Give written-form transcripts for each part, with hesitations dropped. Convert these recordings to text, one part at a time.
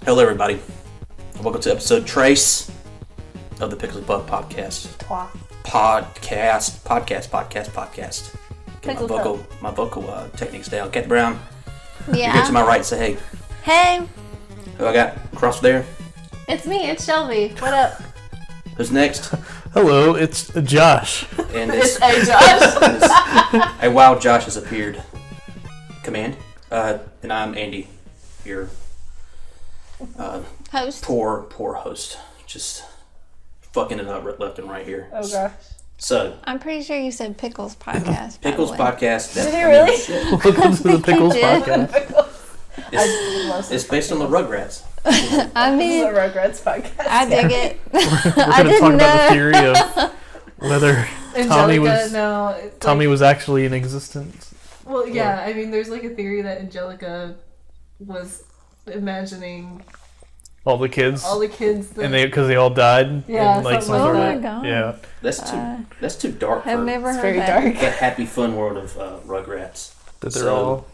Hello, everybody. Welcome to episode trace of the Pickles Bug podcast. Podcast. Get my vocal techniques down. Cat Brown. Yeah. You get to my right. Say hey. Hey. Who I got across there? It's me. It's Shelby. What up? Who's next? Hello, it's Josh. And It's a Josh. a wild Josh has appeared. Command. And I'm Andy, your Host. poor host. Just fucking it up left and right here. Oh gosh. So, I'm pretty sure you said Pickles podcast. Pickles podcast. Did he really? Shit. Welcome to the Pickles did. podcast. It's based on the Rugrats. I This mean, is a Rugrats podcast. I dig it. We're I going to talk didn't about the know. theory of whether Tommy was actually in existence. Well, yeah. I mean, there's like a theory that Angelica was imagining All the kids. that, And because they all died. Yeah, in, like, something some like sort that. of, God. yeah. That's too dark I've for never It's heard very that. dark. the happy fun world of Rugrats. That they're So- all.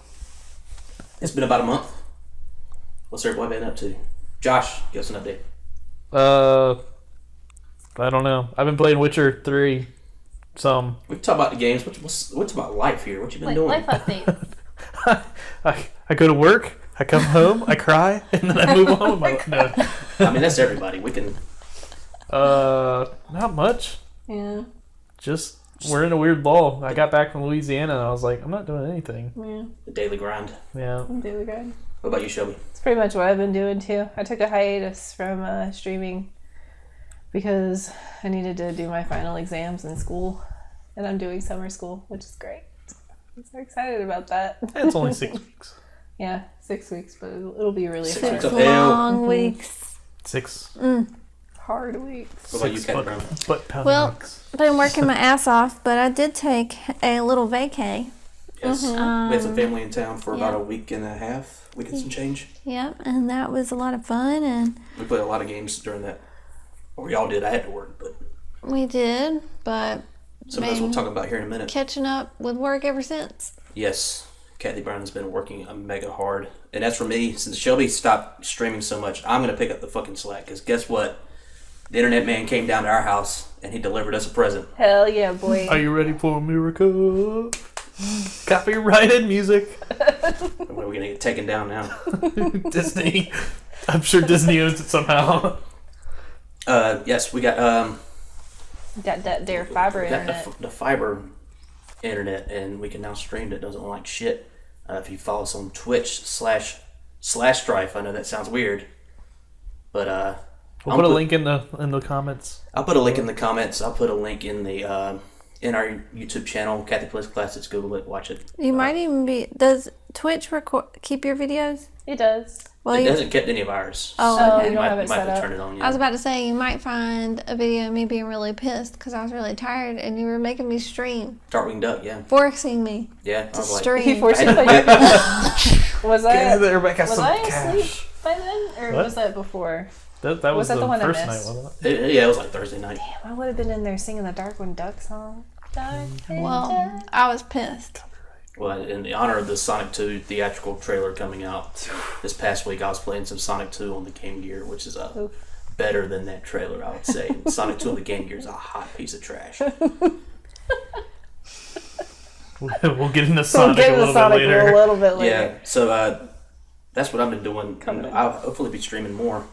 It's been about a month. What's everybody been up to? Josh, give us an update. I don't know. I've been playing Witcher 3. Some. We can talk about the games. What's about life here? What you been doing? Life update. I go to work, I come home, I cry, and then I move on with my life. No. I mean, that's everybody. We can. Not much. Yeah. Just, we're in a weird lull. I got back from Louisiana and I was like, I'm not doing anything. Yeah. The daily grind. Yeah. Daily grind. What about you, Shelby? It's pretty much what I've been doing too. I took a hiatus from streaming because I needed to do my final exams in school, and I'm doing summer school, which is great. I'm so excited about that. It's only 6 weeks. Yeah, 6 weeks, but it'll be really 6 hard. weeks of Long weeks. 6. Hard weeks. What about you, Six Cat Brown? butt pounding Well, weeks. been working my ass off, but I did take a little vacay. Yes. We had some family in town for about yeah. a week and a half. Week and some change. Yep, and that was a lot of fun, and We played a lot of games during that. Or y'all did. I had to work, but we did, but some of those we'll talk about here in a minute. catching up with work ever since. Yes, Kathy Brown has been working mega hard. And as for me, since Shelby stopped streaming so much, I'm going to pick up the fucking slack. Because guess what? The internet man came down to our house and he delivered us a present. Hell yeah, boy. Are you ready for a miracle? Copyrighted music. We're going to get taken down now. Disney. I'm sure Disney owns it somehow. Yes, we got Their fiber we got internet. the fiber internet, and we can now stream it. It doesn't look like shit. If you follow us on Twitch /Strife, I know that sounds weird, but We'll put a link in the comments. I'll put a link in the comments. I'll put a link in the in our YouTube channel, Kathy Plays Classics. Google it, watch it. You might even be. Does Twitch keep your videos? It does. Well, It you, hasn't kept any of ours. Oh, So okay. you don't have it might set have up. to turn it on. Yeah. I was about to say you might find a video of me being really pissed because I was really tired and you were making me stream, Darkwing Duck, yeah, forcing me yeah. I to was like, stream. He forced you to I- play Was I Rebecca was some I cash. asleep by then, or What? was that before? That was Was that the the one I first night, missed? wasn't it? yeah, it was like Thursday night. Damn, I would have been in there singing the Darkwing Duck song. Well, I was pissed. Well, in the honor of the Sonic 2 theatrical trailer coming out this past week, I was playing some Sonic 2 on the Game Gear, which is better than that trailer, I would say. Sonic 2 on the Game Gear is a hot piece of trash. We'll get into We'll Sonic get a into little Sonic bit later. a little bit later. Yeah, so that's what I've been doing. Coming in. I'll hopefully be streaming more.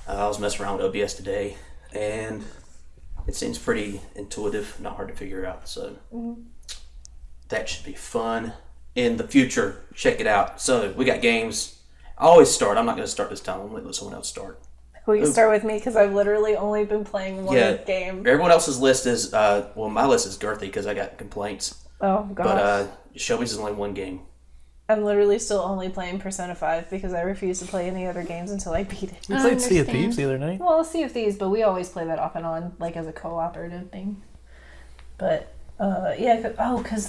I was messing around with OBS today, and it seems pretty intuitive, not hard to figure out. So that should be fun in the future. Check it out. So we got games. I always start. I'm not going to start this time. I'm going to let someone else start. Will you start with me? Because I've literally only been playing one game. Everyone else's list is my list is girthy because I got complaints. Oh, gosh. But Shelby's is only one game. I'm literally still only playing Persona 5 because I refuse to play any other games until I beat it. We I played Sea of understand. Thieves the other night. Well, Sea of Thieves, but we always play that off and on, like as a cooperative thing. But, because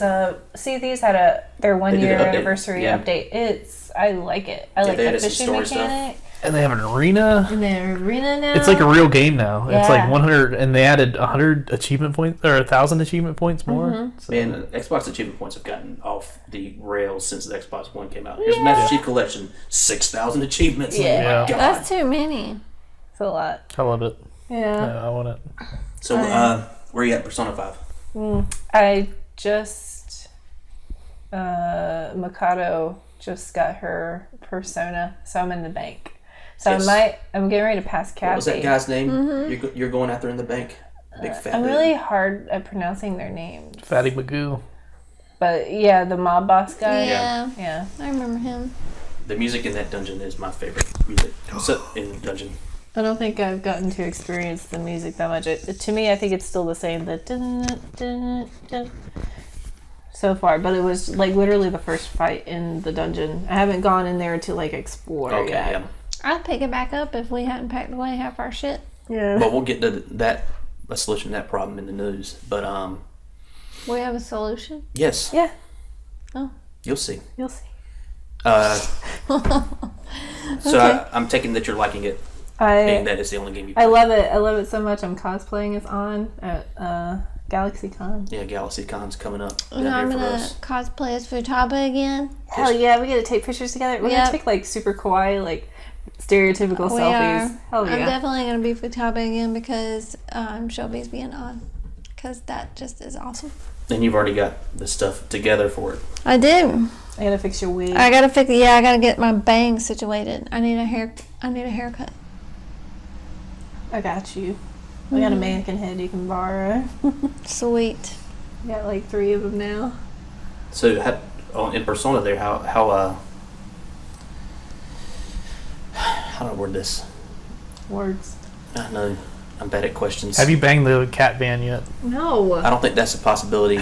Sea of Thieves had their 1 They did year an update. anniversary Yeah. update. I like it. I like they the added some fishing story stuff. mechanic. And they have an arena. In their arena now. It's like a real game now. It's like Yeah. 100, and they added 100 achievement points or 1,000 achievement points more. So, Man, Xbox achievement points have gotten off the rails since the Xbox One came out. Here's Master Chief Collection, 6,000 achievements. Yeah. Oh my God. That's too many. It's a lot. I love it. Yeah. I want it. So, where are you at Persona 5? I just Mikado just got her Persona, so I'm in the bank. So Yes. I'm getting ready to pass Kathy. What was that guy's name you're going after in the bank? Big fat I'm dude. really hard at pronouncing their names. Fatty Magoo. But yeah, the mob boss guy. Yeah. Yeah. I remember him. The music in that dungeon is my favorite music in the dungeon. I don't think I've gotten to experience the music that much. To me, I think it's still the same. The dun, dun, dun, so far, but it was like literally the first fight in the dungeon. I haven't gone in there to like explore Okay, yet. yeah. I'd pick it back up if we hadn't packed away half our shit. Yeah. But we'll get to a solution to that problem in the news. But We have a solution. yes, Yeah. Oh. you'll see. You'll see. So I'm taking that you're liking it, being that it's the only game you play. I love it. I love it so much. I'm cosplaying as On at GalaxyCon. Yeah, GalaxyCon's coming up down And I'm here for gonna us. cosplay as Futaba again. Hell yeah, we get to take pictures together. We're Yep. gonna take like super kawaii, like stereotypical We selfies. are. Hell I'm yeah. definitely gonna be Futaba again because Shelby's being on. Because that just is awesome. And you've already got the stuff together for it. I do. I gotta fix your wig. I gotta fix. Yeah, I gotta get my bangs situated. I need a haircut. I got you. I got a mannequin head you can borrow. Sweet. I got like 3 of them now. So in Persona there, how do I word this? Words. I know I'm bad at questions. Have you banged the cat van yet? No. I don't think that's a possibility.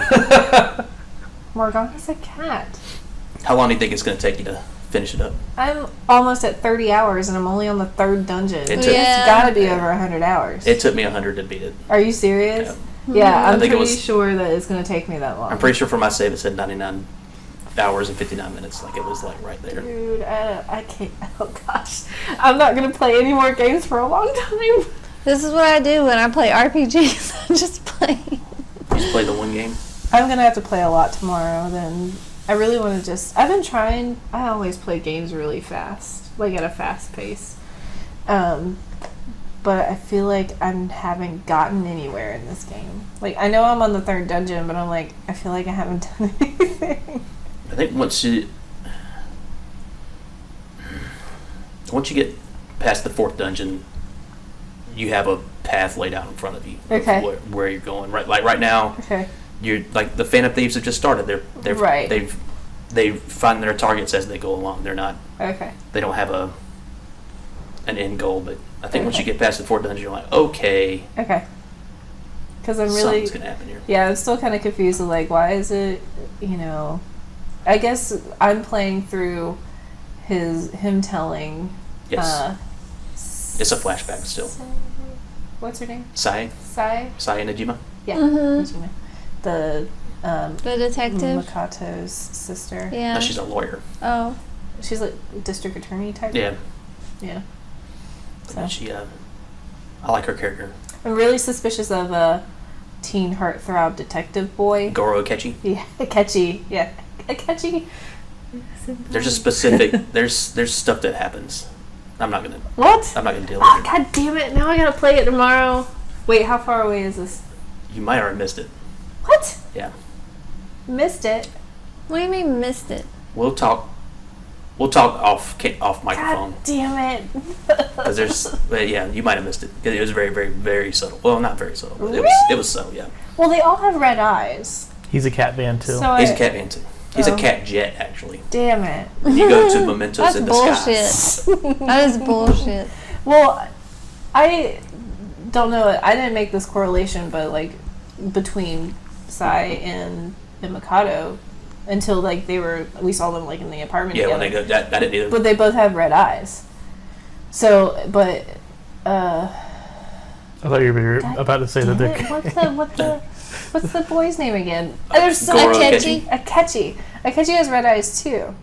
Morgana's a cat. How long do you think it's going to take you to finish it up? I'm almost at 30 hours and I'm only on the 3rd dungeon. It took- Yeah. It's gotta be over 100 hours. It took me 100 to beat it. Are you serious? Yeah. Yeah, I'm think it pretty was- sure that it's gonna take me that long. I'm pretty sure for my save it said 99 hours and 59 minutes. Like it was like right there. Dude, I can't. Oh gosh. I'm not gonna play any more games for a long time. This is what I do when I play RPGs. I just play. You just play the one game. I'm gonna have to play a lot tomorrow then. I really want to I've been trying. I always play games really fast, like at a fast pace. But I feel like I haven't gotten anywhere in this game. Like, I know I'm on the 3rd dungeon, but I'm like, I feel like I haven't done anything. I think once you get past the 4th dungeon, you have a path laid out in front of you. of Okay. where you're going. Right now, Okay. you're like the Phantom Thieves have just started. Right. They find their targets as they go along. They're not. Okay. They don't have an end goal. But I think once you Okay. get past the 4th dungeon, you're like, okay, Okay. Because I'm really. something's gonna happen here. Yeah, I'm still kind of confused with, like, why is it, I guess I'm playing through him telling. Yes, it's a flashback still. What's her name? Sai Sai? Najima. Yeah. Mhm. Najima. The The detective. Makato's sister. Yeah. No, she's a lawyer. Oh. She's like district attorney type. Yeah, Yeah. and she. I like her character, I'm really suspicious of a teen heartthrob detective boy. Goro Akechi. Yeah, Akechi. Yeah, Akechi. There's a specific. there's stuff that happens. I'm not gonna What? deal Oh, with it. God damn it! Now I gotta play it tomorrow. Wait, how far away is this? You might already missed it. What? Yeah, Missed it. What do you mean missed it? we'll talk. We'll talk off microphone. God damn it. Because but yeah, you might have missed it. 'Cause it was very, very, very subtle. Well, not very subtle, but it was subtle. Yeah, Well, they all have red eyes. He's a cat van too. So he's a cat man too. He's Oh. a cat jet actually. Damn it. And you go to mementos That's in the bullshit. sky. That is bullshit. Well, I don't know. I didn't make this correlation, but like between Sai and Mikado until like we saw them like in the apartment. Yeah, together. when they go, I didn't either. But they both have red eyes. So, but I thought you were about to say that they're. what's the boy's name again? There's so Goro Akechi. Akechi has red eyes too.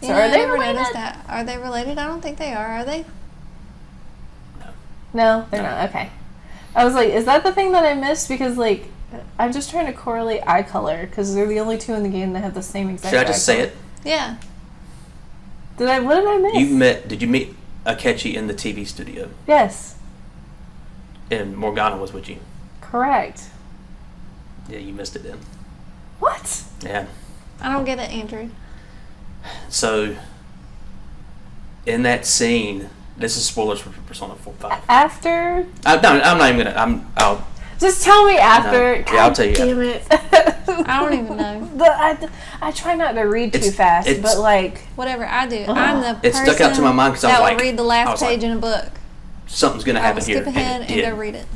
So are they I never related? noticed that. Are they related? I don't think they are they? No, they're not. Okay. I was like, is that the thing that I missed? Because, like, I'm just trying to correlate eye color because they're the only two in the game that have the same exact Should I just eye say color. it? Yeah. What did I miss? Did you meet Akechi in the TV studio? Yes. And Morgana was with you? Correct. Yeah, you missed it then. What? Yeah. I don't get it, Andrew. So, in that scene, this is spoilers for Persona 4 5. After? I'm not even gonna. I'll. Just tell me after. No. Yeah, I'll tell you Damn it. I don't even know. I try not to read too It's- fast, it's- but like Whatever I do, I'm the It person stuck out to my mind 'cause I was that like- will read the I last was like, page in a book. Something's gonna I will happen here. skip ahead it and go did. read it.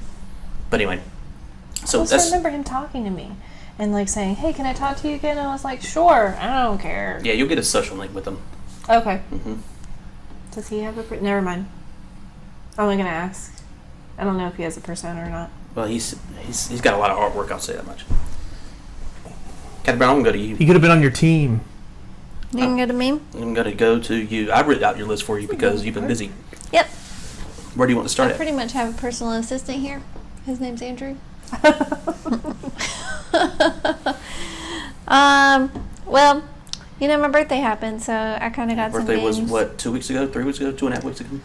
But anyway, I so also that's remember him talking to me and like saying, "Hey, can I talk to you again?" And I was like, "Sure, I don't care." yeah. You'll get a social link with them. Okay. Hmm. Does he have a? Never mind. I'm only gonna ask. I don't know if he has a persona or not. Well, he's got a lot of artwork. I'll say that much. Captain Brown, I'm gonna go to you. He could have been on your team. You can go to me? I'm gonna go to you. I wrote out your list for you because you've been busy. Yep. Where do you want to start I at? pretty much have a personal assistant here. His name's Andrew. Well, my birthday happened, so I kind of got Birthday some was names. what, 2 weeks ago, 3 weeks ago, 2.5 weeks ago?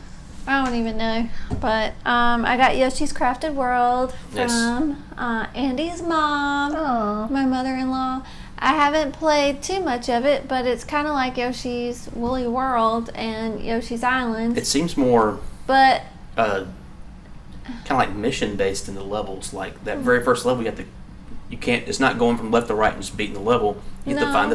I don't even know, but I got Yoshi's Crafted World Yes. from Andy's mom, Oh. my mother-in-law. I haven't played too much of it, but it's kind of like Yoshi's Woolly World and Yoshi's Island. It seems more But kind of like mission based in the levels. Like that very first level, you can't. It's not going from left to right and just beating the level. You have to No. find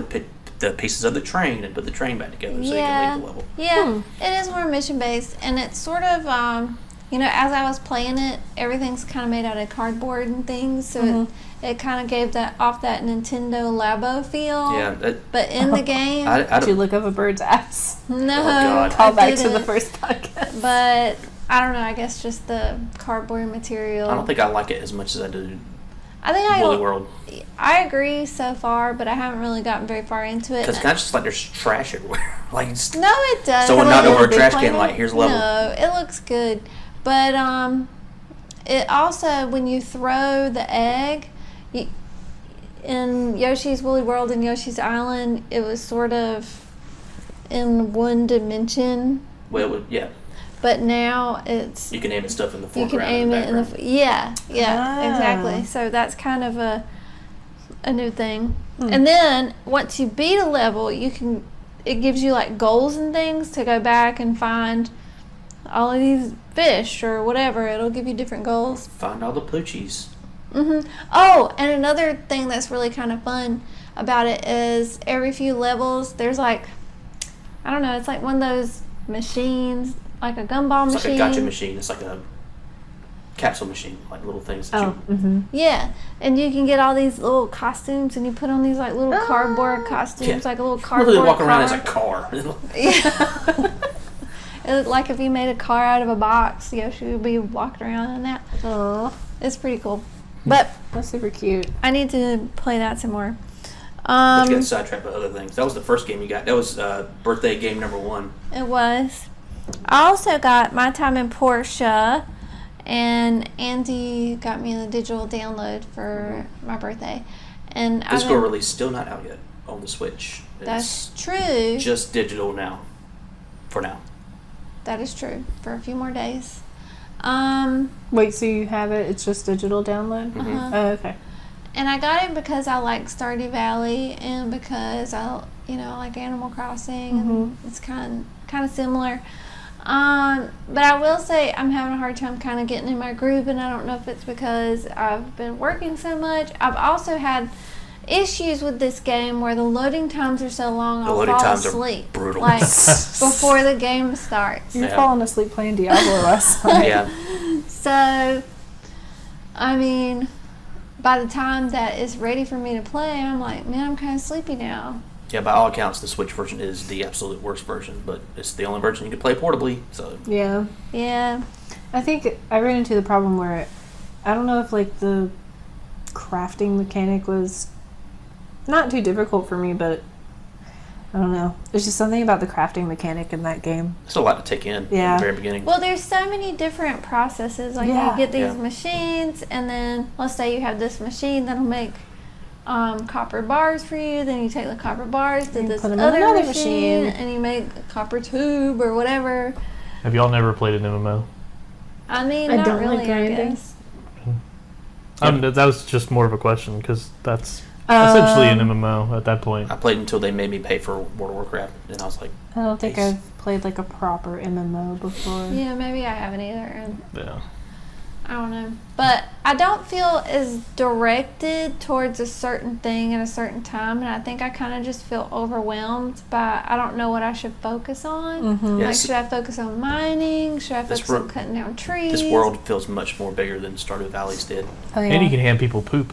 the pieces of the train and put the train back together so you yeah, can leave the level. yeah, it is more mission-based, and it's sort of, as I was playing it, everything's kind of made out of cardboard and things, so it kind of gave that Nintendo Labo feel. Yeah. But in the game, I Did you don't. look up a bird's ass? no, Oh, God. Call I back to the didn't. first podcast. But I don't know. I guess just the cardboard material. I don't think I like it as much as I do I think Woolly World. I agree so far, but I haven't really gotten very far into it. Because it's kind of just like there's trash everywhere. Like it's, No, it does. someone like knocked a over a big trash can. planet? Like here's a level. No, it looks good, but it also when you throw the egg, in Yoshi's Woolly World and Yoshi's Island, it was sort of in one dimension, Well, yeah. but now it's You can aim at stuff in the you foreground. can aim and it in the background. yeah Ah. exactly. So that's kind of a new thing. And then once you beat a level, it gives you like goals and things to go back and find all of these fish or whatever. It'll give you different goals. Find all the poochies. Oh, and another thing that's really kind of fun about it is every few levels there's like, I don't know, it's like one of those machines, like a gumball It's machine. like a gotcha machine. It's like a capsule machine, like little things that you. Yeah, and you can get all these little costumes, and you put on these like little cardboard costumes, Yeah. like a little Literally cardboard walk around car. as a car. Yeah. It looked like if you made a car out of a box, Yoshi would be walking around in that. Oh, It's pretty cool. But that's super cute. I need to play that some more. But you got sidetracked by other things. That was the first game you got. That was birthday game number 1. It was. I also got My Time in Portia, and Andy got me the digital download for my birthday. And Physical release still not out yet on the Switch. That's true. Just digital now. For now. That is true. For a few more days. Wait, so you have it? It's just digital download? Uh-huh. Oh, okay. And I got it because I like Stardew Valley, and because I like Animal Crossing, and it's kind of similar. But I will say I'm having a hard time kind of getting in my groove, and I don't know if it's because I've been working so much. I've also had issues with this game where the loading times are so long, I'll loading fall times are asleep. brutal. Like before the game starts. You're Yeah. falling asleep playing Diablo last night. Yeah. So, I mean, by the time that it's ready for me to play, I'm like, man, I'm kind of sleepy now. Yeah, by all accounts, the Switch version is the absolute worst version, but it's the only version you can play portably, so. Yeah. Yeah. I think I ran into the problem where I don't know if like the crafting mechanic was not too difficult for me, but I don't know. There's just something about the crafting mechanic in that game. It's a lot to take in Yeah. at the very beginning. Well, there's so many different processes. Like Yeah. you get these Yeah. machines, and then let's say you have this machine that'll make copper bars for you. Then you take the copper bars to You this put 'em in other another machine, machine. and you make a copper tube or whatever. Have y'all never played an MMO? I mean, I not don't really. like I grinding. guess. That was just more of a question because that's essentially an MMO at that point. I played until they made me pay for World of Warcraft, and I was like, I don't think Nice. I've played like a proper MMO before. Yeah, maybe I haven't either. And Yeah. I don't know. But I don't feel as directed towards a certain thing at a certain time. And I think I kind of just feel overwhelmed by, I don't know what I should focus on. Mm-hmm. Yeah. Like, Yes. should I focus on mining? Should I This focus on wor- cutting down trees? this world feels much more bigger than Stardew Valley's did. Oh, yeah. And you can hand people poop.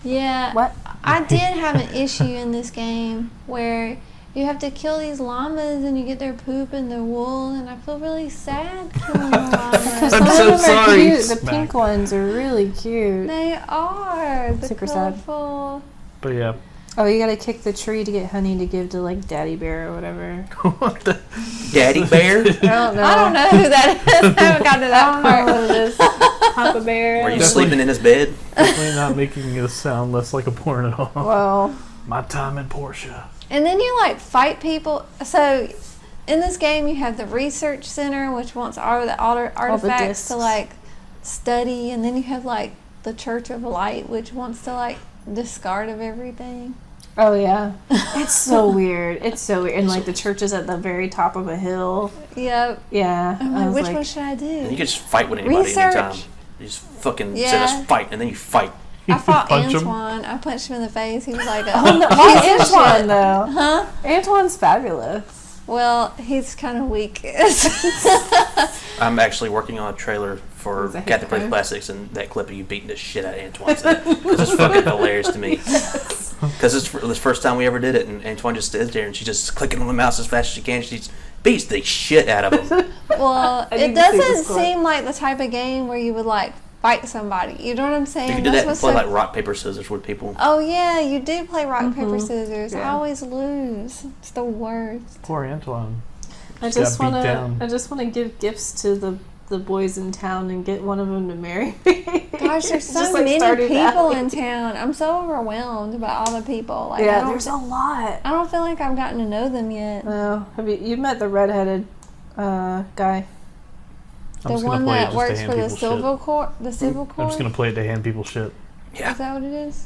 Yeah. What? I did have an issue in this game where you have to kill these llamas and you get their poop and their wool, and I feel really sad killing the llamas. I'm Some so of them are sorry, cute. The Smack. pink ones are really cute. They are. The Super sad. colorful. But yeah. Oh, you gotta kick the tree to get honey to give to like Daddy Bear or whatever. What the? Daddy Bear? I don't know. I don't know who that is. I haven't gotten to I that don't know part. what it is. Papa Bear. Were you Definitely. sleeping in his bed? Definitely not making this sound less like a porn at all. Well, My time in Portia. And then you like fight people. So in this game, you have the research center, which wants all the artifacts discs. to like study, and then you have like the Church of Light, which wants to like discard of everything. oh yeah. It's so weird. It's so weird. And like the church is at the very top of a hill. Yep. Yeah. I'm I like, was which like, one should I And you do? can just fight with anybody Research. anytime. You just fucking say, Yeah. let's fight, and then you fight. I fought Punch 'em. Antoine. I punched him in the face. He was like, oh, no, piece why of Antoine shit. though? Huh? Antoine's fabulous. Well, he's kind of weak. I'm actually working on a trailer for Is that Cat to Play his Classics, and that clip of you beating the shit out of Antoine. Because it's fucking hilarious to me. Because it's the first time we ever did it, and Antoine just stands there, and she's just clicking on the mouse as fast as she can. She beats the shit out of him. Well, I it need to see doesn't this clip. seem like the type of game where you would like fight somebody. You know what I'm saying? You can do that and what's play so- like rock, paper, scissors with people. Oh yeah, you do play rock paper scissors. I Yeah. always lose. It's the worst. Poor Antoine. I Just just got beat wanna. down. I just wanna give gifts to the boys in town and get one of them to marry me. Gosh, there's so Just like many Stardew people Valley. in town. I'm so overwhelmed by all the people. Like, I Yeah, don't, there's a lot. I don't feel like I've gotten to know them yet. Oh, have you met the redheaded guy? I'm The just gonna one play it that just to works hand for the people civil shit. court. The civil court. I'm just gonna play it to hand people shit. Yeah. Is that what it is?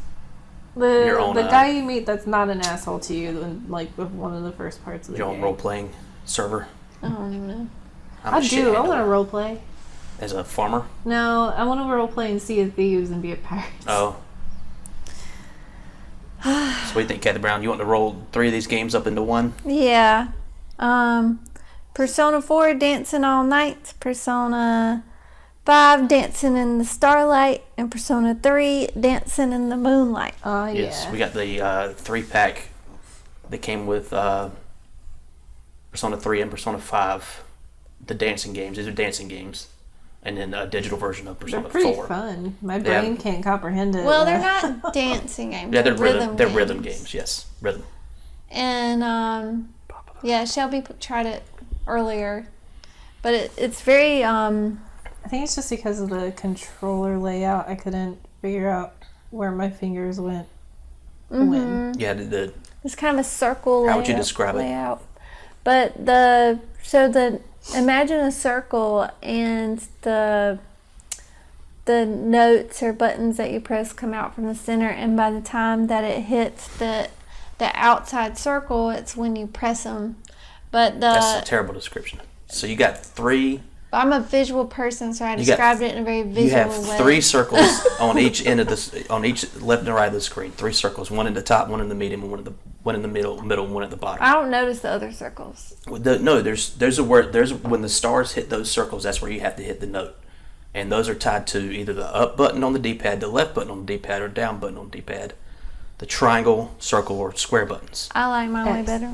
Your own, The guy you meet that's not an asshole to you in like one of the first parts of the Your own game. role playing server. I don't even know. I'm I a shit do. I handler. want to role play. As a farmer? No, I want to role play and Sea of Thieves and be a pirate. Oh. So what do you think, Kathy Brown? You want to roll 3 of these games up into one? Yeah. Persona 4, Dancing All Night. Persona 5, Dancing in the Starlight. And Persona 3, Dancing in the Moonlight. Oh Yes. yeah. We got the 3-pack that came with Persona 3 and Persona 5. The dancing games. These are dancing games. And then a digital version of They're Persona pretty 4. fun. My brain can't comprehend it. Well, they're not dancing games. Yeah, they're rhythm. They're games. rhythm games. Yes, rhythm. And yeah, Shelby tried it earlier, but it's very I think it's just because of the controller layout. I couldn't figure out where my fingers went. When. Yeah, the it's kind of a circle. How would you describe it? layout. But imagine a circle and the notes or buttons that you press come out from the center, and by the time that it hits the outside circle, it's when you press them. But that's a terrible description. So you got 3. I'm a visual person, so I You got- described it in a very visual You have way. 3 circles on each end of this, on each left and right of the screen. 3 circles, one in the top, one in the medium, and one in the middle, and one at the bottom. I don't notice the other circles. There's a word. There's when the stars hit those circles. That's where you have to hit the note, and those are tied to either the up button on the D-pad, the left button on the D-pad, or down button on the D-pad, the triangle, circle, or square buttons. I like mine way X. better.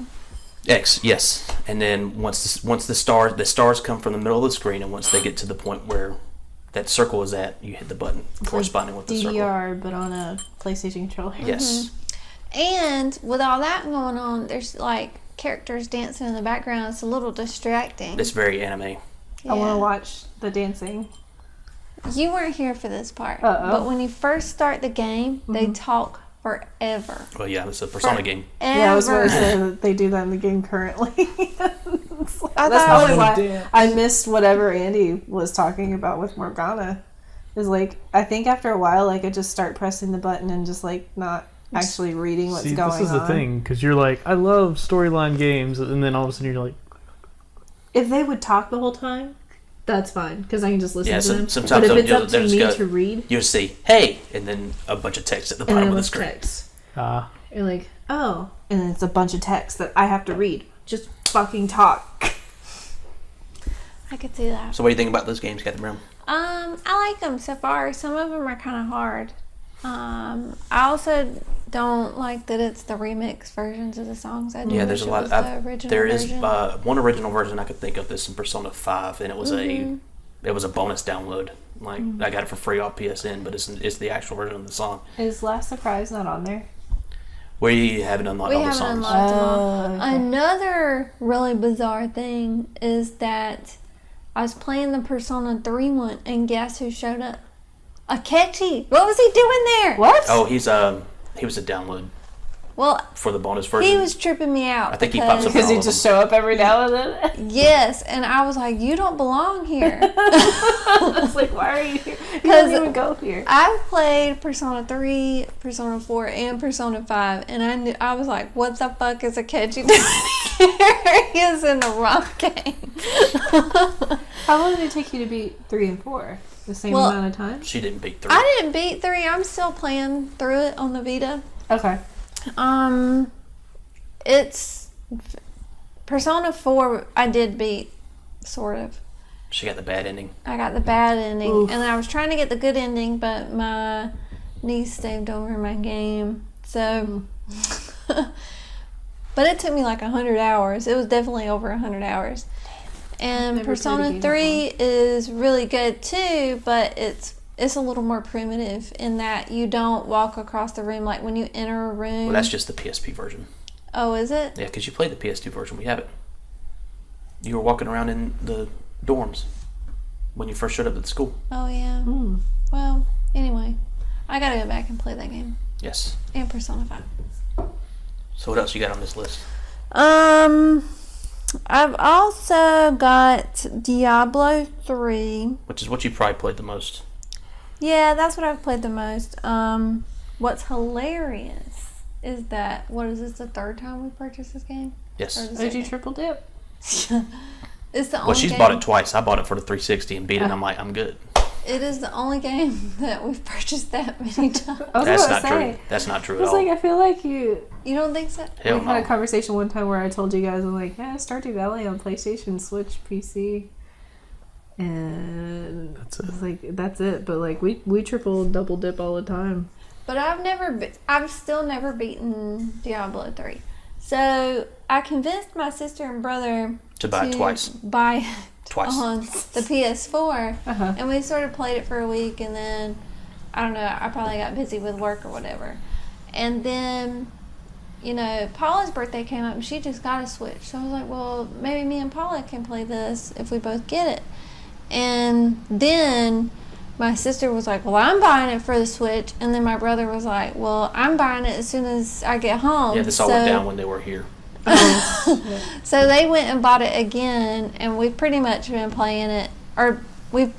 X, yes. And then once the stars come from the middle of the screen, and once they get to the point where that circle is at, you hit the button corresponding with the circle. DDR, but on a PlayStation controller. Yes. And with all that going on, there's like characters dancing in the background. It's a little distracting. It's very anime. I want to watch the dancing. You weren't here for this part. Uh-oh. But when you first start the game, they talk forever. Well, yeah, it's a Persona game. Yeah, I was going to say that they do that in the game currently. I That's thought probably it was- why I missed whatever Andy was talking about with Morgana. Is like, I think after a while, like, I just start pressing the button and just, like, not actually reading what's going on. This is the thing, because you're like, I love storyline games, and then all of a sudden you're like, If they would talk the whole time, that's fine, because I can just listen to them. Sometimes But if it's they'll up to just me go, to read, you'll see, hey, and then a bunch of text at the and bottom then of the it's screen. text. You're like, oh, and then it's a bunch of text that I have to read. Just fucking talk. I could see that. So what do you think about those games, Captain Brown? I like them so far. Some of them are kind of hard. I also don't like that it's the remix versions of the songs. I do Yeah, wish there's a it lot. was the original There is version. one original version I could think of. This in Persona 5, and it was a bonus download. Like I got it for free off PSN, but it's the actual version of the song. Is Last Surprise not on there? We haven't unlocked We all the haven't songs. unlocked them all. Okay. Another really bizarre thing is that I was playing the Persona 3 one, and guess who showed up? Akechi. What was he doing there? What? Oh, he was a download Well, for the bonus version. he was tripping me out. I think he pops up Because all you of just them. show up every now and then? Yes, and I was like, you don't belong here. I was like, why are you here? You don't even go here. I've played Persona 3, Persona 4, and Persona 5, and I was like, what the fuck is Akechi doing here? He is in the wrong game. How long did it take you to beat 3 and 4? The same Well, amount of time? She didn't beat 3. I didn't beat 3. I'm still playing through it on the Vita. Okay. It's Persona 4 I did beat, sort of. She got the bad ending. I got the bad ending, Oof. and I was trying to get the good ending, but my niece saved over my game, so... But it took me like 100 hours. It was definitely over 100 hours. And Never played a Persona game 3 is really good too, but it's a little more primitive in that you don't walk across the room like when you enter a room. Well, that's just the PSP version. Oh, is it? Yeah, because you played the PS2 version. We have it. You were walking around in the dorms when you first showed up at the school. Oh, yeah. Well, anyway, I gotta go back and play that game. Yes. And Persona 5. So what else you got on this list? I've also got Diablo 3. Which is what you probably played the most. Yeah, that's what I've played the most. What's hilarious is that, what is this, the third time we purchased this game? Yes. Or the Did you second? triple dip? It's the only Well, she's game, bought it twice. I bought it for the 360 and beat it. And I'm like, I'm good. It is the only game that we've purchased that many times. I was That's gonna not say. true. That's not true I at was all. like, I feel like you... You don't think so? Hell we had a no. conversation one time where I told you guys, I'm like, yeah, Stardew Valley on PlayStation, Switch, PC. And That's I it. was like, that's it. But like, we triple double dip all the time. But I've still never beaten Diablo 3. So I convinced my sister and brother To buy it twice. buy it Twice. on the PS4. Uh-huh. And we sort of played it for a week, and then, I don't know, I probably got busy with work or whatever. And then, you know, Paula's birthday came up, and she just got a Switch. So I was like, well, maybe me and Paula can play this if we both get it. And then my sister was like, well, I'm buying it for the Switch. And then my brother was like, well, I'm buying it as soon as I get home. Yeah, this all went down when they were here. So they went and bought it again, and we've pretty much been playing it, or we've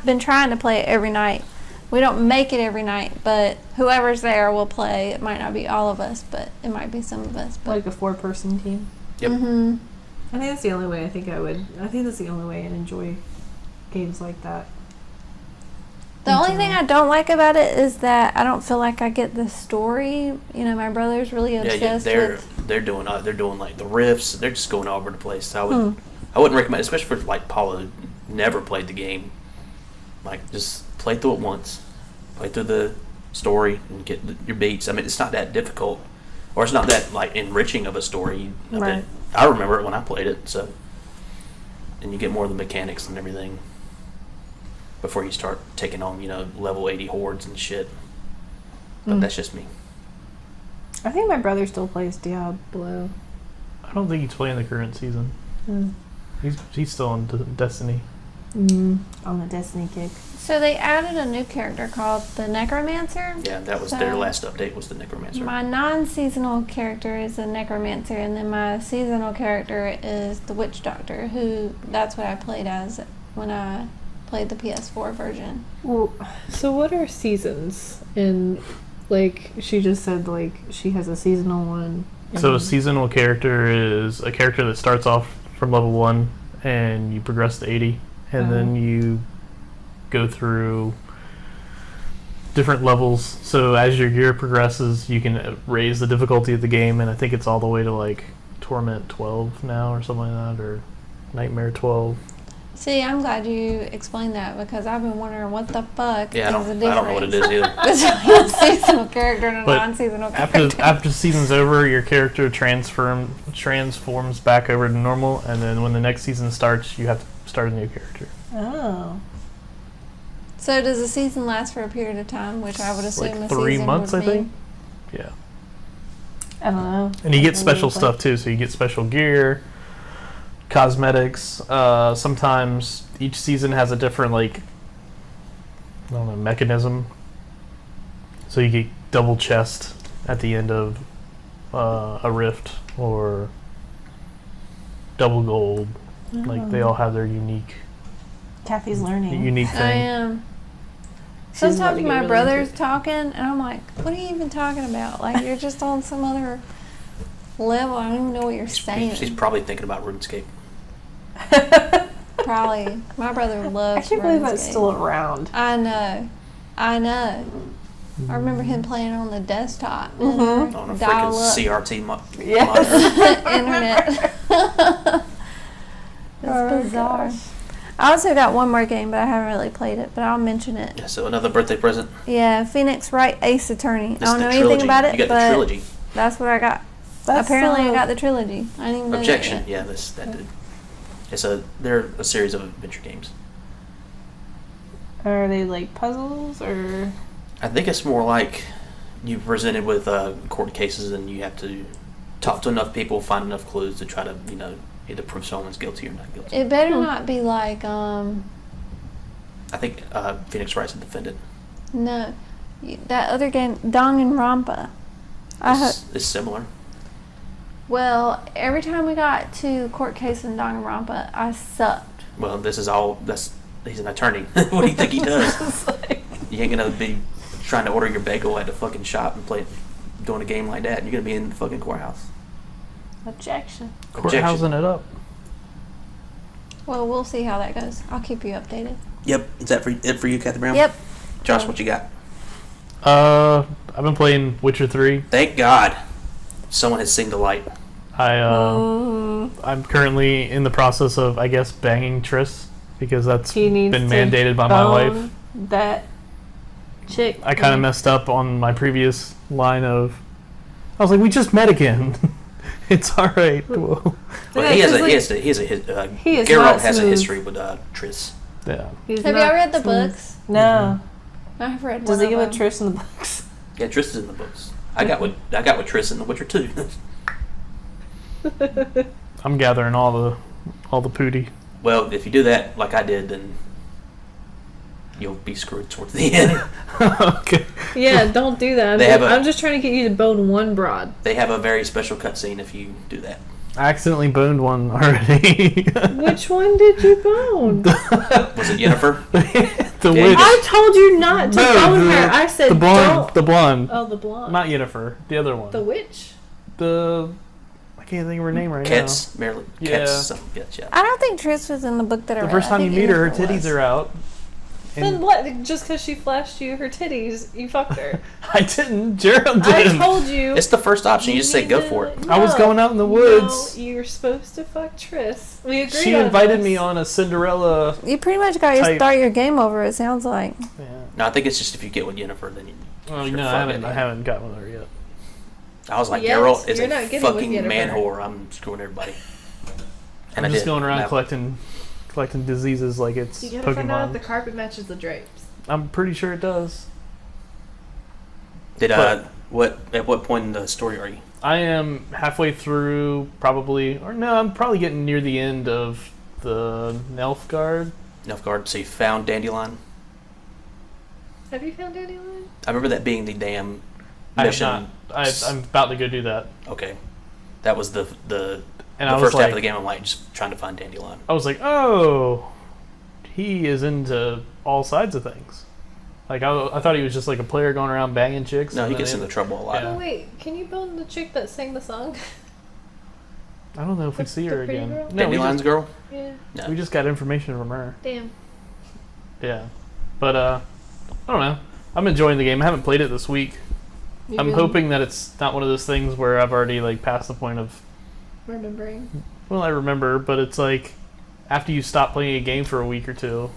been trying to play it every night. We don't make it every night, but whoever's there will play. It might not be all of us, but it might be some of us. But Like a 4-person team. Yep. I think that's the only way I think that's the only way I'd enjoy games like that. the only thing I don't like about it is that I don't feel like I get the story. You know, my brother's really Yeah, obsessed they're doing like the riffs. They're just going all over the place. So I wouldn't recommend, especially for like Paula who never played the game. Like, just play through it once, play through the story and get your beats. I mean, it's not that difficult, or it's not that like enriching of a story. I mean, Right. I remember it when I played it. So, and you get more of the mechanics and everything before you start taking on, you know, level 80 hordes and shit. But that's just me. I think my brother still plays Diablo. I don't think he's playing the current season. He's still on Destiny. On the Destiny kick. So they added a new character called the Necromancer. Yeah, that was their last update. Was the Necromancer. My non-seasonal character is the Necromancer, and then my seasonal character is the Witch Doctor. That's what I played as when I played the PS4 version. Well, so what are seasons? And like she just said, like she has a seasonal one. So a seasonal character is a character that starts off from level 1 and you progress to 80, and then you go through different levels. So as your gear progresses, you can raise the difficulty of the game, and I think it's all the way to like Torment 12 now or something like that, or Nightmare 12. See, I'm glad you explained that because I've been wondering what the fuck Yeah, is the difference. I don't know what it is either. between a seasonal character and a But non-seasonal character. After the season's over, your character transforms back over to normal, and then when the next season starts, you have to start a new character. Oh. So does the season last for a period of time, which I would assume Like a 3 season months, would I be? think. Yeah. I don't know. And you get special stuff too. So you get special gear, cosmetics. Sometimes each season has a different mechanism. So you get double chest at the end of a rift, or double gold. Like they all have their unique Kathy's learning. thing. I am. She's about to Sometimes get my really brother's into it. talking, and I'm like, what are you even talking about? Like, you're just on some other level. I don't even know what you're saying. She's probably thinking about RuneScape. Probably. My brother loves I can't believe that's RuneScape. still around. I know. I remember him playing on the desktop. Mm-hmm. On a freaking Dial-up CRT Yes. monitor. internet. It's bizarre. I also got one more game, but I haven't really played it, but I'll mention it. Yeah, so another birthday present. Yeah, Phoenix Wright Ace Attorney. This I don't know is the anything trilogy. about it, You got the but trilogy. that's what I got. That's Apparently, I got the trilogy. I didn't even know Objection. that Yeah, that did. They're a series of adventure games. Are they like puzzles or? I think it's more like you presented with court cases, and you have to talk to enough people, find enough clues to try to, either prove someone's guilty or not guilty. It better not be like, I think Phoenix Wright's a defendant. no, that other game, Danganronpa. It's similar. Well, every time we got to court case in Danganronpa, I sucked. Well, he's an attorney. What do you think he does? You ain't gonna be trying to order your bagel at the fucking shop and doing a game like that. You're gonna be in the fucking courthouse. Objection. Courthousing it up. Well, we'll see how that goes. I'll keep you updated. Yep. Is that it for you, Kathy Brown? Yep. Josh, what you got? I've been playing Witcher 3. Thank God, someone has seen the light. I'm currently in the process of, I guess, banging Triss, because that's He been needs to mandated by my wife. bone that chick. I kind of messed up on my previous line of. I was like, we just met again. It's all right. Well, Well, Yeah, he has 'cause, he is Geralt not has a smooth. history with Triss. yeah. He's Have not y'all read the smooth. books? No. I've read Does one he give of a them. Triss in the books? Yeah, Triss is in the books. I got with Triss in The Witcher 2. I'm gathering all the pooty. Well, if you do that like I did, then you'll be screwed towards the end. Okay. Yeah, don't do that. I'm just trying to get you to bone one broad. They have a very special cutscene if you do that. I accidentally boned one already. Which one did you bone? Was it Yennefer? The Yeah, witch. I told you not to bone her. I said the blonde. don't. The blonde. Oh, the blonde. Not Yennefer. The other one. The witch. I can't think of her name right Ketz, Marilyn. Yeah. Ketz, something. Ketz, yeah. I don't think Triss was in the book that I now. The read. first time I you think meet her, her Yennefer titties was. are out. Then And what? Just because she flashed you her titties, you fucked her. I didn't. Gerald I did. told you. It's the first option. You just say need go to- for it. I was going out in the woods. No, you're supposed to fuck Triss. We agreed She on invited this. me on a Cinderella. You pretty much got to Type. start your game over, it sounds like. Yeah. No, I think it's just if you get with Yennefer, then you. Oh sure no, fuck it. I haven't got with her yet. I was like, Yes, Geralt is you're a not getting fucking with Yennefer. man whore. I'm screwing everybody. And I'm I just did. going around No. collecting diseases like it's You gotta find out if Pokemon. the carpet matches the drapes. I'm pretty sure it does. Did But- At what point in the story are you? I am halfway through, probably, or no, I'm probably getting near the end of the Nilfgaard. Nilfgaard, so you found Dandelion? Have you found Dandelion? I remember that being the damn I have mission. not. I'm about to go do that. Okay. That was the And I was first half like- of the game. I'm like, just trying to find Dandelion. I was like, oh, he is into all sides of things. Like, I thought he was just like a player going around banging chicks. No, and he then gets into trouble a lot. Yeah. Oh wait, can you build the chick that sang the song? I don't know if we see her The pretty again. girl? No, we Dandelion's girl? Yeah. No. just got information from her. Damn. Yeah. But, I don't know. I'm enjoying the game. I haven't played it this week. You I'm been hoping that it's not one of those things where I've already, like, passed the point of, remembering. well, I remember, but it's like, after you stop playing a game for a week or two,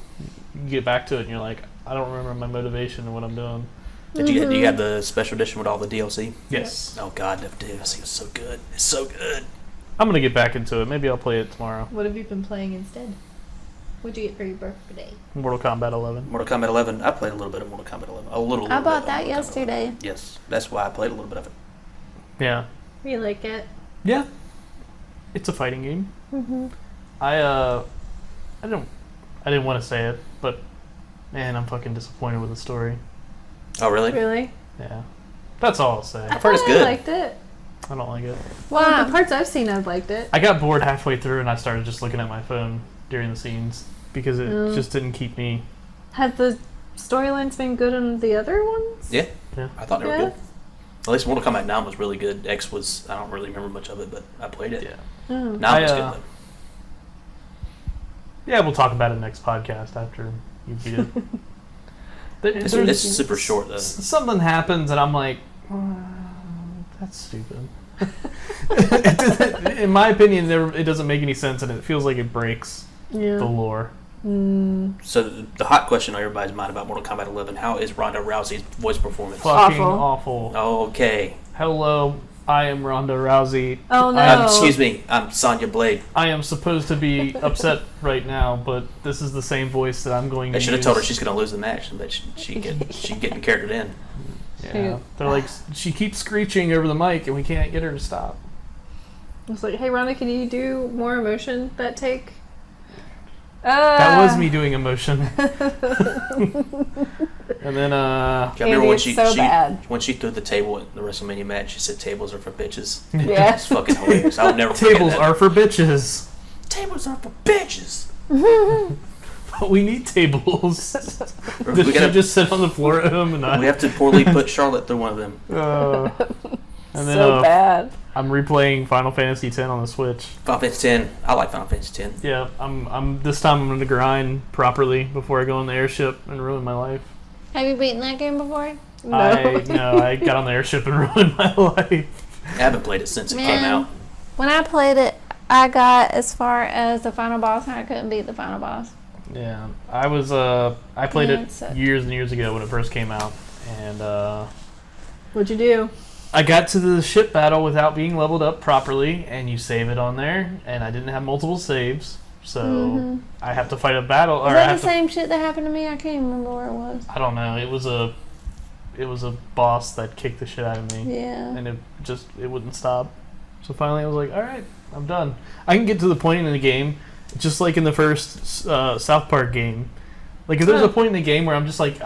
you get back to it and you're like, I don't remember my motivation and what I'm doing. Do you have the special edition with all the DLC? Yes. Oh god, the DLC was so good. It's so good. I'm going to get back into it. Maybe I'll play it tomorrow. What have you been playing instead? What'd you get for your birthday? Mortal Kombat 11. Mortal Kombat 11. I played a little bit of Mortal Kombat 11. A little I bit bought of that Mortal Kombat yesterday. 11. Yes, that's why I played a little bit of it. Yeah. You like it? Yeah. It's a fighting game. Mm-hmm. I didn't want to say it, but man, I'm fucking disappointed with the story. Oh really? Really? Yeah. That's all I'll say. I've heard it's I good. liked it. I don't like it. Well, the Wow. parts I've seen, I've liked it. I got bored halfway through and I started just looking at my phone during the scenes because it Mm. just didn't keep me. Have the storylines been good in the other ones? Yeah. Yeah. I thought they were Yeah. good. At least Mortal Kombat 9 was really good. X was, I don't really remember much of it, but I played it. Yeah. Oh. 9 was I, good uh, though. Yeah, we'll talk about it next podcast after you beat it. It's There's- super short though. something happens and I'm like, that's stupid. In my opinion, it doesn't make any sense and it feels like it breaks Yeah. the lore. So the hot question on everybody's mind about Mortal Kombat 11: how is Ronda Rousey's voice performance? Fucking Awful. awful. Okay. Hello, I am Ronda Rousey. Oh no. Excuse me. I'm Sonya Blade. I am supposed to be upset right now, but this is the same voice that I'm going to I should have use. told her she's going to lose the match, but she getting charactered in. Yeah. They're like, she keeps screeching over the mic and we can't get her to stop. I was like, hey Rhonda, can you do more emotion that take? That was me doing emotion. And then, Do you remember Andy, when it's she so bad. when she threw the table at the WrestleMania match? She said tables are for bitches. Yeah. It's fucking hilarious. I'll never forget tables that. are for bitches. Tables are for bitches. But we need tables. We Does she gotta- just sit on the floor at home and I... We have to poorly put Charlotte through one of them. And then So bad. I'm replaying Final Fantasy X on the Switch. Final Fantasy X. I like Final Fantasy X. Yeah, I'm this time I'm gonna grind properly before I go on the airship and ruin my life. Have you beaten that game before? No. I got on the airship and ruined my life. I haven't played it since it came Man. out. When I played it, I got as far as the final boss and I couldn't beat the final boss. Yeah, I was I played Yeah, it so- years and years ago when it first came out, and What'd you do? I got to the ship battle without being leveled up properly, and you save it on there, and I didn't have multiple saves, so I have to fight a battle. Or Is I that have the same shit that happened to me? I can't remember where it was. I don't know. It was a boss that kicked the shit out of me. Yeah. And it wouldn't stop. So finally I was like, alright, I'm done. I can get to the point in the game, just like in the first South Park game. Like if there's a point in the game where I'm just like,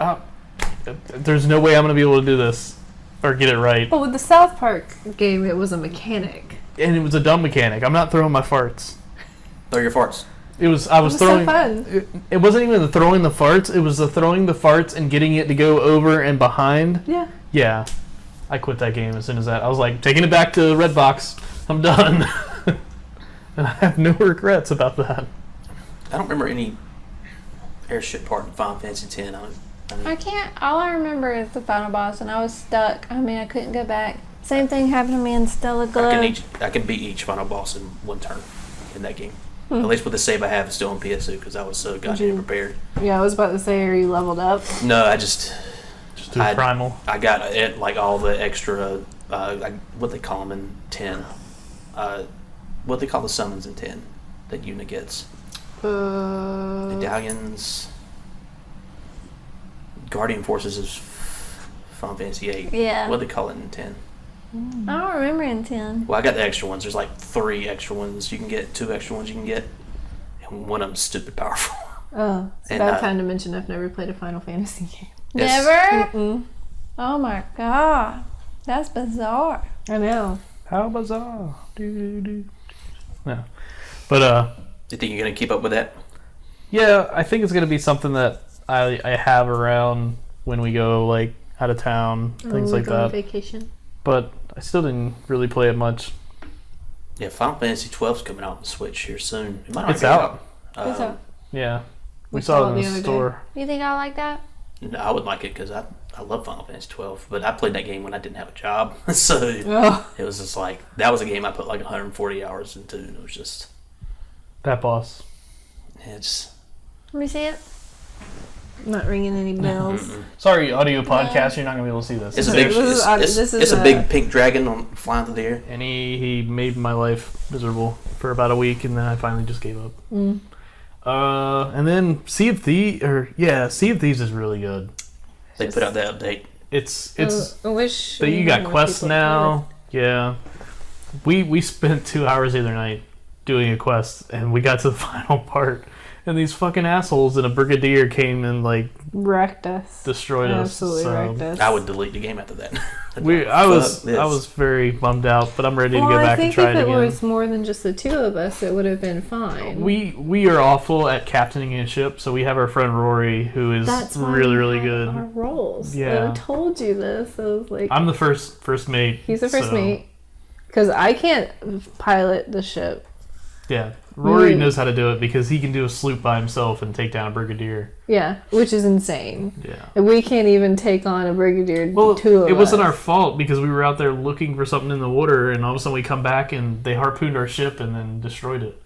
there's no way I'm going to be able to do this or get it right. Well, with the South Park game, it was a mechanic. And it was a dumb mechanic. I'm not throwing my farts. Throw your farts. I was It was throwing. so fun. It wasn't even the throwing the farts. It was the throwing the farts and getting it to go over and behind. Yeah. Yeah. I quit that game as soon as that. I was like, taking it back to Redbox. I'm done. And I have no regrets about that. I don't remember any airship part in Final Fantasy X. I can't. All I remember is the final boss, and I was stuck. I mean, I couldn't go back. Same thing happened to me in Stella Glow. I can beat each final boss in one turn in that game. At least with the save I have is still on PS2 because I was so goddamn prepared. Yeah, I was about to say, are you leveled up? No, I just Just through primal. I got it like all the extra what they call them in 10. What they call the summons in 10 that Yuna gets. Medallions. Guardian Forces is Final Fantasy 8. Yeah. What do they call it in 10? I don't remember in 10. Well, I got the extra ones. There's like 3 extra ones you can get, 2 extra ones you can get, and one of them's stupid powerful. Oh, it's a And, bad time to mention I've never played a Final Fantasy game. Yes. Never? Mm-mm. Oh my god. That's bizarre. I know. How bizarre. No. But, You think you're going to keep up with that? yeah, I think it's going to be something that I have around when we go, like, out of town, things like go on that. vacation. But I still didn't really play it much. Yeah, Final Fantasy 12's coming out on Switch here soon. It might not It's be out. It's Um, a- Yeah. We We saw saw it it in the the other store. You think I like that? No, I would like it because I love Final Fantasy 12, but I played that game when I didn't have a job, so Oh, it was just like that was a game I put like 140 hours into, and it was just That boss. it's Let me see it. not ringing any bells. Sorry, audio podcast, you're not going to be able to see this. it's a big it's a big pink dragon on flying through the air. And he made my life miserable for about a week, and then I finally just gave up. And then Sea of Thieves is really good. They put out that update. It's I wish that you got more quests people now. Yeah, we spent 2 hours the other night doing a quest, and we got to the final part, and these fucking assholes in a brigadier came and like wrecked us. destroyed us. Absolutely So wrecked us. I would delete the game after that. I was very bummed out, but I'm ready to go back and try it if it again. was more than just the two of us, it would have been fine. We are awful at captaining a ship, so we have our friend Rory, who is That's why really we really have good. Our roles. Yeah. I told you this. I was like, I'm the first mate. he's the first so, mate because I can't pilot the ship. Yeah, Rory Mm. knows how to do it because he can do a sloop by himself and take down a brigadier. Yeah, which is insane. Yeah. And we can't even take on a brigadier. Well, two of it wasn't us. our fault because we were out there looking for something in the water, and all of a sudden we come back and they harpooned our ship and then destroyed it.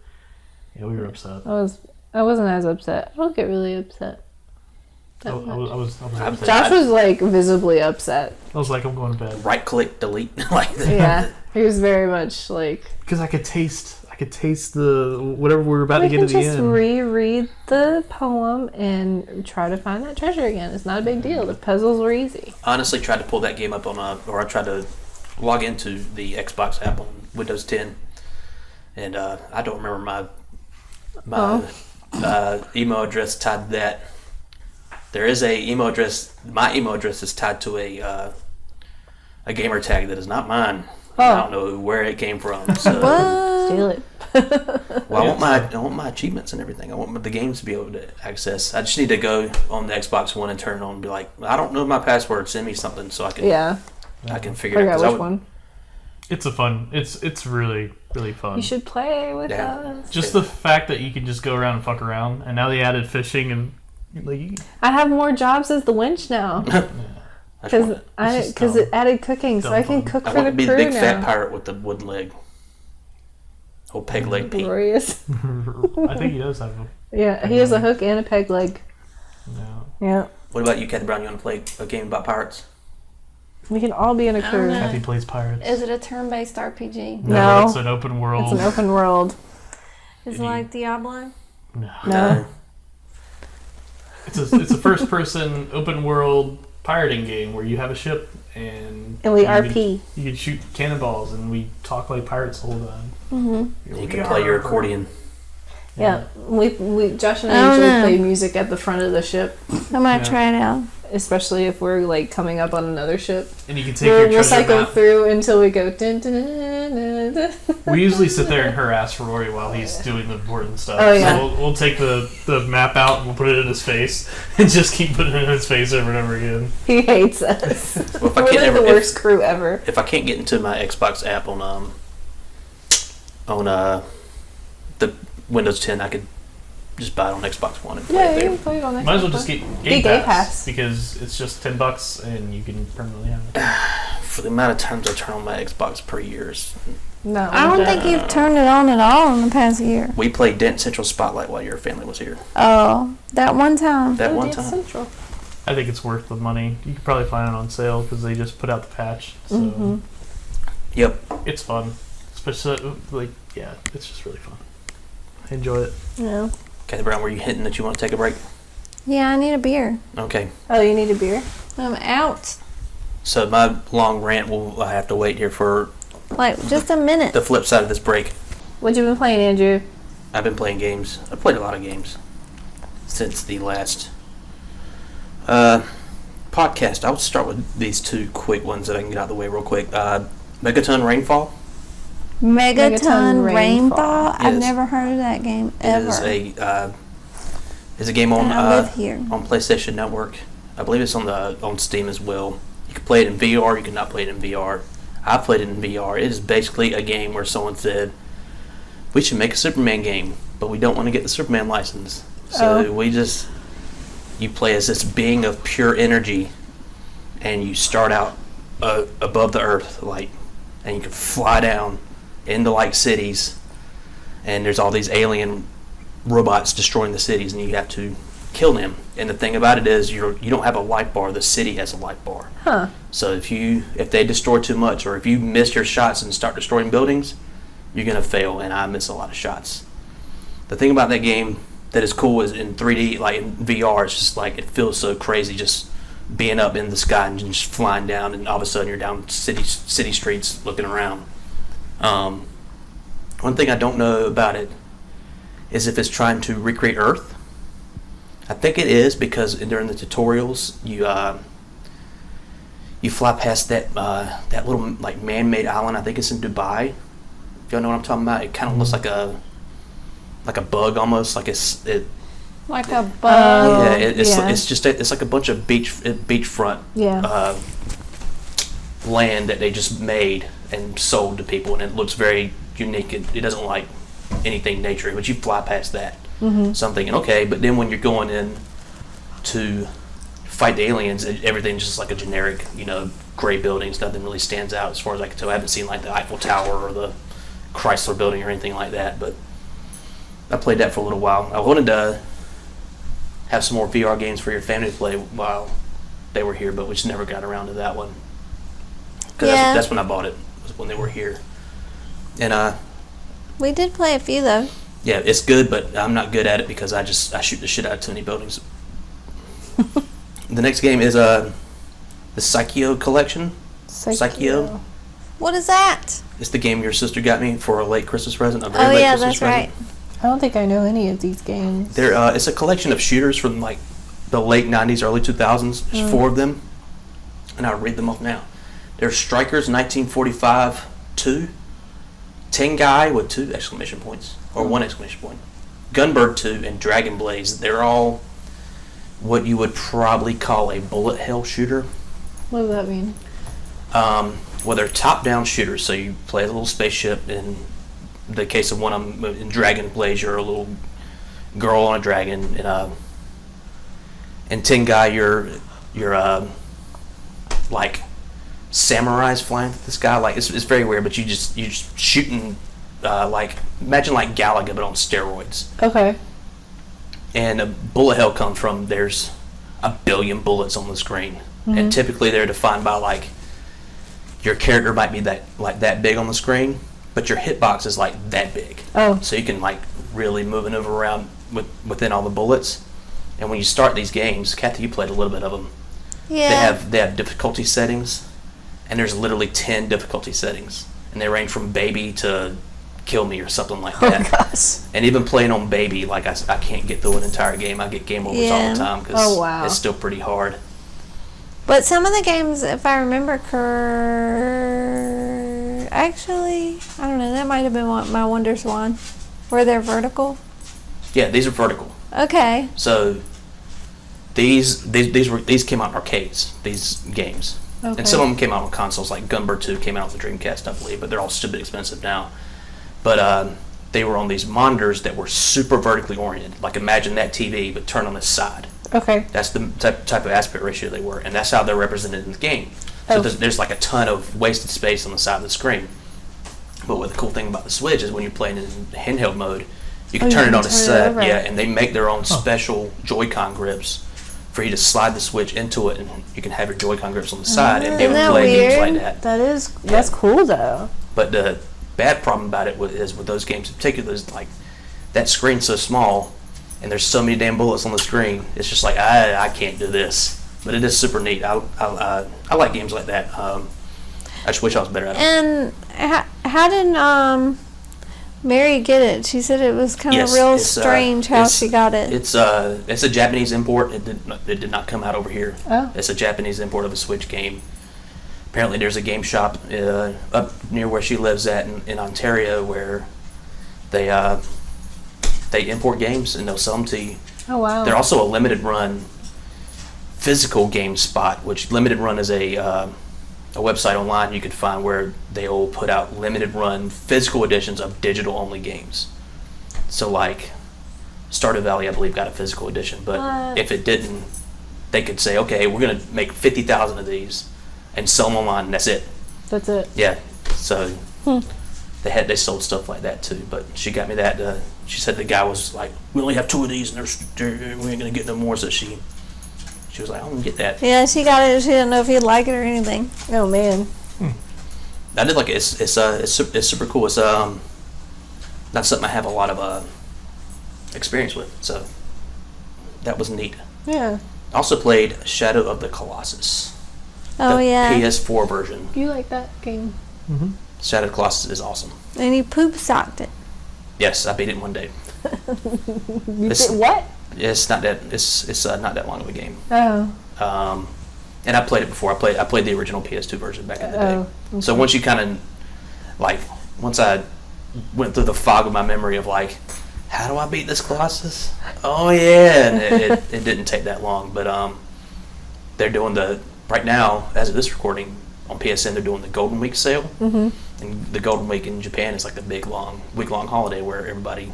Yeah, we were upset. I wasn't as upset. I don't get really upset. I was upset. Josh was like visibly upset. I was like, I'm going to bed Right click, delete. Like Yeah, he was very much like. because I could taste the whatever we were about We to get can to the just end. reread the poem and try to find that treasure again. It's not a big deal. The puzzles were easy. honestly, tried to pull that game up on or I tried to log into the Xbox app on Windows 10, and I don't remember my email address tied to that. There is a email address. My email address is tied to a gamer tag that is not mine. I don't know where it came from. So, Steal it. well, I want my achievements and everything. I want the games to be able to access. I just need to go on the Xbox One and turn it on and be like, I don't know my password. Send me something so I can I can figure it out. Forgot which one. It's a fun. It's really really fun. You should play with Yeah. us. Just the fact that you can just go around and fuck around, and now they added fishing and like. I have more jobs as the winch now because dumb. it added cooking, so Dumb I can fun. cook I for want the to be crew the big now. fat pirate with the wooden leg. Old peg leg Pete. Glorious. I think he does have a. Yeah, he has a hook and a peg leg. No. Yeah, What about you, Kathy Brown? You want to play a game about pirates? we can all be in a I don't crew. know. Kathy plays pirates. Is it a turn-based RPG? No. It's an open world. It's an open world. Is it like Diablo? No. No. It's a first person open world pirating game where you have a ship and And we you RP. You can shoot cannonballs and we talk like pirates the whole time. Mm-hmm. You can play your accordion. Yeah, we Josh and I I don't usually know. play music at the front of the ship, I might Yeah. try it out. especially if we're like coming up on another ship. And you can take your We'll treasure cycle map. through until we go. Dun, dun, dun, dun, dun. We usually sit there and harass Rory while he's doing the important stuff. Oh, yeah. So we'll take the map out and we'll put it in his face and just keep putting it in his face over and over again. He hates us. Well, if I We're can't like ever, the worst crew ever. if I can't get into my Xbox app on the Windows 10, I could just buy it on Xbox One and play Yeah, it you there. can play it on Might as well Xbox just One. get Get Game Game Pass, Pass. because it's just $10 and you can permanently have it. For the amount of times I turn on my Xbox per year, No, I don't think you've turned it on at all in the past year. we played Dent Central Spotlight while your family was here. Oh, that one time. That one Dance time. Central. I think it's worth the money. You could probably find it on sale because they just put out the patch. So Mm-hmm. Yep. it's fun. Especially, it's just really fun. I enjoy it. Yeah. Kathy Brown, were you hinting that you want to take a break? Yeah, I need a beer. Okay. Oh, you need a beer? I'm out. So my long rant will have to wait here for Like, just a minute. the flip side of this break. What you been playing, Andrew? I've been playing games. I've played a lot of games since the last podcast. I would start with these two quick ones that I can get out of the way real quick. Megaton Rainfall. Megaton Rainfall? Yes. I've never heard of that game, ever. Is a game on And I live here. on PlayStation Network. I believe it's on Steam as well. You can play it in VR. You cannot play it in VR. I played it in VR. It is basically a game where someone said, we should make a Superman game, but we don't want to get the Superman license. So you play as this being of pure energy, and you start out above the earth, like, and you can fly down into like cities, and there's all these alien robots destroying the cities, and you have to kill them. And the thing about it is, you don't have a life bar. The city has a life bar. Huh. So if they destroy too much, or if you miss your shots and start destroying buildings, you're gonna fail. And I miss a lot of shots. The thing about that game that is cool is in 3D, like in VR, it's just like it feels so crazy just being up in the sky and just flying down, and all of a sudden you're down city streets looking around. One thing I don't know about it is if it's trying to recreate Earth. I think it is, because during the tutorials you fly past that little like man-made island. I think it's in Dubai. If y'all know what I'm talking about, it kind of looks like a bug almost, like it. Like a bug. It's like a bunch of beachfront land that they just made and sold to people, and it looks very unique. It doesn't like anything nature, but you fly past that. So I'm thinking, okay, but then when you're going in to fight the aliens, everything's just like a generic, gray buildings. Nothing really stands out as far as I can tell. I haven't seen like the Eiffel Tower or the Chrysler Building or anything like that, but I played that for a little while. I wanted to have some more VR games for your family to play while they were here, but we just never got around to that one. Because that's when I bought it, was when they were here. And we did play a few, though. yeah, it's good, but I'm not good at it because I shoot the shit out of too many buildings. The next game is the Psycho Collection. Psycho. What is that? It's the game your sister got me for a late Christmas present. A very late Christmas that's right. present. I don't think I know any of these games. It's a collection of shooters from like the late 90s, early 2000s. There's 4 of them, and I'll read them off now. There's Strikers 1945 2, Tengai with 2 exclamation points, or 1 exclamation point, Gunbird 2, and Dragon Blaze. They're all what you would probably call a bullet hell shooter. What does that mean? Well, they're top-down shooters, so you play a little spaceship. In the case of one of them, in Dragon Blaze, you're a little girl on a dragon. In Tengai, you're like samurais flying through the sky. Like it's very weird, but you're just shooting like, imagine like Galaga but on steroids. Okay. And a bullet hell comes from, there's a billion bullets on the screen, and typically they're defined by like your character might be that big on the screen, but your hitbox is like that big. Oh. So you can like really maneuver around within all the bullets. And when you start these games, Kathy, you played a little bit of them. Yeah. They have difficulty settings, and there's literally 10 difficulty settings, and they range from baby to kill me or something like that. Oh gosh. And even playing on baby, like I can't get through an entire game. I get game overs all the time because it's still pretty hard. But some of the games, if I remember actually, I don't know, that might have been my Wonder Swan, where they're vertical. Yeah, these are vertical. Okay. So these came out in arcades, these games. Okay. And some of them came out on consoles, like Gunbird 2 came out on the Dreamcast, I believe, but they're all stupid expensive now. But they were on these monitors that were super vertically oriented. Like imagine that TV, but turn on its side. Okay. That's the type of aspect ratio they were, and that's how they're represented in the game. So there's like a ton of wasted space on the side of the screen. But what the cool thing about the Switch is when you're playing in handheld mode, you can turn it on its side, and they make their own special Joy-Con grips for you to slide the Switch into it, and you can have your Joy-Con grips on the side and be able to play games like that. That's cool though. But the bad problem about it is with those games in particular is like that screen's so small, and there's so many damn bullets on the screen. It's just like I can't do this. But it is super neat. I like games like that. I just wish I was better at it. And how did Mary get it? She said it was kind of real strange how she got it. It's a Japanese import. It did not come out over here. Oh. It's a Japanese import of a Switch game. Apparently, there's a game shop up near where she lives at in Ontario where they import games and they'll sell them to you. Oh, wow. They're also a limited run physical game spot, which limited run is a website online you could find where they'll put out limited run physical editions of digital only games. So like Stardew Valley, I believe, got a physical edition, but if it didn't, they could say, okay, we're gonna make 50,000 of these and sell them online, and that's it. That's it. Yeah. So they sold stuff like that too. But she got me that. She said the guy was like, we only have 2 of these, and we ain't gonna get no more. So she was like, I'm gonna get that. Yeah, she got it. She didn't know if he'd like it or anything. Oh, man. I did like it. It's super cool. It's not something I have a lot of experience with. So that was neat. Yeah. Also played Shadow of the Colossus. Oh, the yeah. PS4 version. You like that game? Mm-hmm. Shadow of the Colossus is awesome. And he poop socked it. Yes, I beat it in one day. You did what? It's not that. It's not that long of a game. Oh. And I played it before. I played the original PS2 version back in the day. Okay. So once you kind of once I went through the fog of my memory of like, how do I beat this Colossus? Oh yeah, and it didn't take that long. But they're doing right now, as of this recording on PSN, they're doing the Golden Week sale. Mm-hmm. And the Golden Week in Japan is like the big week-long holiday where everybody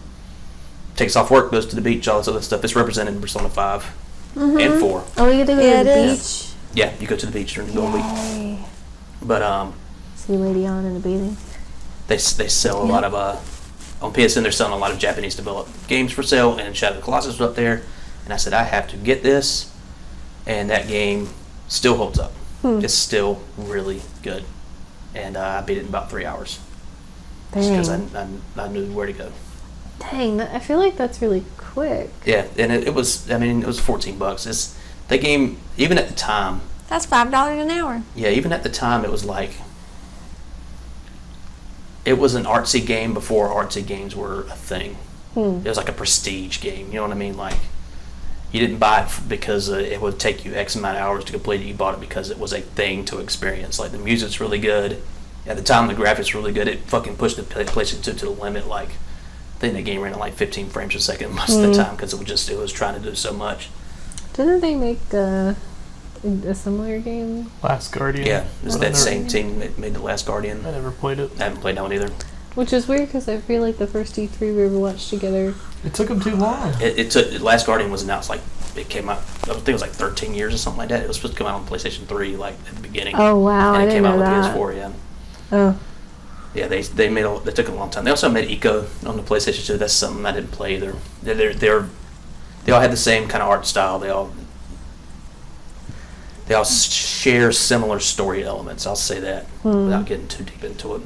takes off work, goes to the beach, all this other stuff. It's represented in Persona 5 and 4. Oh, you get to go to the it beach? is. Yeah, you go to the beach during the Golden Week. Yay. But See Lady On in the bathing. they sell a lot of on PSN. They're selling a lot of Japanese developed games for sale, and Shadow of the Colossus was up there. And I said I have to get this, and that game still holds up. It's still really good, and I beat it in about 3 hours. Because I knew where to go. Dang, I feel like that's really quick. Yeah, and it was. I mean, it was $14. It's that game. Even at the time, That's $5 an hour. yeah, even at the time, it was like it was an artsy game before artsy games were a thing. It was like a prestige game. You know what I mean? Like you didn't buy it because it would take you X amount of hours to complete it. You bought it because it was a thing to experience. Like the music's really good. At the time, the graphics were really good. It fucking pushed the PlayStation 2 to the limit. Like I think the game ran at like 15 frames a second most of the time because it was trying to do so much. Didn't they make a similar game? Last Guardian. Yeah, it's that same team that made The Last Guardian. I never played it. I haven't played that one either. Which is weird because I feel like the first E3 we ever watched together. It took them too long. It took Last Guardian was announced like it came out. I think it was like 13 years or something like that. It was supposed to come out on PlayStation 3 like at the beginning. Oh wow, and I it didn't came out know on that. PS4. Yeah. Oh. Yeah, they took a long time. They also made Eco on the PlayStation 2. That's something I didn't play either. They all had the same kind of art style. They all share similar story elements. I'll say that without getting too deep into it.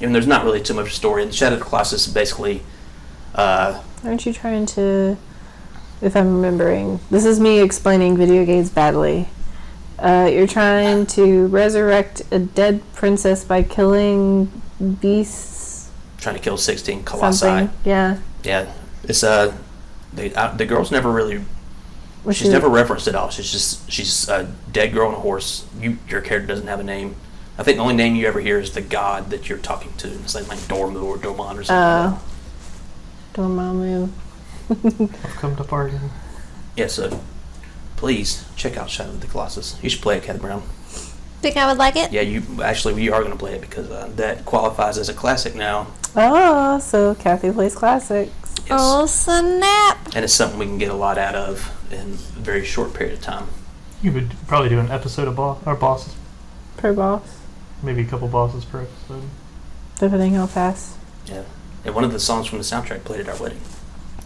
Even there's not really too much story. And Shadow of the Colossus is basically. Aren't you trying to? If I'm remembering, this is me explaining video games badly. You're trying to resurrect a dead princess by killing beasts. Trying to kill 16 colossi. Something. Yeah. Yeah, it's the girl's never really. She's never referenced at all. She's a dead girl on a horse. Your character doesn't have a name. I think the only name you ever hear is the god that you're talking to. It's like Dormu or Dormon or something. Like Dormammu. I've come to bargain. yeah, so please check out Shadow of the Colossus. You should play it, Kathy Brown. Think I would like it? Yeah, you are going to play it because that qualifies as a classic now. Oh, so Kathy plays classics. Yes. Oh, snap. And it's something we can get a lot out of in a very short period of time. You would probably do an episode of bosses, Per boss. maybe a couple bosses per episode. Depending how fast. Yeah. And one of the songs from the soundtrack played at our wedding.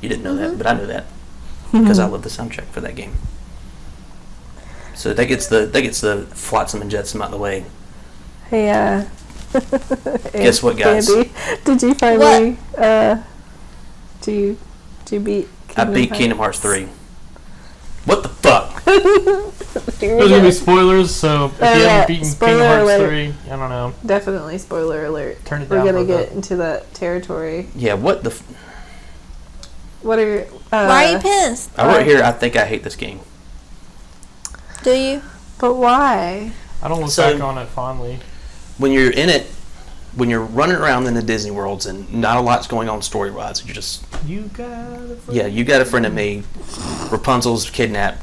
You didn't know that, but I knew that because I love the soundtrack for that game. So that gets the flotsam and jetsam out of the way. Hey, Guess what, guys? Andy, did you finally, do you beat I beat Kingdom Hearts 3. What the fuck? There's gonna be spoilers, so if you haven't beaten spoiler Kingdom Hearts alert. 3, I don't know. Definitely spoiler alert. Turn it We're down gonna for a get bit. into that territory. Yeah, what the... What are your... Why are you pissed? I wrote here, I think I hate this game. Do you? But why? I don't look So- back on it fondly. When you're in it, when you're running around in the Disney worlds and not a lot's going on story-wise, you're just... You got a friend. Yeah, you got a friend of me. Rapunzel's kidnapped.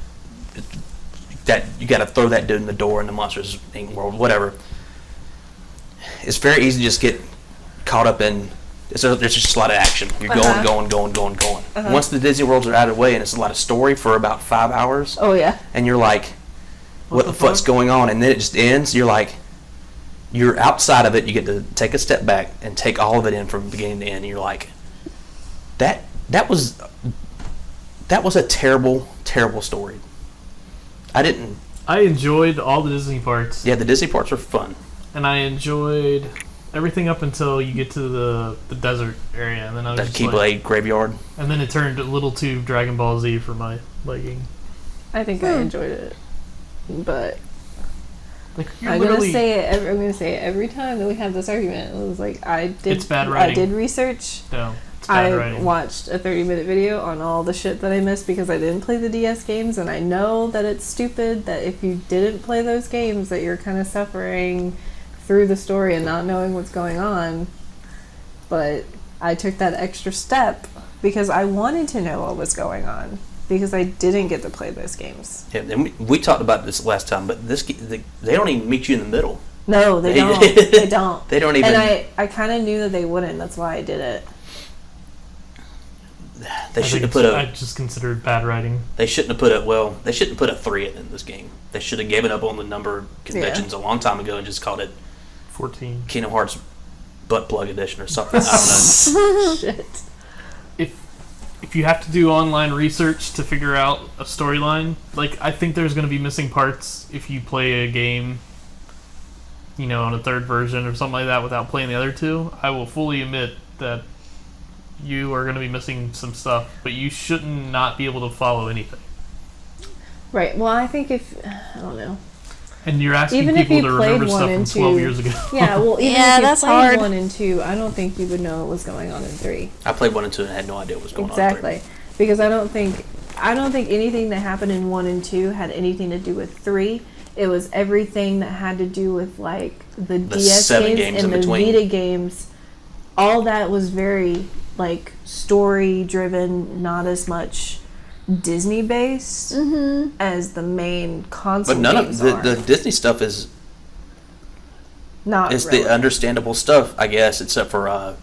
That you got to throw that dude in the door in the Monsters Inc. world, whatever. It's very easy to just get caught up in. There's just a lot of action. You're going. Once the Disney worlds are out of the way and it's a lot of story for about 5 hours, Oh, yeah. and you're like, what the fuck's going on? And then it just ends. You're like, you're outside of it. You get to take a step back and take all of it in from beginning to end. And you're like, that was a terrible story. I enjoyed all the Disney parts, Yeah, the Disney parts are fun. and I enjoyed everything up until you get to the desert area, and then I was That just Keyblade like, graveyard. and then it turned a little too Dragon Ball Z for my liking. I think I enjoyed it. But Like, you're I'm gonna literally- say it every time that we have this argument. It was like It's bad I writing. did research. No, it's bad I writing. watched a 30-minute video on all the shit that I missed because I didn't play the DS games, and I know that it's stupid that if you didn't play those games that you're kind of suffering through the story and not knowing what's going on. But I took that extra step because I wanted to know what was going on because I didn't get to play those games. Yeah, and we talked about this last time, but they don't even meet you in the middle. No, they They- don't. They don't. They don't even. And I kind of knew that they wouldn't. That's why I did it. They I should have think put I a. just considered bad writing. They shouldn't have put a. Well, they shouldn't put a 3 in this game. They should have given up on the number conventions a long time ago and just called it 14. Kingdom Hearts Butt Plug Edition or something. I don't know. Shit. If you have to do online research to figure out a storyline, like, I think there's going to be missing parts if you play a game, you know, on a third version or something like that without playing the other two. I will fully admit that you are going to be missing some stuff, but you shouldn't not be able to follow anything. Right. Well, I think if I don't know. And you're asking Even if people you to played remember one stuff from and 12 two- years ago. Yeah. Well, even Yeah, if you that's played hard. 1 and 2, I don't think you would know what was going on in 3. I played 1 and 2 and had no idea what was going on. Exactly. Because I don't think anything that happened in 1 and 2 had anything to do with 3. It was everything that had to do with like the DS 7 games games and in the between. Vita games. All that was very like story driven, not as much Disney based as the main console But none of games the are. Disney stuff is Not the really. understandable stuff, I guess, except for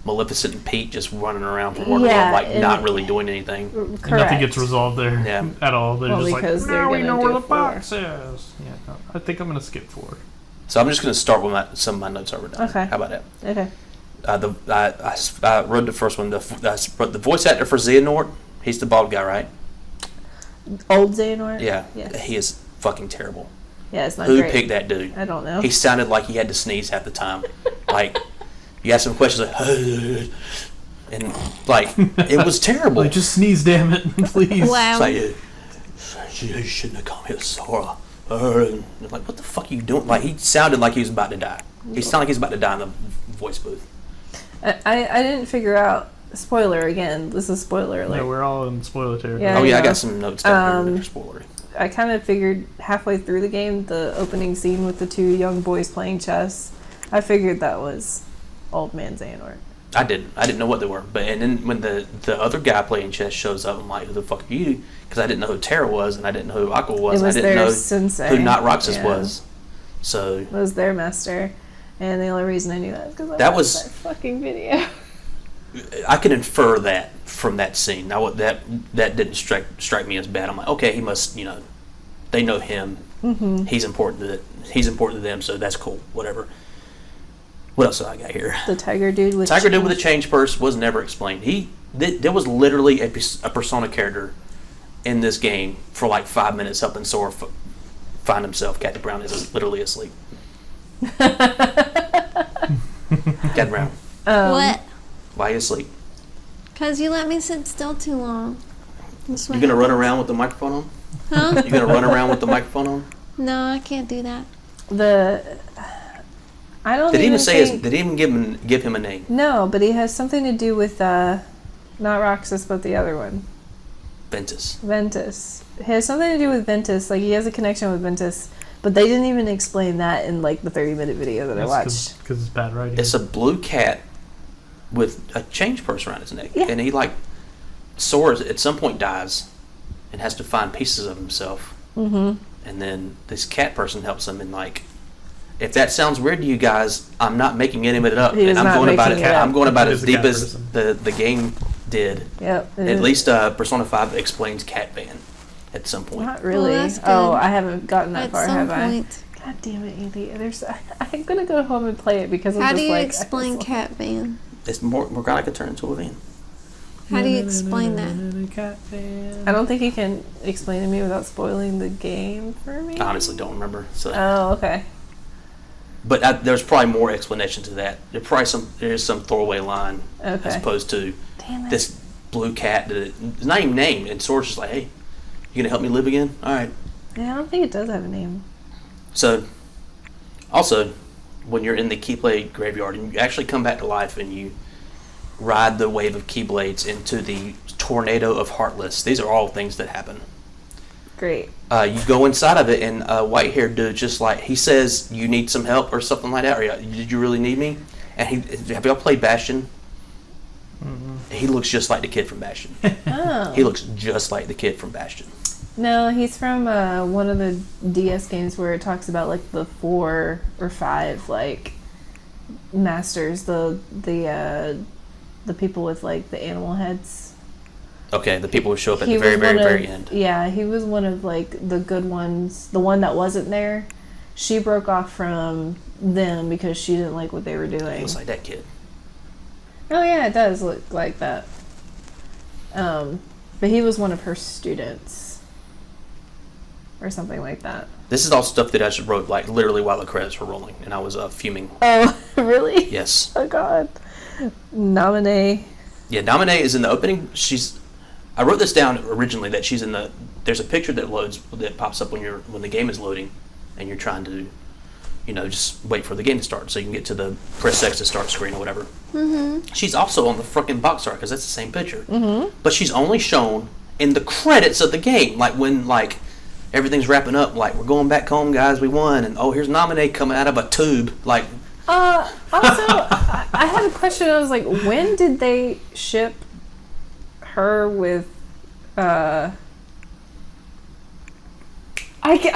Maleficent and Pete just running around from world to Yeah, world, like and- not really doing anything. And Correct. nothing gets resolved there Yeah. at all. They're Well, just because like, they're now we gonna know do where the 4. box is. Yeah, no, I think I'm going to skip 4. So I'm just going to start with some of my notes over done. Okay. How about that? Okay. I wrote the first one. The voice actor for Xehanort, he's the bald guy, right? Old Xehanort? Yeah. Yes. He is fucking terrible. Yeah, it's not Who great. picked that dude? I don't know. He sounded like he had to sneeze half the time. Like, you ask him questions like, and like, it was terrible. Like, just sneeze, damn it, please. Wow. It's like, you shouldn't have come here, Sora. And I'm like, what the fuck are you doing? Like, he sounded like he was about to die. He sounded like he was about to die in the voice booth. I didn't figure out. Spoiler again. This is spoiler alert. No, we're all in spoiler territory. Yeah. Oh yeah, I know. got some notes down here that are spoilery. I kind of figured halfway through the game, the opening scene with the 2 young boys playing chess, I figured that was Old Man Xehanort. I didn't know what they were. But and then when the other guy playing chess shows up, I'm like, who the fuck are you? Because I didn't know who Terra was, and I didn't know who Aqua was. It was I didn't their know sensei. who Not Roxas Yeah. was. So It was their master. And the only reason I knew that is because I That watched was- that fucking video. I can infer that from that scene. Now that didn't strike me as bad. I'm like, okay, he must, they know him. Mm-hmm. He's important to them, so that's cool. Whatever. What else do I got here? The tiger dude with Tiger dude with a change purse was never explained. There was literally a Persona character in this game for like 5 minutes helping Sora find himself. Captain Brown is literally asleep. Captain Brown, What? why are you asleep? Because you let me sit still too long. That's what You gonna run happens. around with the microphone on? Huh? You gonna run around with the microphone on? No, I can't do that. I don't Did he even even say think, did he even give him a name? No, but he has something to do with not Roxas, but the other one. Ventus. It has something to do with Ventus. Like, he has a connection with Ventus, but they didn't even explain that in like the 30-minute video that I watched. Because it's bad writing. It's a blue cat with a change purse around his neck, Yeah. and he like soars at some point, dies, and has to find pieces of himself. Mm-hmm. And then this cat person helps him, and like, if that sounds weird to you guys, I'm not making any of it up. He is And I'm not going about making it. it up. I'm going about it He as is a deep cat as person. the game did. Yep. it At is. least Persona 5 explains Cat Van at some point. Not really. Well, that's Oh, good. I haven't gotten that At far, some have point. I? God damn it, Andy. I'm gonna go home and play it because I'm How just do you like, explain cat van? It's more Morgana could turn into a van. How do you explain that? I don't think you can explain to me without spoiling the game for me. I honestly don't remember. So, Oh, okay. but there's probably more explanation to that. There's some throwaway line Okay. as opposed to Damn it. this blue cat that it's not even named, and Sora's just like, hey, you gonna help me live again? All right. Yeah, I don't think it does have a name. So, also, when you're in the Keyblade graveyard and you actually come back to life and you ride the wave of Keyblades into the tornado of Heartless, these are all things that happen. Great. You go inside of it, and a white-haired dude just like, he says, you need some help or something like that, or did you really need me? And have y'all played Bastion? Mm-hmm. He looks just like the kid from Bastion. Oh. He looks just like the kid from Bastion. No, he's from one of the DS games where it talks about like the 4 or 5 like masters, the people with like the animal heads. Okay, the people who show up at He the very, was very, one of- very end. Yeah, he was one of like the good ones. The one that wasn't there, she broke off from them because she didn't like what they were doing. Looks like that kid. Oh yeah, it does look like that. But he was one of her students. Or something like that. This is all stuff that I just wrote like literally while the credits were rolling, and I was fuming. Oh, really? Yes. Oh god. Nominee. Yeah, Naminé is in the opening. I wrote this down originally that she's in the. There's a picture that pops up when the game is loading, and you're trying to, just wait for the game to start so you can get to the press X to start screen or whatever. Mm-hmm. She's also on the frickin' box art because that's the same picture. Mm-hmm. But she's only shown in the credits of the game, like when everything's wrapping up, like we're going back home, guys, we won, and here's Naminé coming out of a tube, like. Also, I had a question. I was like, when did they ship her with? I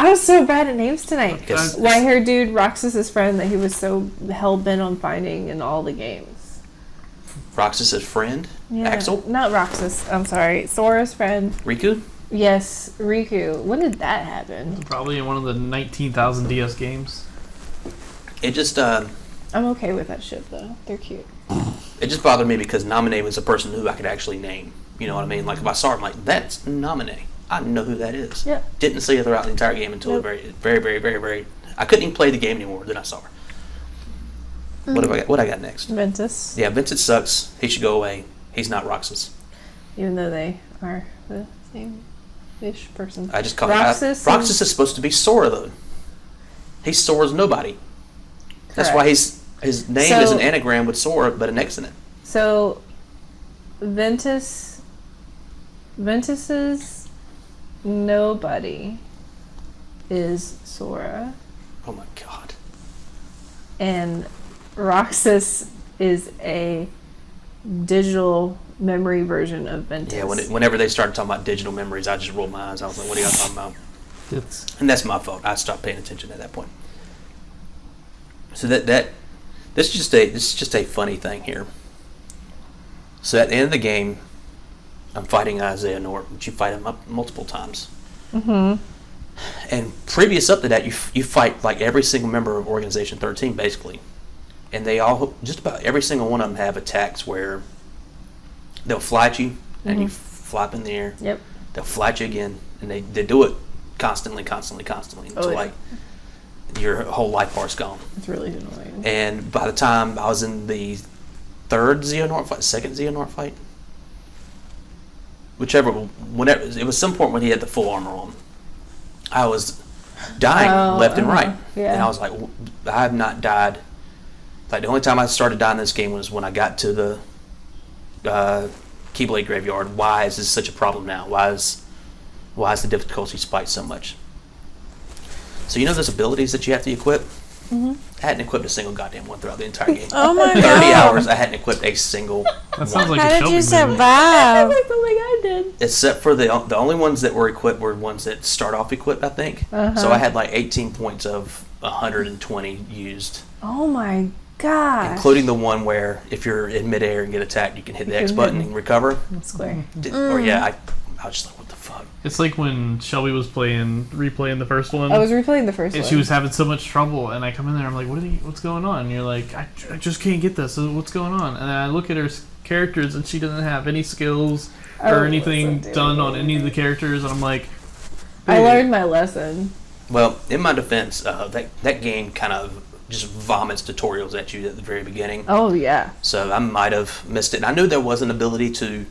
was so bad at names tonight. Because- White-haired dude, Roxas's friend that he was so hell-bent on finding in all the games. Roxas's friend, Yeah, Axel, not Roxas. I'm sorry, Sora's friend. Riku. Yes, Riku. When did that happen? Probably in one of the 19,000 DS games. It just I'm okay with that shit though. They're cute. it just bothered me because Naminé was a person who I could actually name. You know what I mean? Like if I saw her, I'm like, that's Naminé. I know who that is. Yeah. Didn't see her throughout the entire game until Nope. the very, very, very, very. I couldn't even play the game anymore. Then I saw her. What have I got? What I got next? Ventus. Yeah, Vincent sucks. He should go away. He's not Roxas. Even though they are the same-ish person. I just call Roxas. Roxas is supposed to be Sora though. He's Sora's nobody. That's why Correct. his name is an anagram with Sora, but an X in it. So, Ventus's nobody is Sora, Oh my god. and Roxas is a digital memory version of Ventus. Yeah, whenever they started talking about digital memories, I just rolled my eyes. I was like, what are y'all talking about? And that's my fault. I stopped paying attention at that point. So this is just a funny thing here. So at the end of the game, I'm fighting Isaiah Nort, but you fight him up multiple times. Mm-hmm. And previous up to that, you fight like every single member of Organization 13, basically. And they all, just about every single one of them have attacks where they'll fly at you, and you fly up in the air. Yep. They'll fly at you again, and they do it constantly until yeah. like your whole life bar's gone. It's really annoying. And by the time I was in the second Xehanort fight, whenever it was some point when he had the full armor on, I was dying left and right, and I was like, I have not died. Like the only time I started dying in this game was when I got to the Keyblade graveyard. Why is this such a problem now? Why is the difficulty spiked so much? So you know those abilities that you have to equip? Mm-hmm. I hadn't equipped a single goddamn one throughout the entire game. Oh my 30 god. hours, I hadn't equipped a single That sounds one. like How a did Shelby you movie. survive? Like I did. Except for the only ones that were equipped were ones that start off equipped, I think. So I had like 18 points of 120 used. Oh my god. Including the one where if you're in midair and get attacked, you can hit the X button and recover. Square. Or I was just like, what the fuck? It's like when Shelby was replaying the first one. I was replaying the first and one. she was having so much trouble, and I come in there, I'm like, what's going on? And you're like, I just can't get this. So what's going on? And then I look at her characters, and she doesn't have any skills or anything done on any of the characters, and I'm like, I learned my lesson. Well, in my defense, that game kind of just vomits tutorials at you at the very beginning. Oh yeah. So I might have missed it. And I knew there was an ability to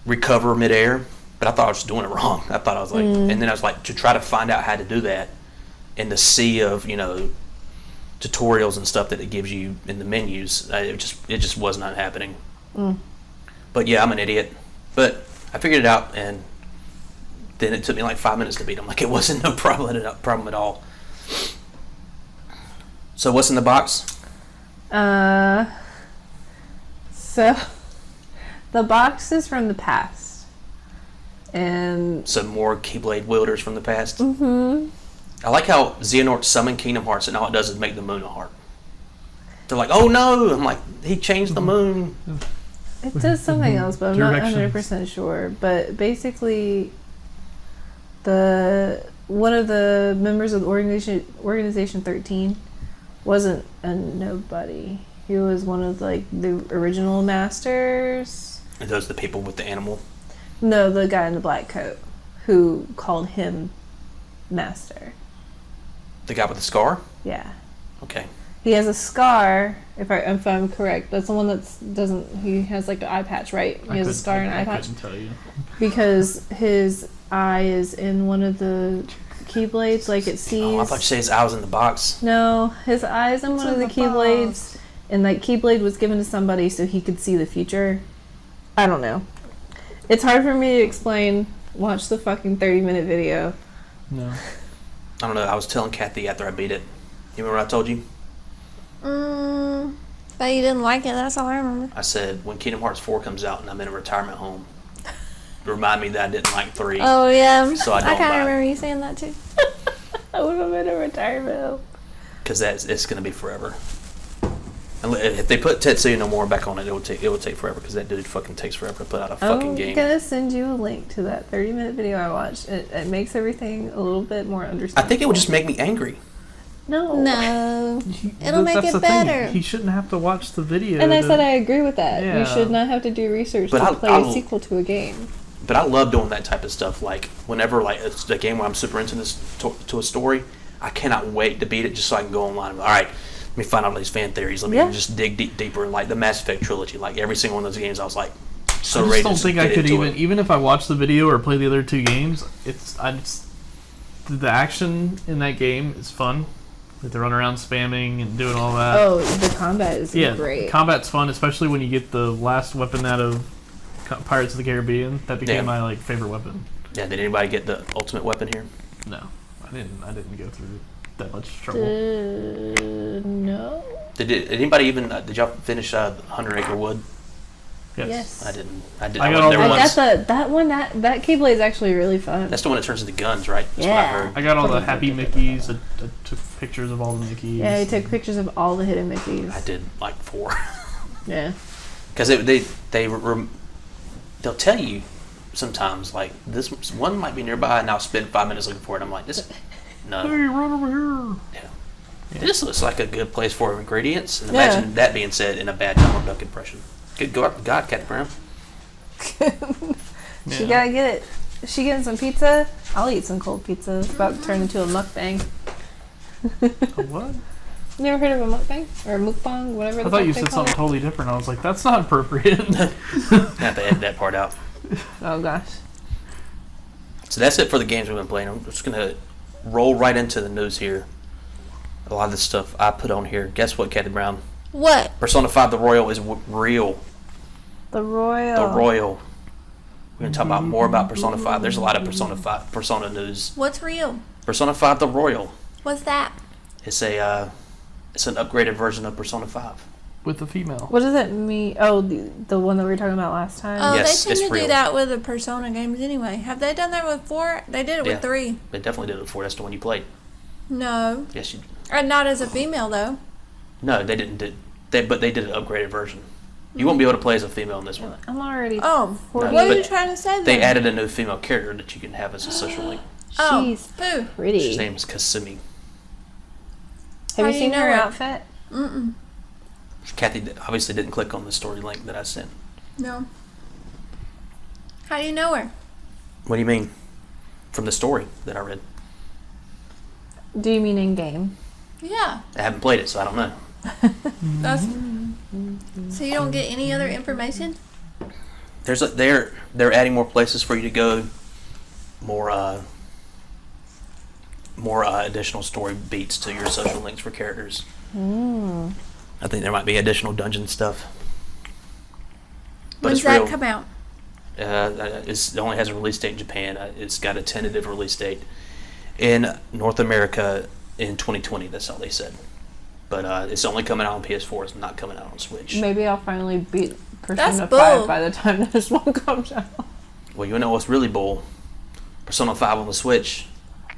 recover midair, but I thought I was doing it wrong. I thought I was like, and then I was like, to try to find out how to do that in the sea of, tutorials and stuff that it gives you in the menus, it just was not happening. But yeah, I'm an idiot. But I figured it out, and then it took me like 5 minutes to beat him. Like, it wasn't no problem at all. So what's in the box? So the box is from the past. And Some more Keyblade wielders from the past. Mm-hmm. I like how Xehanort summoned Kingdom Hearts, and all it does is make the moon a heart. They're like, oh no! I'm like, he changed the moon. it does something else, but I'm not Directions. 100% sure. But basically, one of the members of the Organization 13 wasn't a nobody. He was one of the original masters. And those are the people with the animal. No, the guy in the black coat who called him master. The guy with the scar? Yeah. Okay. He has a scar, if I'm correct. That's the one he has like an eye patch, right? He has a scar and an eye patch. I couldn't tell you. Because his eye is in one of the Keyblades, like it sees. Oh, I thought you said his eye was in the box. No, his eye is in one of the Keyblades. And Keyblade was given to somebody so he could see the future. I don't know. It's hard for me to explain. Watch the fucking 30-minute video. No. I don't know. I was telling Kathy after I beat it. You remember what I told you? But you didn't like it, that's all I remember. I said, when Kingdom Hearts 4 comes out and I'm in a retirement home, remind me that I didn't like 3. Oh, yeah. So I don't kind buy of it. remember you saying that, too. I would have been in a retirement home. Because it's going to be forever. And if they put Tetsuya no more back on it, it would take forever, because that dude fucking takes forever to put out a fucking game. I'm gonna send you a link to that 30-minute video I watched. It makes everything a little bit more understandable. I think it would just make me angry. No. It'll make That's it the thing. better. He shouldn't have to watch the video. And I said I agree with that. Yeah. You should not have to do research But to play a sequel to a game. But I love doing that type of stuff. Like, whenever it's a game where I'm super into this to a story, I cannot wait to beat it just so I can go online and all right, let me find out all these fan theories. Let me just dig deeper. And like the Mass Effect trilogy, like every single one of those games, I was like so ready to I just don't think I get could into it. even if I watch the video or play the other two games, the action in that game is fun. Like they run around spamming and doing all that. Oh, the combat is great. Combat's fun, especially when you get the last weapon out of Pirates of the Caribbean. That became my favorite weapon. Yeah, did anybody get the ultimate weapon here? No, I didn't go through that much trouble. No. Did anybody even? Did y'all finish 100 Acre Wood? Yes. I didn't. I got all there the- I once. got that one. That Keyblade is actually really fun. That's the one that turns into guns, right? That's Yeah. what I heard. I got all the Happy Mickeys. I took pictures of all the Mickeys. Yeah, he took pictures of all the hidden Mickeys. I did like 4. Yeah. Because they'll tell you sometimes like this one might be nearby, and I'll spend 5 minutes looking for it. I'm like, no. Hey, run over here. Yeah. This looks like a good place for ingredients. And imagine that being said in a bad Donald Duck impression. Good God, Captain Brown. She gotta get it. Is she getting some pizza? I'll eat some cold pizza. It's about to turn into a mukbang. A what? You never heard of a mukbang? Or a mukbang? Whatever I the thought fuck you they said call something it. totally different. I was like, that's not appropriate. I have to edit that part out. Oh gosh. So that's it for the games we've been playing. I'm just gonna roll right into the news here. A lot of the stuff I put on here. Guess what, Kathy Brown? What? Persona 5 The Royal is real. The Royal. The Royal. We're gonna talk about more about Persona 5. There's a lot of Persona news. What's real? Persona 5 The Royal. What's that? It's it's an upgraded version of Persona 5. With the female. What does it mean? Oh, the one that we were talking about last time. Oh, Yes, they tend it's to real. do that with the Persona games anyway. Have they done that with 4? They did it Yeah. with 3. They definitely did it before. That's the one you played. No. Yes, you. Not as a female, though. No, they didn't. But they did an upgraded version. You won't be able to play as a female in this one. I'm already. Oh, No, what are but you trying to say then? They added a new female character that you can have as a social link. Oh, She's poo. pretty. His name is Kasumi. Have How you do seen you know her her? outfit? Mm-mm. Kathy obviously didn't click on the story link that I sent. No. How do you know her? What do you mean? From the story that I read. Do you mean in game? Yeah. I haven't played it, so I don't know. That's. So you don't get any other information? They're adding more places for you to go, more additional story beats to your social links for characters. I think there might be additional dungeon stuff. But When's it's real. that come out? It only has a release date in Japan. It's got a tentative release date in North America in 2020. That's all they said. But it's only coming out on PS4. It's not coming out on Switch. Maybe I'll finally beat That's Persona bull. 5 by the time this one comes out. Well, you know what's really bull? Persona 5 on the Switch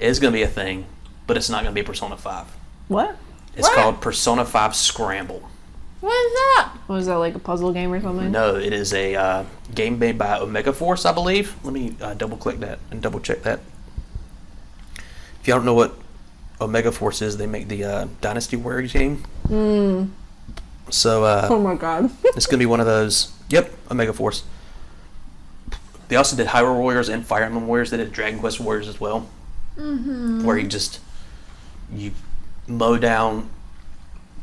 is going to be a thing, but it's not going to be Persona 5. What? It's What? called Persona 5 Scramble. What is that? Was that like a puzzle game or something? No, it is a game made by Omega Force, I believe. Let me double click that and double check that. If you don't know what Omega Force is, they make the Dynasty Warriors game. So Oh my god. it's going to be one of those. Yep, Omega Force. They also did Hyrule Warriors and Fire Emblem Warriors. They did Dragon Quest Warriors as well. Mm-hmm. Where you mow down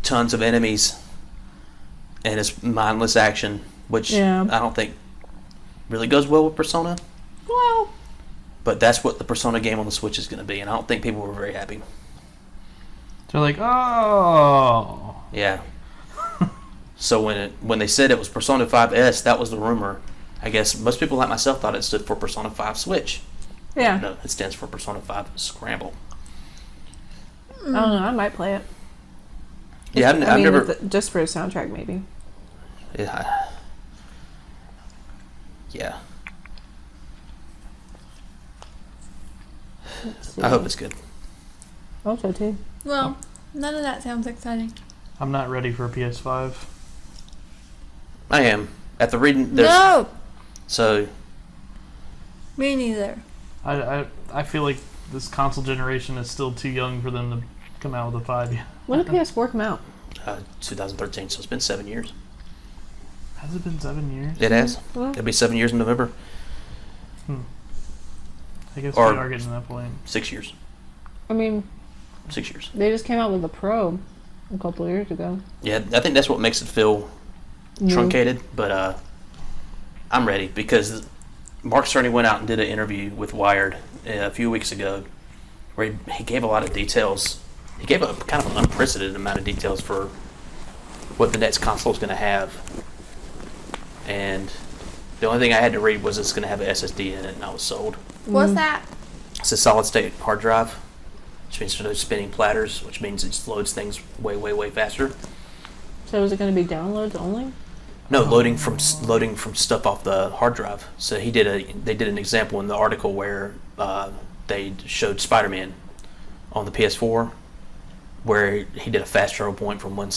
tons of enemies and it's mindless action, which Yeah. I don't think really goes well with Persona. Well, But that's what the Persona game on the Switch is going to be, and I don't think people were very happy. They're like, oh. Yeah. So when they said it was Persona 5S, that was the rumor. I guess most people like myself thought it stood for Persona 5 Switch. yeah. No, it stands for Persona 5 Scramble. I don't know. I might play it. Yeah, I've I mean, never. just for a soundtrack, maybe. Yeah. Yeah. I hope it's good. I hope so too. Well, none of that sounds exciting. I'm not ready for a PS5. I am. After reading, No! so Me neither. I feel like this console generation is still too young for them to come out with a 5 yet. When did PS4 come out? 2013, so it's been 7 years. Has it been 7 years? It has. Well, It'll be 7 years in November. I guess Or- we are getting to that point. 6 years. I mean, 6 years. they just came out with the Pro a couple of years ago. Yeah, I think that's what makes it feel truncated, but I'm ready because Mark Cerny went out and did an interview with Wired a few weeks ago where he gave a lot of details. He gave a kind of an unprecedented amount of details for what the next console is going to have. And the only thing I had to read was it's going to have an SSD in it, and I was sold. What's that? It's a solid state hard drive, which means there's no spinning platters, which means it just loads things way, way, way faster. So is it going to be downloads only? No, loading from stuff off the hard drive. So they did an example in the article where they showed Spider-Man on the PS4, where he did a fast travel point from one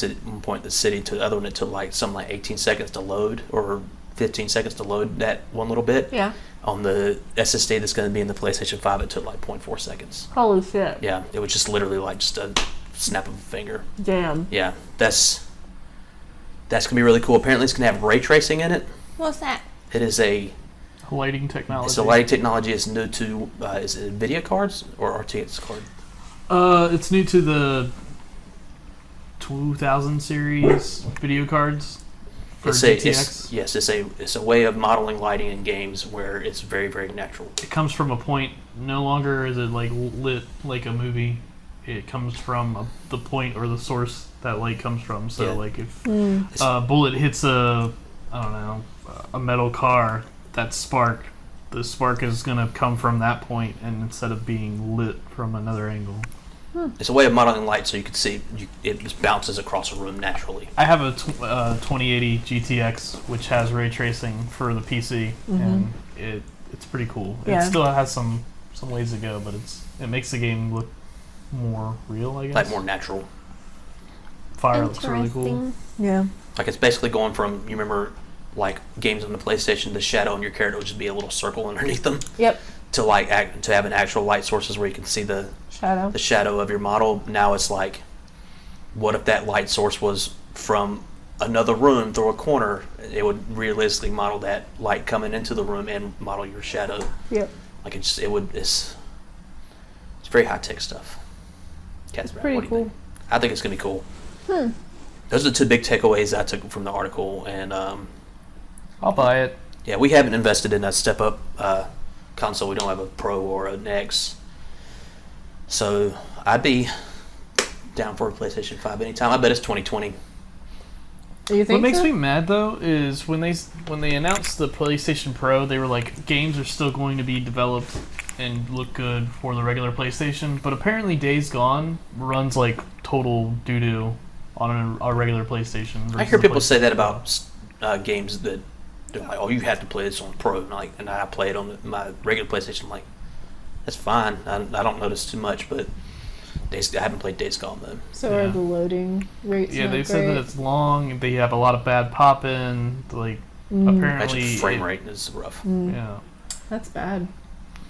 point in the city to the other one. It took like 18 seconds to load, or 15 seconds to load that one little bit. Yeah. On the SSD that's going to be in the PlayStation 5, it took like 0.4 seconds. Holy shit. Yeah, it was just literally like just a snap of a finger. Damn. Yeah, that's going to be really cool. Apparently it's going to have ray tracing in it. What's that? It is Lighting technology. it's a lighting technology. It's new to is it NVIDIA cards or RTX card? It's new to the 2000 series video cards. For It's a way of modeling lighting in games where it's very, very natural. It comes from a point. No longer is it like lit like a movie. It comes from the point or the source that light comes from. So like if a bullet hits a metal car, that spark, the spark is gonna come from that point, and instead of being lit from another angle. It's a way of modeling light so you can see it just bounces across a room naturally. I have a 2080 GTX which has ray tracing for the PC, and it's pretty cool. Yeah. It still has some ways to go, but it makes the game look more real, I guess. Like more natural. Fire looks really cool. Interesting. Yeah. Like it's basically going from, you remember like games on the PlayStation, the shadow on your character would just be a little circle underneath them. Yep. To like to having actual light sources where you can see the shadow of your model. Now it's like, what if that light source was from another room through a corner? It would realistically model that light coming into the room and model your shadow. Yep. Like it's very high tech stuff. It's pretty cool. I think it's gonna be cool. Those are the two big takeaways I took from the article, and I'll buy it. yeah, we haven't invested in a step up console. We don't have a Pro or an X, so I'd be down for a PlayStation 5 anytime. I bet it's 2020. You think What makes so? me mad though is when they announced the PlayStation Pro, they were like, games are still going to be developed and look good for the regular PlayStation, but apparently Days Gone runs like total doo doo on a regular PlayStation. I hear people say that about games that they're like, "Oh, you have to play this on Pro," and I play it on my regular PlayStation. I'm like, that's fine. I don't notice too much, but I haven't played Days Gone though. So are the loading rates Yeah, not they great? said that it's long. They have a lot of bad pop-in. Like apparently, Actually, frame rate is rough. Yeah, That's bad.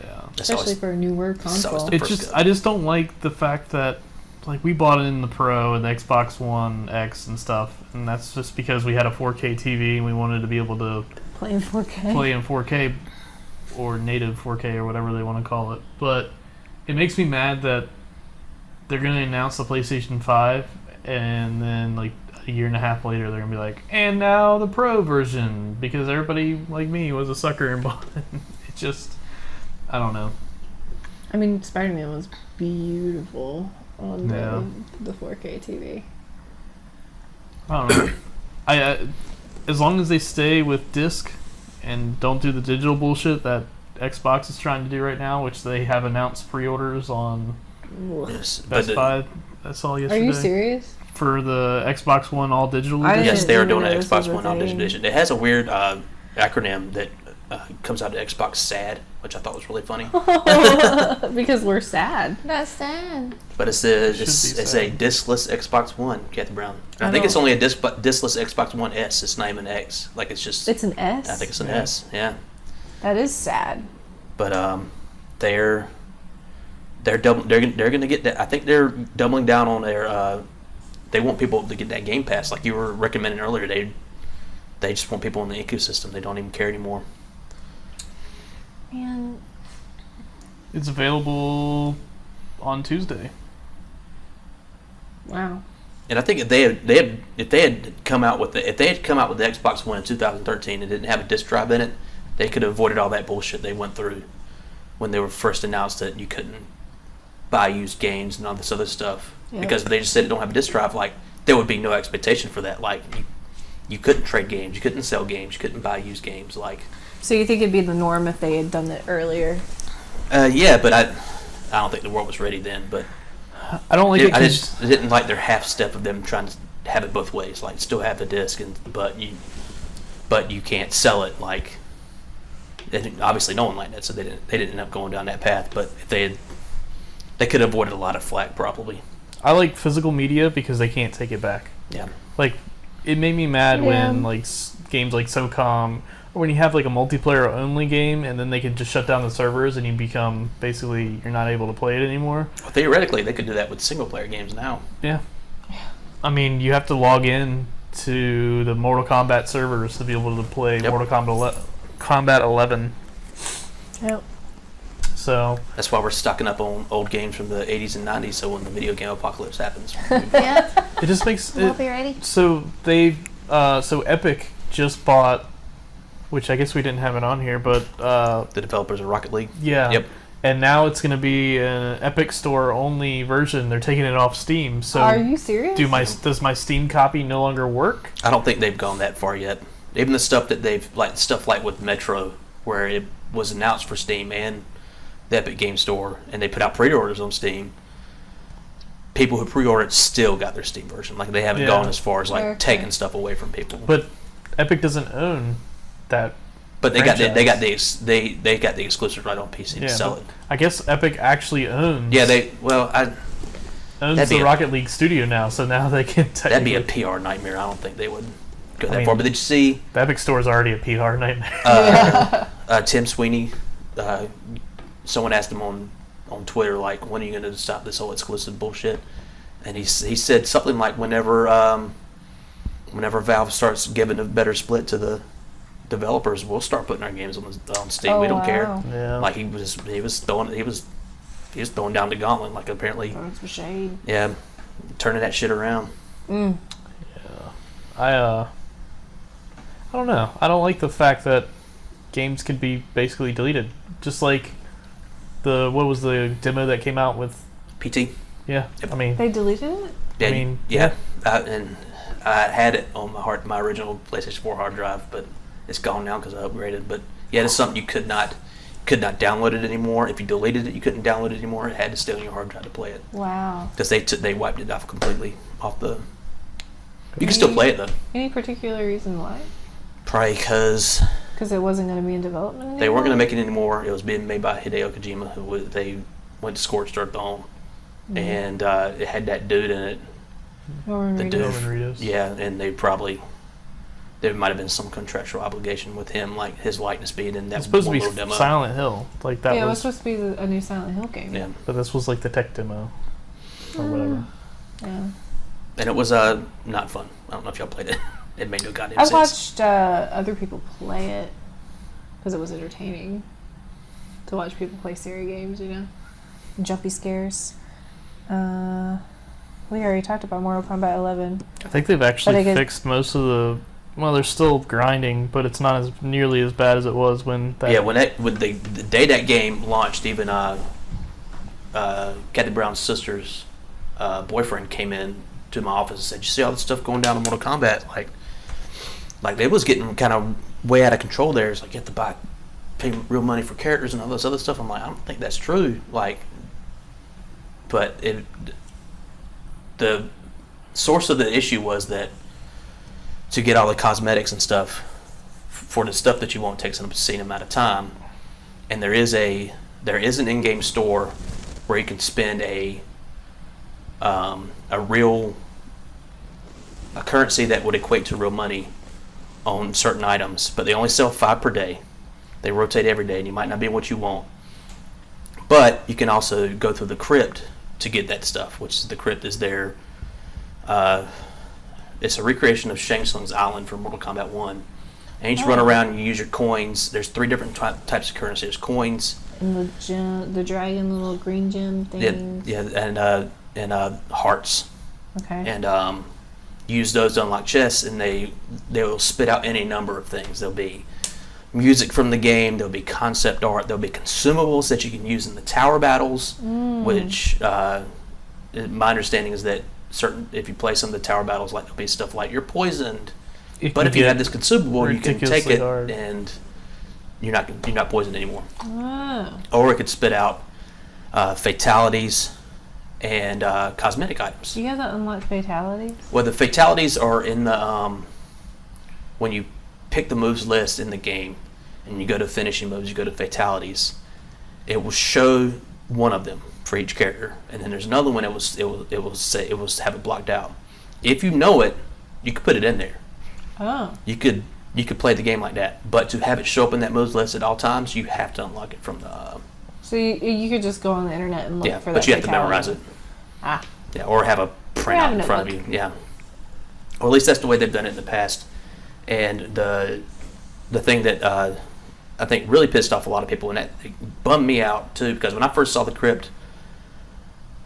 yeah. That's Especially always- for a newer console. the It's first just go. I just don't like the fact that like we bought it in the Pro and the Xbox One X and stuff, and that's just because we had a 4K TV and we wanted to be able to Playing 4K. play in 4K or native 4K or whatever they want to call it. But it makes me mad that they're going to announce the PlayStation 5 and then like a year and a half later they're going to be like, and now the Pro version, because everybody like me was a sucker and bought it. It just, I don't know. I mean, Spider-Man was beautiful on Yeah. the 4K TV. I don't know. As long as they stay with disc and don't do the digital bullshit that Xbox is trying to do right now, which they have announced pre-orders on Yes, Best but Buy. I saw Are yesterday. you serious? For the Xbox One all digital I edition. yes, didn't they are even doing know an this was Xbox a One on thing. edition. It has a weird acronym that comes out of Xbox SAD, which I thought was really funny. Because we're sad. That's sad. But it's Should be a sad. discless Xbox One, Kathy Brown. I I think it's don't- only a discless Xbox One S. It's not even X. Like it's just. It's an S. I think it's an Yeah. S. Yeah. That is sad. But they're gonna get that. I think they're doubling down on their. They want people to get that Game Pass, like you were recommending earlier. They just want people in the ecosystem. They don't even care anymore. And It's available on Tuesday. Wow. And I think if they had come out with the Xbox One in 2013 and didn't have a disc drive in it, they could have avoided all that bullshit they went through when they were first announced that you couldn't buy used games and all this other stuff. Yep. Because if they just said it don't have a disc drive, like there would be no expectation for that. Like you couldn't trade games, you couldn't sell games, you couldn't buy used games. Like So you think it'd be the norm if they had done it earlier? yeah, but I don't think the world was ready then. But I don't like it. I 'cause- just didn't like their half step of them trying to have it both ways. Like still have the disc, but you can't sell it. Like obviously no one liked that, so they didn't end up going down that path. But if they could have avoided a lot of flack probably. I like physical media because they can't take it back. Yeah. Like, it made me mad Yeah. when like games like SOCOM, or when you have like a multiplayer only game and then they can just shut down the servers and you become basically you're not able to play it anymore. Well, theoretically, they could do that with single player games now. Yeah. I mean, you have to log in to the Mortal Kombat servers to be able to play Yep. Mortal Kombat 11. Yep. So That's why we're stocking up on old games from the 80s and 90s, so when the video game apocalypse happens. yeah, it just makes we'll it, be ready. so they so Epic just bought, which I guess we didn't have it on here, but The developers of Rocket League. yeah. Yep. And now it's going to be an Epic Store only version. They're taking it off Steam. So Are you serious? does my Steam copy no longer work? I don't think they've gone that far yet. Even the stuff that stuff like with Metro, where it was announced for Steam and the Epic Game Store, and they put out pre-orders on Steam. People who pre-ordered still got their Steam version. Like, they haven't Yeah. gone as far as like Okay. taking stuff away from people. But Epic doesn't own that. But they got the franchise. they got the exclusive right on PC to sell but it. I guess Epic actually owns. Yeah, owns that'd be the a- Rocket League studio now, so now they can. that'd be a technically- PR nightmare. I don't think they would go I that mean- far. But did you see The Epic Store is already a PR nightmare. Tim Sweeney? Someone asked him on Twitter, like, when are you going to stop this whole exclusive bullshit? And he said something like, whenever Valve starts giving a better split to the developers, we'll start putting our games on Steam. Oh, We don't care. wow. Yeah. Like, he was throwing down the gauntlet. Like, apparently, Throwing some shade. yeah, turning that shit around. I don't know. I don't like the fact that games can be basically deleted. Just like what was the demo that came out with? PT. Yeah. Yep. I mean, They deleted it? Yeah, I mean, yeah. And I had it on my original PlayStation 4 hard drive, but it's gone now because I upgraded. But yeah, it's something you could not download it anymore. If you deleted it, you couldn't download it anymore. It had to stay on your hard drive to play it Wow. because they wiped it off completely off the. You can still play it though. Any particular reason why? Probably because Because it wasn't going to be in development anymore? they weren't going to make it anymore. It was being made by Hideo Kojima, they went to Scorched Earth on, and it had that dude in it. Norman The Reedus. dude. Norman Reedus. Yeah, and there might have been some contractual obligation with him, like his likeness being in that It's supposed to one be little demo. Silent Hill. Like that Yeah, it was was, supposed to be a new Silent Hill game. Yeah, but this was like the tech demo or whatever. Yeah. and it was not fun. I don't know if y'all played it. It made no goddamn I sense. watched other people play it because it was entertaining to watch people play Siri games, you know? Jumpy scares. We already talked about Mortal Kombat 11. I think they've actually But I guess- fixed most of the. Well, they're still grinding, but it's not as nearly as bad as it was when that. Yeah, when the day that game launched, even Kathy Brown's sister's boyfriend came in to my office and said, "You see all this stuff going down in Mortal Kombat? Like it was getting kind of way out of control there. It's like you have to pay real money for characters and all this other stuff." I'm like, I don't think that's true. Like, but the source of the issue was that to get all the cosmetics and stuff for the stuff that you want takes an obscene amount of time, and there is an in-game store where you can spend a currency that would equate to real money on certain items, but they only sell 5 per day. They rotate every day, and you might not be what you want. But you can also go through the crypt to get that stuff, which is the crypt is there. It's a recreation of Shang Tsung's island from Mortal Kombat 1. And you just run around and you use your coins. There's 3 different types of currency. There's coins. And the dragon, the little green gem thing. Yeah, and hearts. Okay. And use those to unlock chests, and they will spit out any number of things. There'll be music from the game. There'll be concept art. There'll be consumables that you can use in the tower battles, which my understanding is that if you play some of the tower battles, like there'll be stuff like you're poisoned, but if you have this consumable, you can take ridiculously it hard. and you're not poisoned anymore. Oh. Or it could spit out fatalities and cosmetic items. Do you have to unlock fatalities? Well, the fatalities are in the when you pick the moves list in the game, and you go to finishing moves, you go to fatalities. It will show one of them for each character, and then there's another one. It will have it blocked out. If you know it, you could put it in there. Oh. You could play the game like that, but to have it show up in that moves list at all times, you have to unlock it from the. So you could just go on the internet and look for that. But you have to fatality. memorize it. Ah. Yeah, or have a printout in front of you. Yeah. Or at least that's the way they've done it in the past. And the thing that I think really pissed off a lot of people, and that it bummed me out too, because when I first saw the crypt,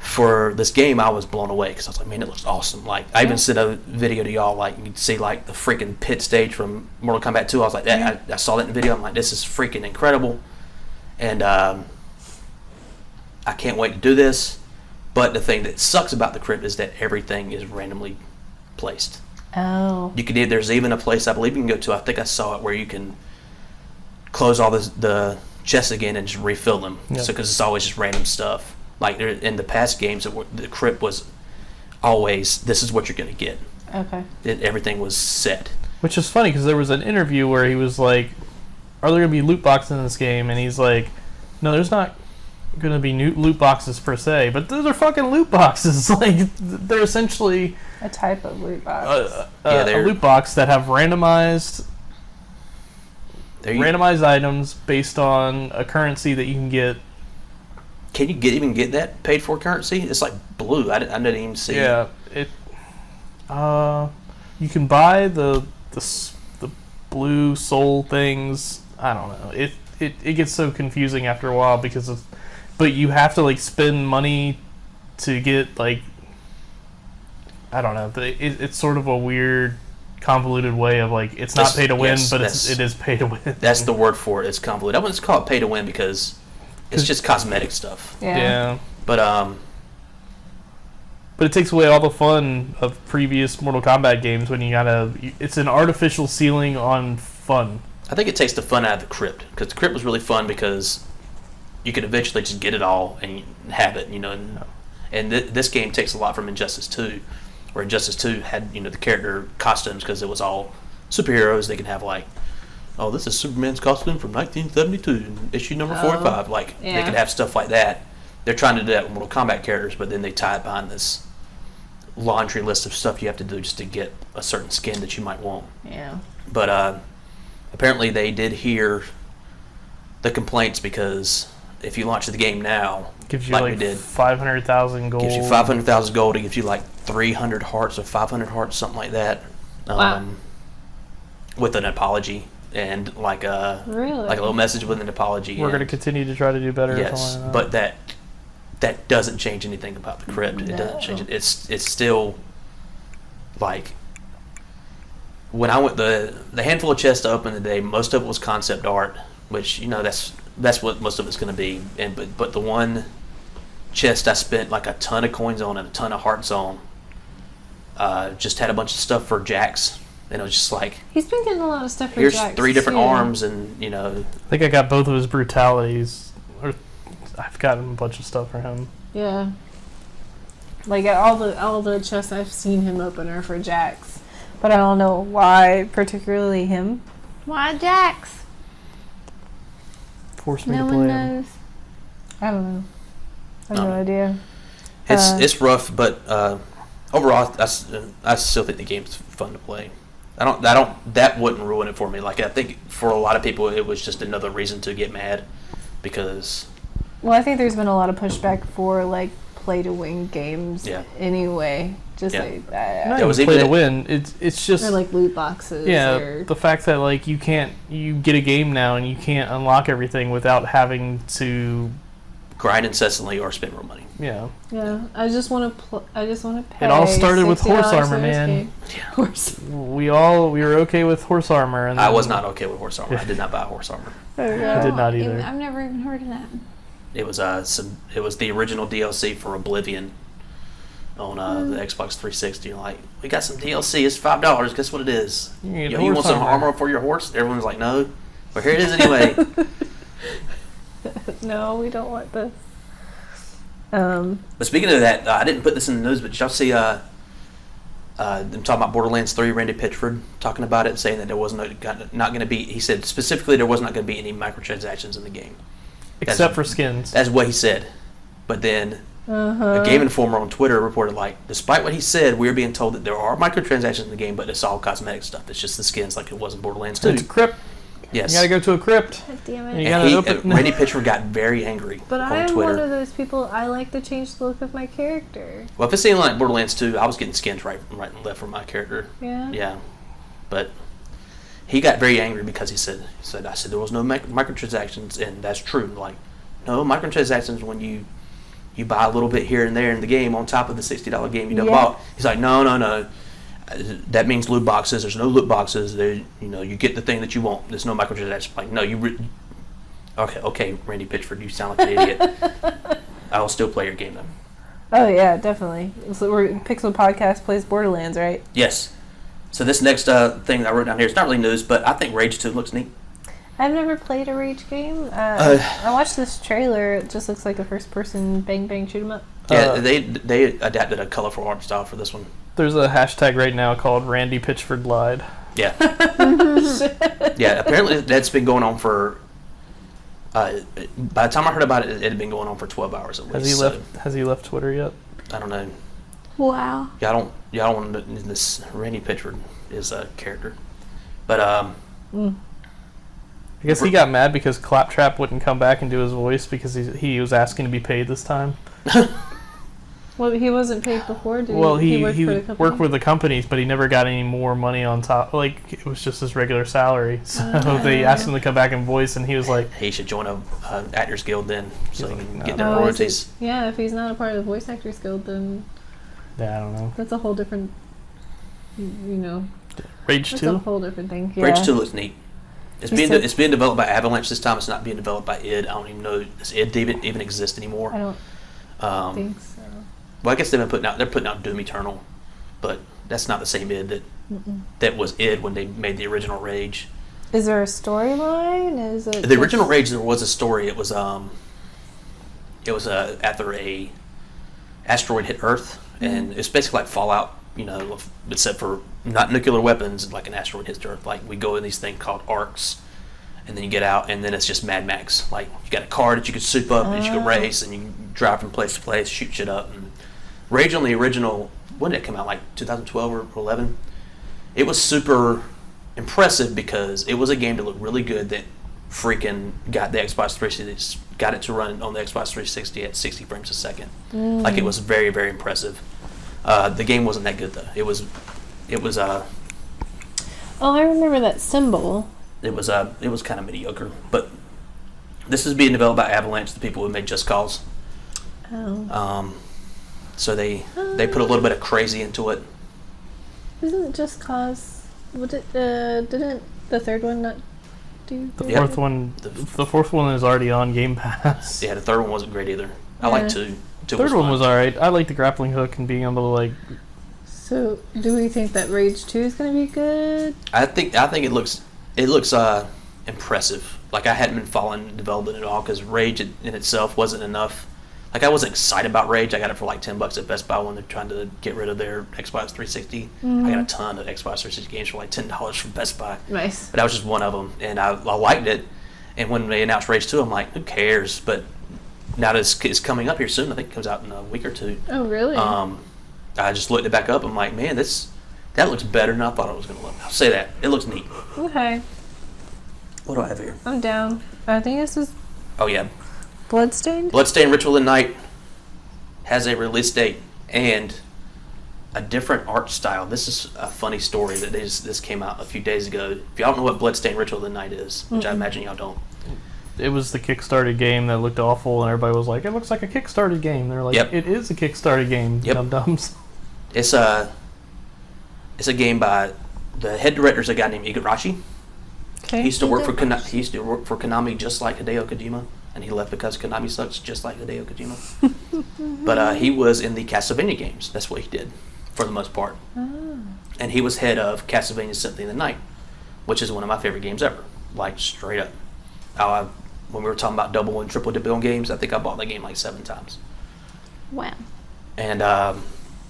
for this game, I was blown away because I was like, man, it looks awesome. Like, I even sent a video to y'all, like, you can see, like, the freaking pit stage from Mortal Kombat 2. I was like, I saw that in the video. I'm like, this is freaking incredible. And I can't wait to do this. But the thing that sucks about the crypt is that everything is randomly placed. Oh. You can there's even a place I believe you can go to, I think I saw it, where you can close all the chests again and just refill them. Yep. So, because it's always just random stuff. Like, in the past games, the crypt was always, this is what you're going to get. Okay. Everything was set. Which is funny because there was an interview where he was like, are there going to be loot boxes in this game? And he's like, no, there's not going to be new loot boxes per se, but those are fucking loot boxes. Like, they're essentially A type of loot box. a loot box that have randomized items based on a currency that you can get. Can you even get that paid for currency? It's like blue. I didn't even see. Yeah, you can buy the blue soul things. I don't know. It gets so confusing after a while but you have to like spend money to get like, I don't know. It's sort of a weird, convoluted way of like, it's not pay to win, but it is pay to win. That's the word for it. It's convoluted. I wouldn't call it pay to win because it's just cosmetic stuff. Yeah. But it takes away all the fun of previous Mortal Kombat games when it's an artificial ceiling on fun. I think it takes the fun out of the crypt, because the crypt was really fun because you could eventually just get it all and have it, And this game takes a lot from Injustice 2, where Injustice 2 had, the character costumes because it was all superheroes. They can have like, oh, this is Superman's costume from 1972, issue number 45. Like, they could have stuff like that. They're trying to do that with Mortal Kombat characters, but then they tie it behind this laundry list of stuff you have to do just to get a certain skin that you might want. Yeah. But apparently they did hear the complaints, because if you launch the game now, gives you like like we did, 500,000 gold. gives you 500,000 gold. It gives you like 300 hearts or 500 hearts, something like that. Wow. With an apology and like a little message with an apology. We're going to continue to try to do better. Yes, but that doesn't change anything about the crypt. It doesn't change it. It's still like, when I went the handful of chests to open today, most of it was concept art, which that's what most of it's going to be. And but the one chest I spent like a ton of coins on and a ton of hearts on, just had a bunch of stuff for Jax, and it was just like, He's been getting a lot of stuff for here's Jax, 3 different too. arms, and I think I got both of his brutalities, or I've gotten a bunch of stuff for him. Yeah. Like all the chests I've seen him open are for Jax, but I don't know why particularly him. Why Jax? Forced me No to play one him. knows. I don't know. I have no idea. it's rough, but overall, I still think the game's fun to play. That wouldn't ruin it for me. Like, I think for a lot of people, it was just another reason to get mad, because. Well, I think there's been a lot of pushback for like play to win games. Yeah. Anyway, just Yeah. like Not There was even play even to win. It's just or like loot boxes. Or, the fact that like you get a game now and you can't unlock everything without having to Grind incessantly or spend more money. yeah. I just want to pay. It all started with horse $60 armor, for this man. game. Horse. we were okay with horse armor, and I then was not okay with horse armor. I did not buy horse armor. I did not either. I've never even heard of that. It was it was the original DLC for Oblivion on the Xbox 360. You're like, we got some DLC. It's $5. Guess what it is? You get You horse want some armor. armor for your horse? Everyone's like, no. But here it is anyway. No, we don't want this. But speaking of that, I didn't put this in the news, but did y'all see them talking about Borderlands 3, Randy Pitchford talking about it, saying that there was not going to be, he said specifically there was not going to be any microtransactions in the game. Except for skins. That's what he said. But then a Game Informer on Twitter reported, like, despite what he said, we're being told that there are microtransactions in the game, but it's all cosmetic stuff. It's just the skins like it was in Borderlands 2. It's a crypt. Yes. You gotta go to a crypt. God damn And it. you gotta open. Randy Pitchford got very angry But on I am Twitter. one of those people. I like to change the look of my character. Well, if it's anything like Borderlands 2, I was getting skins right and left for my character. Yeah. Yeah. But he got very angry because I said there was no microtransactions, and that's true. Like, no microtransactions when you you buy a little bit here and there in the game on top of the $60 game you done Yeah. bought. He's like, no. That means loot boxes. There's no loot boxes. You get the thing that you want. There's no microtransactions. Like, no, okay, Randy Pitchford, you sound like an idiot. I will still play your game though. Oh yeah, definitely. So Pixel Podcast plays Borderlands, right? Yes. So this next thing that I wrote down here, it's not really news, but I think Rage 2 looks neat. I've never played a Rage game. I watched this trailer. It just looks like a first-person bang shoot 'em up. Yeah, they adapted a colorful art style for this one. There's a hashtag right now called Randy Pitchford lied. Yeah. Yeah, apparently that's been going on for... by the time I heard about it, it had been going on for 12 hours at least. Has he left Twitter yet? I don't know. Wow. Y'all don't want to know this. Randy Pitchford is a character. But, I guess he got mad because Claptrap wouldn't come back and do his voice because he was asking to be paid this time. Well, he wasn't paid before, did Well, he? he Worked for the company? worked with the companies, but he never got any more money on top. Like, it was just his regular salary. So they asked him to come back and voice, and he was like... he should join a Actors Guild then, so he can get No. their royalties. Yeah, if he's not a part of the Voice Actors Guild, then Yeah, I don't know. that's a whole different, Rage that's 2? a whole different thing. Yeah. Rage 2 looks neat. It's He being said- developed by Avalanche this time. It's not being developed by id. I don't even know does id even exist anymore. I don't Um, think so. well, I guess they're putting out Doom Eternal, but that's not the same id that was id when they made the original Rage. Is there a storyline? Is it The original Rage, there was a story. It was after a asteroid hit Earth, and it's basically like Fallout, except for not nuclear weapons. Like an asteroid hits Earth, like we go in these things called arcs, and then you get out, and then it's just Mad Max. Like you got a car that you could soup up, and you could race, and you can drive from place to place, shoot shit up. And Rage on the original, when did it come out? Like 2012 or 11. It was super impressive because it was a game that looked really good that freaking got the Xbox 360, got it to run on the Xbox 360 at 60 frames a second. Like it was very, very impressive. The game wasn't that good though. It was Oh, I remember that symbol. It was kind of mediocre. But this is being developed by Avalanche, the people who made Just Cause. Oh. So they put a little bit of crazy into it. Isn't it Just Cause? Didn't the third one not do? The Yeah. fourth one, the fourth one is already on Game Pass. Yeah, the third one wasn't great either. I Yeah. like two. Two Third one fun. was alright. I like the grappling hook and being able to like. So, do we think that Rage 2 is going to be good? I think it looks impressive. Like I hadn't been following development at all because Rage in itself wasn't enough. Like I wasn't excited about Rage. I got it for like $10 at Best Buy when they're trying to get rid of their Xbox 360. I got a ton of Xbox 360 games for like $10 from Best Buy. Nice. But that was just one of them, and I liked it. And when they announced Rage 2, I'm like, who cares? But now that it's coming up here soon, I think it comes out in a week or two. Oh, really? I just looked it back up. I'm like, man, that looks better than I thought it was going to look. I'll say that. It looks neat. Okay. What do I have here? I'm down. I think this is Oh, yeah. Bloodstained? Bloodstained Ritual of the Night has a release date and a different art style. This is a funny story that this came out a few days ago. If y'all don't know what Bloodstained Ritual of the Night is, which I imagine y'all don't. It was the Kickstarter game that looked awful, and everybody was like, "It looks like a Kickstarter game." They're like, Yep. "It is a Kickstarter game, Yep. dum-dums." It's a game by the head director is a guy named Igarashi. Okay. He used to work for Konami just like Hideo Kojima, and he left because Konami sucks just like Hideo Kojima. But he was in the Castlevania games. That's what he did for the most part. And he was head of Castlevania Symphony of the Night, which is one of my favorite games ever. Like straight up. When we were talking about double and triple dip on games, I think I bought that game like 7 times. Wow. And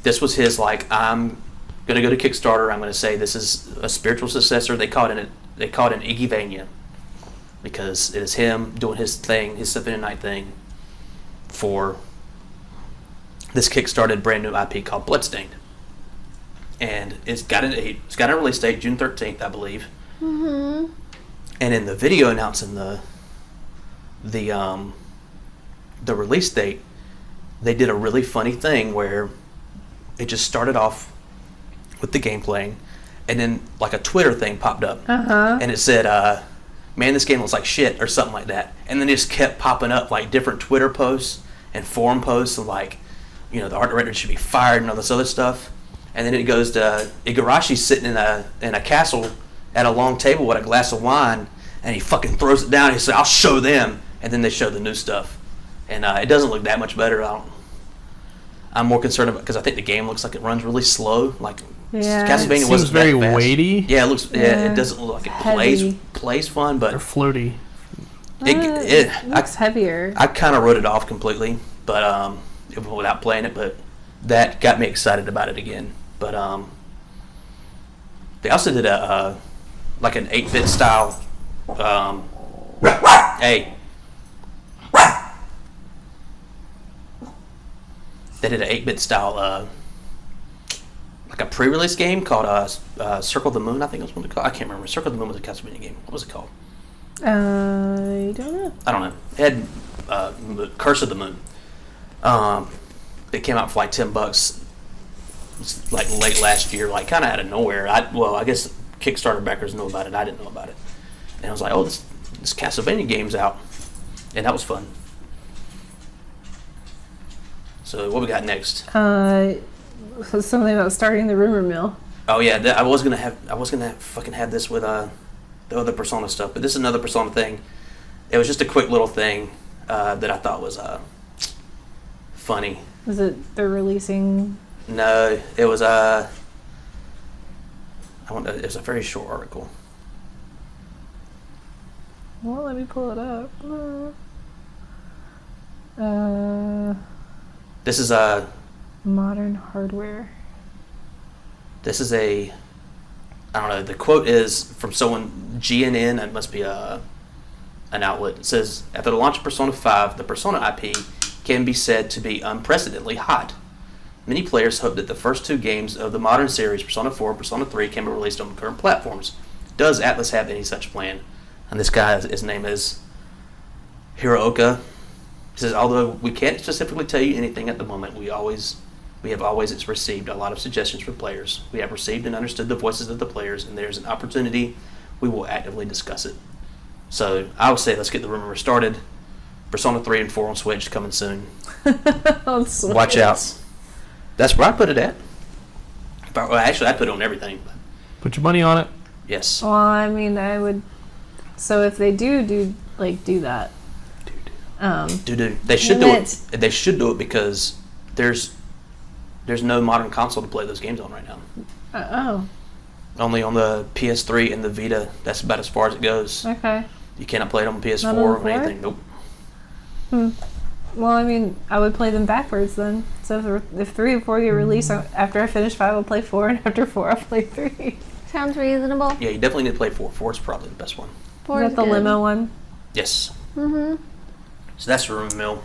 this was his I'm going to go to Kickstarter. I'm going to say this is a spiritual successor. They call it an Iggyvania because it is him doing his thing, his Symphony of the Night thing for this Kickstarted brand new IP called Bloodstained. And it's got a release date, June 13th, I believe. Mm-hmm. And in the video announcing the release date, they did a really funny thing where it just started off with the game playing, and then like a Twitter thing popped up, and it said, "Man, this game looks like shit" or something like that. And then it just kept popping up like different Twitter posts and forum posts of like, you know, the art director should be fired and all this other stuff. And then it goes to Igarashi sitting in a castle at a long table with a glass of wine, and he fucking throws it down. And he says, "I'll show them," and then they show the new stuff, and it doesn't look that much better. I'm more concerned about because I think the game looks like it runs really slow. Like Castlevania wasn't very that fast. weighty. Yeah, it looks. Yeah, it doesn't look like it plays fun, but Or floaty. It looks heavier. I kind of wrote it off completely, but without playing it. But that got me excited about it again. But they also did like an 8-bit style. Hey. They did an 8-bit style, like a pre-release game called Circle of the Moon. I think it was what it called. I can't remember. Circle of the Moon was a Castlevania game. What was it called? I don't know. I don't know. It had Curse of the Moon. It came out for like $10. Like late last year, like kind of out of nowhere. I guess Kickstarter backers know about it. I didn't know about it, and I was like, "Oh, this Castlevania game's out," and that was fun. So what we got next? Something about starting the rumor mill. Oh yeah, I was gonna fucking have this with the other Persona stuff, but this is another Persona thing. It was just a quick little thing that I thought was funny. Was it they're releasing? No, it was it was a very short article. Well, let me pull it up. This is modern hardware. This is I don't know. The quote is from someone GNN. It must be an outlet. It says, after the launch of Persona 5, the Persona IP can be said to be unprecedentedly hot. Many players hope that the first two games of the modern series, Persona 4 and Persona 3, can be released on current platforms. Does Atlas have any such plan? And this guy, his name is Hiroka. He says, although we can't specifically tell you anything at the moment, we have always received a lot of suggestions from players. We have received and understood the voices of the players, and there's an opportunity we will actively discuss it. So I would say let's get the rumor started. Persona 3 and 4 on Switch coming soon. On Switch. Watch out. That's where I put it at. Well, actually, I put it on everything. But Put your money on it. yes. Well, I mean, I would. So if they do that. They should do it. They should do it because there's no modern console to play those games on right now. Only on the PS3 and the Vita. That's about as far as it goes. Okay. You cannot play it on PS4 Not on or 4? anything. Nope. Well, I mean, I would play them backwards then. So if 3 and 4 get released, after I finish 5, I'll play 4, and after 4, I'll play 3. Sounds reasonable. Yeah, you definitely need to play 4. 4 is probably the best one. Four Is is that the good. limo one? Yes. Mm-hmm. So that's the rumor mill.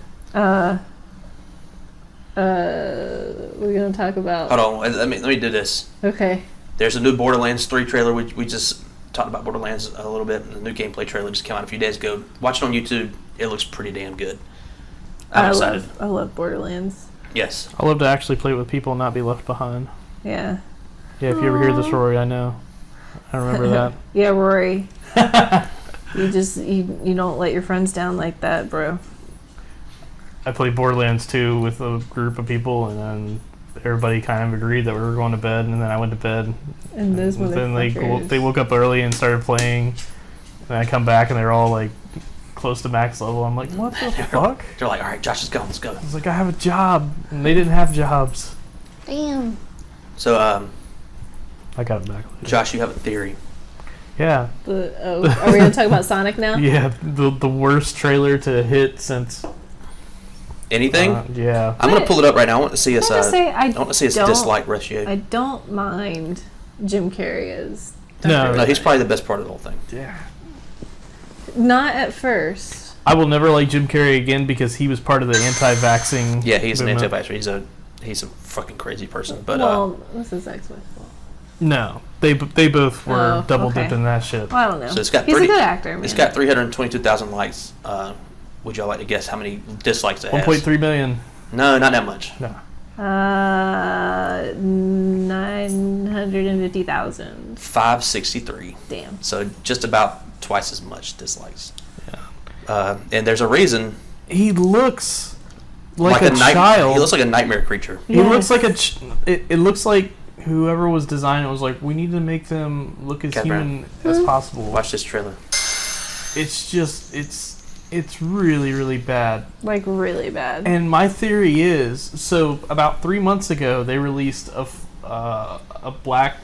We're gonna talk about. Hold on. Let me do this. Okay. There's a new Borderlands 3 trailer. We just talked about Borderlands a little bit. The new gameplay trailer just came out a few days ago. Watch it on YouTube. It looks pretty damn good. I'm excited. I love Borderlands. Yes. I love to actually play with people and not be left behind. Yeah. Yeah, if you ever hear this, Rory, I know. I remember that. Yeah, Rory. You don't let your friends down like that, bro. I played Borderlands 2 with a group of people, and then everybody kind of agreed that we were going to bed, and then I went to bed. And those then motherfuckers. they woke up early and started playing, and I come back and they're all like close to max level. I'm like, what the fuck? They're like, all right, Josh, let's go. Let's go. I was like, I have a job, and they didn't have jobs. Damn. So, I got it back later. Josh, you have a theory. Yeah. Are we gonna talk about Sonic now? Yeah, the worst trailer to hit since. Anything? Yeah. I'm gonna pull it up right now. I want to see us. I want to see us dislike ratio. I don't mind Jim Carrey as. No, he's probably the best part of the whole thing. Yeah. Not at first. I will never like Jim Carrey again because he was part of the anti-vaxxing. Yeah, he's an movement. anti-vaxxer. He's a fucking crazy person. But what's his ex-wife? No, they both were double dipped okay. in that shit. Well, I don't know. So it's got He's a good actor, man. It's got 322,000 likes. Would y'all like to guess how many dislikes it has? 1.3 million. No, not that much. No. 950,000. 563. Damn. So just about twice as much dislikes. Yeah. And there's a reason. He looks like a child. He looks like a nightmare creature. He looks like it looks like whoever was designing it was like, we need to make them look as human as possible. Watch this trailer. It's just it's really, really bad. Like, really bad. And my theory is, so about 3 months ago, they released a black,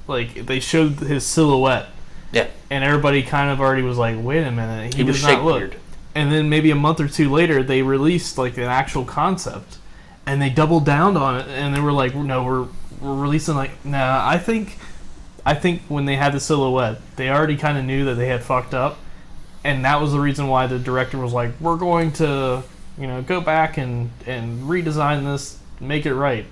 like, they showed his silhouette. Yeah. And everybody kind of already was like, wait a minute, He was does not look. weird. And then maybe a month or two later, they released, like, an actual concept. And they doubled down on it, and they were like, no, we're releasing, like, nah, I think when they had the silhouette, they already kind of knew that they had fucked up. And that was the reason why the director was like, we're going to, go back and redesign this, make it right.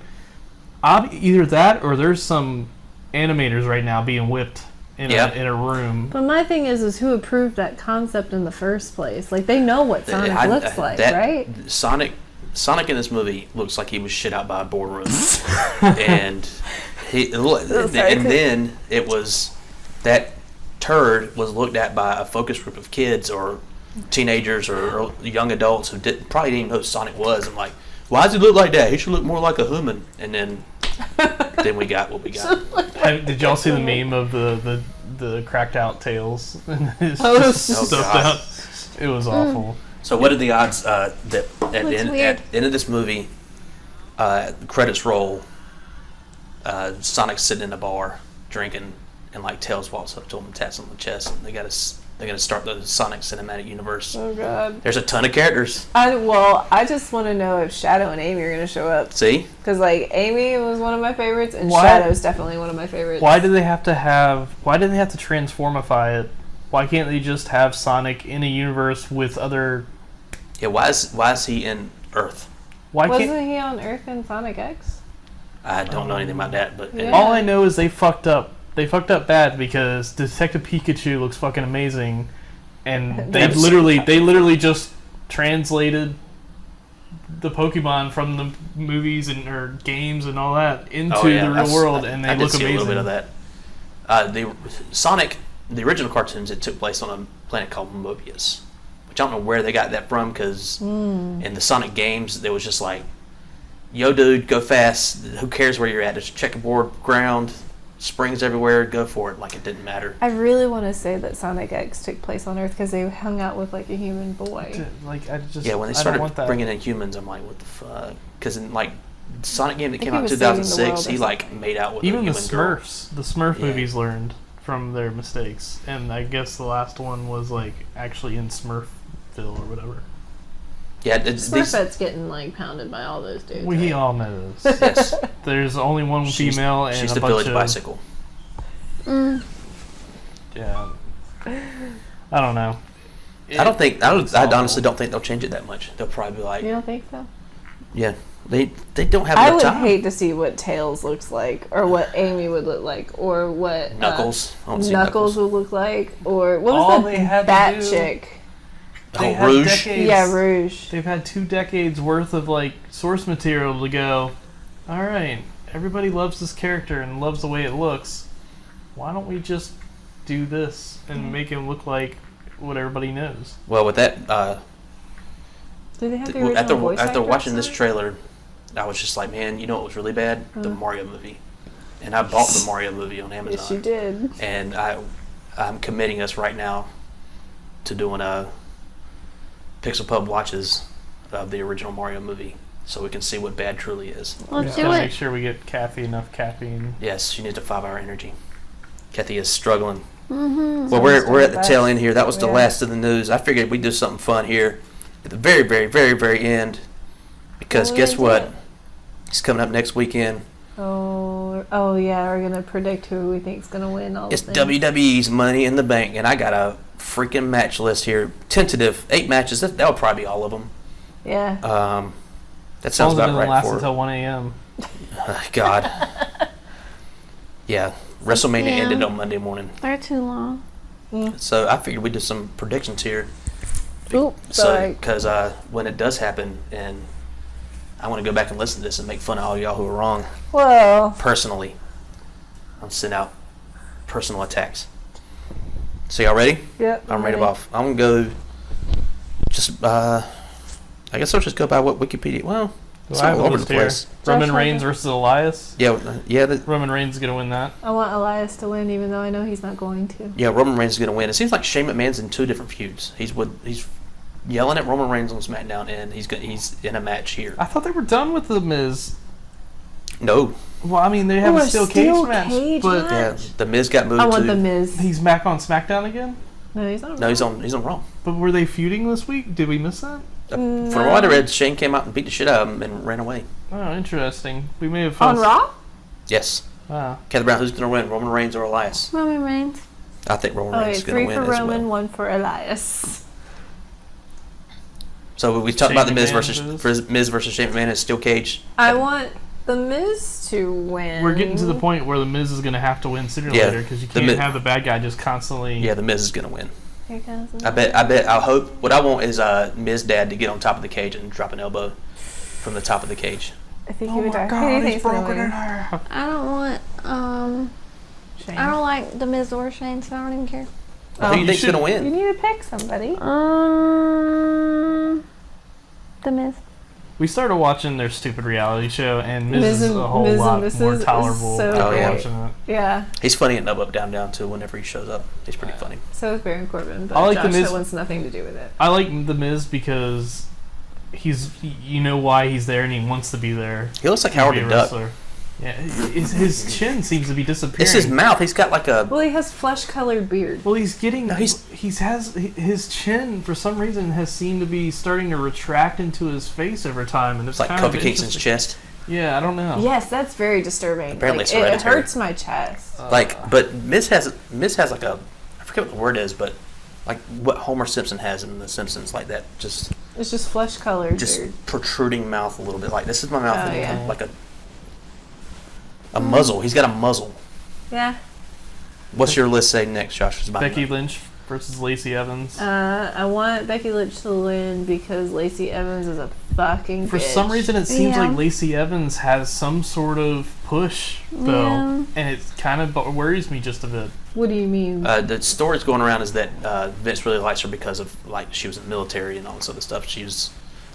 Either that or there's some animators right now being whipped in a room. But my thing is who approved that concept in the first place? Like, they know what Sonic looks like, right? Sonic in this movie looks like he was shit out by a boardroom. And then it was that turd was looked at by a focus group of kids or teenagers or young adults who probably didn't even know who Sonic was. I'm like, why does he look like that? He should look more like a human. And then we got what we got. Did y'all see the meme of the cracked out tails? It was awful. So what are the odds that at the end of this movie, credits roll, Sonic's sitting in a bar drinking, and like Tails walks up to him and taps him on the chest, and they're gonna start the Sonic cinematic universe. Oh god. There's a ton of characters. I just want to know if Shadow and Amy are gonna show up. See? Because like Amy was one of my favorites, and Shadow's definitely one of my favorites. Why do they have to transformify it? Why can't they just have Sonic in a universe with other? Yeah, why is he in Earth? Wasn't he on Earth in Sonic X? I don't know anything about that, but all I know is they fucked up. They fucked up bad because Detective Pikachu looks fucking amazing, and they literally just translated the Pokemon from the movies or games and all that into the real world, and they look amazing. I did see a little bit of that. The original cartoons, it took place on a planet called Mobius, which I don't know where they got that from, because in the Sonic games, it was just like, yo dude, go fast, who cares where you're at, it's checkerboard ground, springs everywhere, go for it, like it didn't matter. I really want to say that Sonic X took place on Earth because they hung out with like a human boy. Like when they started bringing in humans, I'm like, what the fuck? Because in like Sonic game that came out in 2006, he like made out with even a human the Smurfs. The Smurf movies learned from their mistakes, and I guess the last one was like actually in Smurfville or whatever. Yeah, Smurfette's getting like pounded by all those dudes. We all know this. Yes. There's only one female and she's a the bunch village of bicycle. Yeah. I don't know. I honestly don't think they'll change it that much. They'll probably be like, you don't think so? Yeah, they don't have enough time. I would hate to see what Tails looks like, or what Amy would look like, or what Knuckles. Knuckles would look like, or what was that bat chick? Rouge. Yeah, Rouge. They've had 2 decades worth of like source material to go, all right, everybody loves this character and loves the way it looks. Why don't we just do this and make him look like what everybody knows? Well, with that, do they have the original voice after watching actors? this trailer, I was just like, man, you know what was really bad? The Mario movie. And I bought the Mario movie on Amazon. Yes, you did. And I'm committing us right now to doing a Pixel Pub watches of the original Mario movie, so we can see what bad truly is. Let's do it. Make sure we get Kathy enough caffeine. Yes, she needs a 5-hour energy. Kathy is struggling. Mm-hmm. Well, we're at the tail end here. That was the last of the news. I figured we'd do something fun here at the very, very, very, very end, because guess what? It's coming up next weekend. Oh yeah, we're gonna predict who we think's gonna win all. It's WWE's Money in the Bank, and I got a freaking match list here. Tentative 8 matches. That'll probably be all of them. Yeah. That sounds about right. Last until 1 a.m. God. Yeah. WrestleMania ended on Monday morning. They're too long. So I figured we'd do some predictions here. Oop, sorry. Because when it does happen, and I want to go back and listen to this and make fun of all y'all who are wrong. Well. Personally. I'll send out personal attacks. So y'all ready? Yep. I'm ready to off. I'm going to go just I guess I'll just go by what Wikipedia. Well, it's I have all a over the list here. place. Roman Josh Reigns Harper. versus Elias. Yeah. Roman Reigns is gonna win that. I want Elias to win, even though I know he's not going to. Yeah, Roman Reigns is going to win. It seems like Shane McMahon's in 2 different feuds. He's yelling at Roman Reigns on SmackDown, and he's in a match here. I thought they were done with the Miz. No. Well, I mean, they have a steel cage match, but Yeah, the Miz got moved I want to. the Miz. he's back on SmackDown again. No, he's not. No, he's on Raw. But were they feuding this week? Did we miss that? From what I read, Shane came out and beat the shit out of him and ran away. Oh, interesting. We may have On Raw? Yes. Wow. Kelly Brown, who's going to win, Roman Reigns or Elias? Roman Reigns. I think Roman Oh, Reigns wait, is going 3 to win for as Roman, well. 1 for Elias. So we talked about the Miz Shane versus Shane McMahon in a steel cage. I want the Miz to win. We're getting to the point where the Miz is going to have to win sooner or Yeah, later because you the can't Miz- have the bad guy just constantly. Yeah, the Miz is going to win. Here comes the I hope. What I want is Miz Dad to get on top of the cage and drop an elbow from the top of the cage. I think Oh he would my die. God, Who do you he's think's gonna broken in win? half. I don't want. Shane. I don't like the Miz or Shane, so I don't even care. Who do you you think's going to should- win? You need to pick somebody. The Miz. We started watching their stupid reality show, and Miz Miz is and- a whole Miz and lot Mrs. more is tolerable so after great. watching it. Yeah. He's funny in Up, Down, Down too. Whenever he shows up, he's pretty funny. So is Baron Corbin, but I like the Josh Miz- that wants nothing to do with it. I like the Miz because you know why he's there, and he wants to be there. He looks like to Howard be a the Duck. wrestler. Yeah, his chin seems to be disappearing. It's his mouth. He's got like a. Well, he has flesh-colored beard. Well, he's getting. No, his chin for some reason has seemed to be starting to retract into his face over time, and it's It's like kind of Kofi Kingston's interesting. chest. Yeah, I don't know. Yes, that's very disturbing. Apparently like, it's it hereditary. hurts my chest. But Miz has like a. I forget what the word is, but like what Homer Simpson has in The Simpsons, like that. Just It's just flesh-colored beard. protruding mouth a little bit. Like this is my mouth, Oh, and it yeah. comes like a muzzle. He's got a muzzle. Yeah. What's your list say next, Josh? Becky Lynch versus Lacey Evans. I want Becky Lynch to win because Lacey Evans is a fucking For bitch. some reason, it seems Yeah. like Lacey Evans has some sort of push, though, Yeah. and it kind of worries me just a bit. What do you mean? The stories going around is that Vince really likes her because of like she was in the military and all this other stuff. She was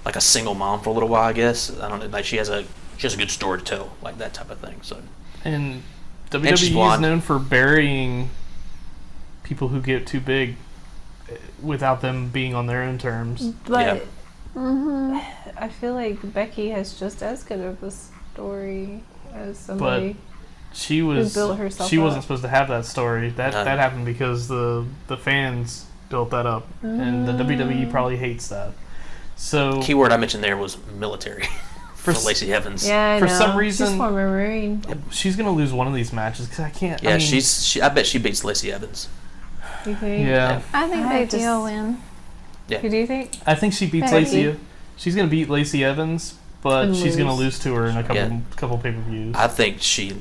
like a single mom for a little while, I guess. I don't know. Like she has a good story to tell, like that type of thing. So And she's WWE is blonde. known for burying people who get too big without them being on their own terms. But Mm-hmm. I feel like Becky has just as good of a story as somebody. She built herself she up. wasn't supposed to have that story. That happened because the fans built that up, and the WWE probably hates that. So keyword I mentioned there was military for Lacey Evans. Yeah, I For know. some reason- she's former Marine. she's gonna lose one of these matches because I can't. Yeah, I mean, I bet she beats Lacey Evans. You think? Yeah, I think I Becky will win. Who do you think? I think she beats Becky. Lacey. She's gonna beat Lacey Evans, but And she's gonna lose. lose to her in a couple Yeah. couple pay per views. I think she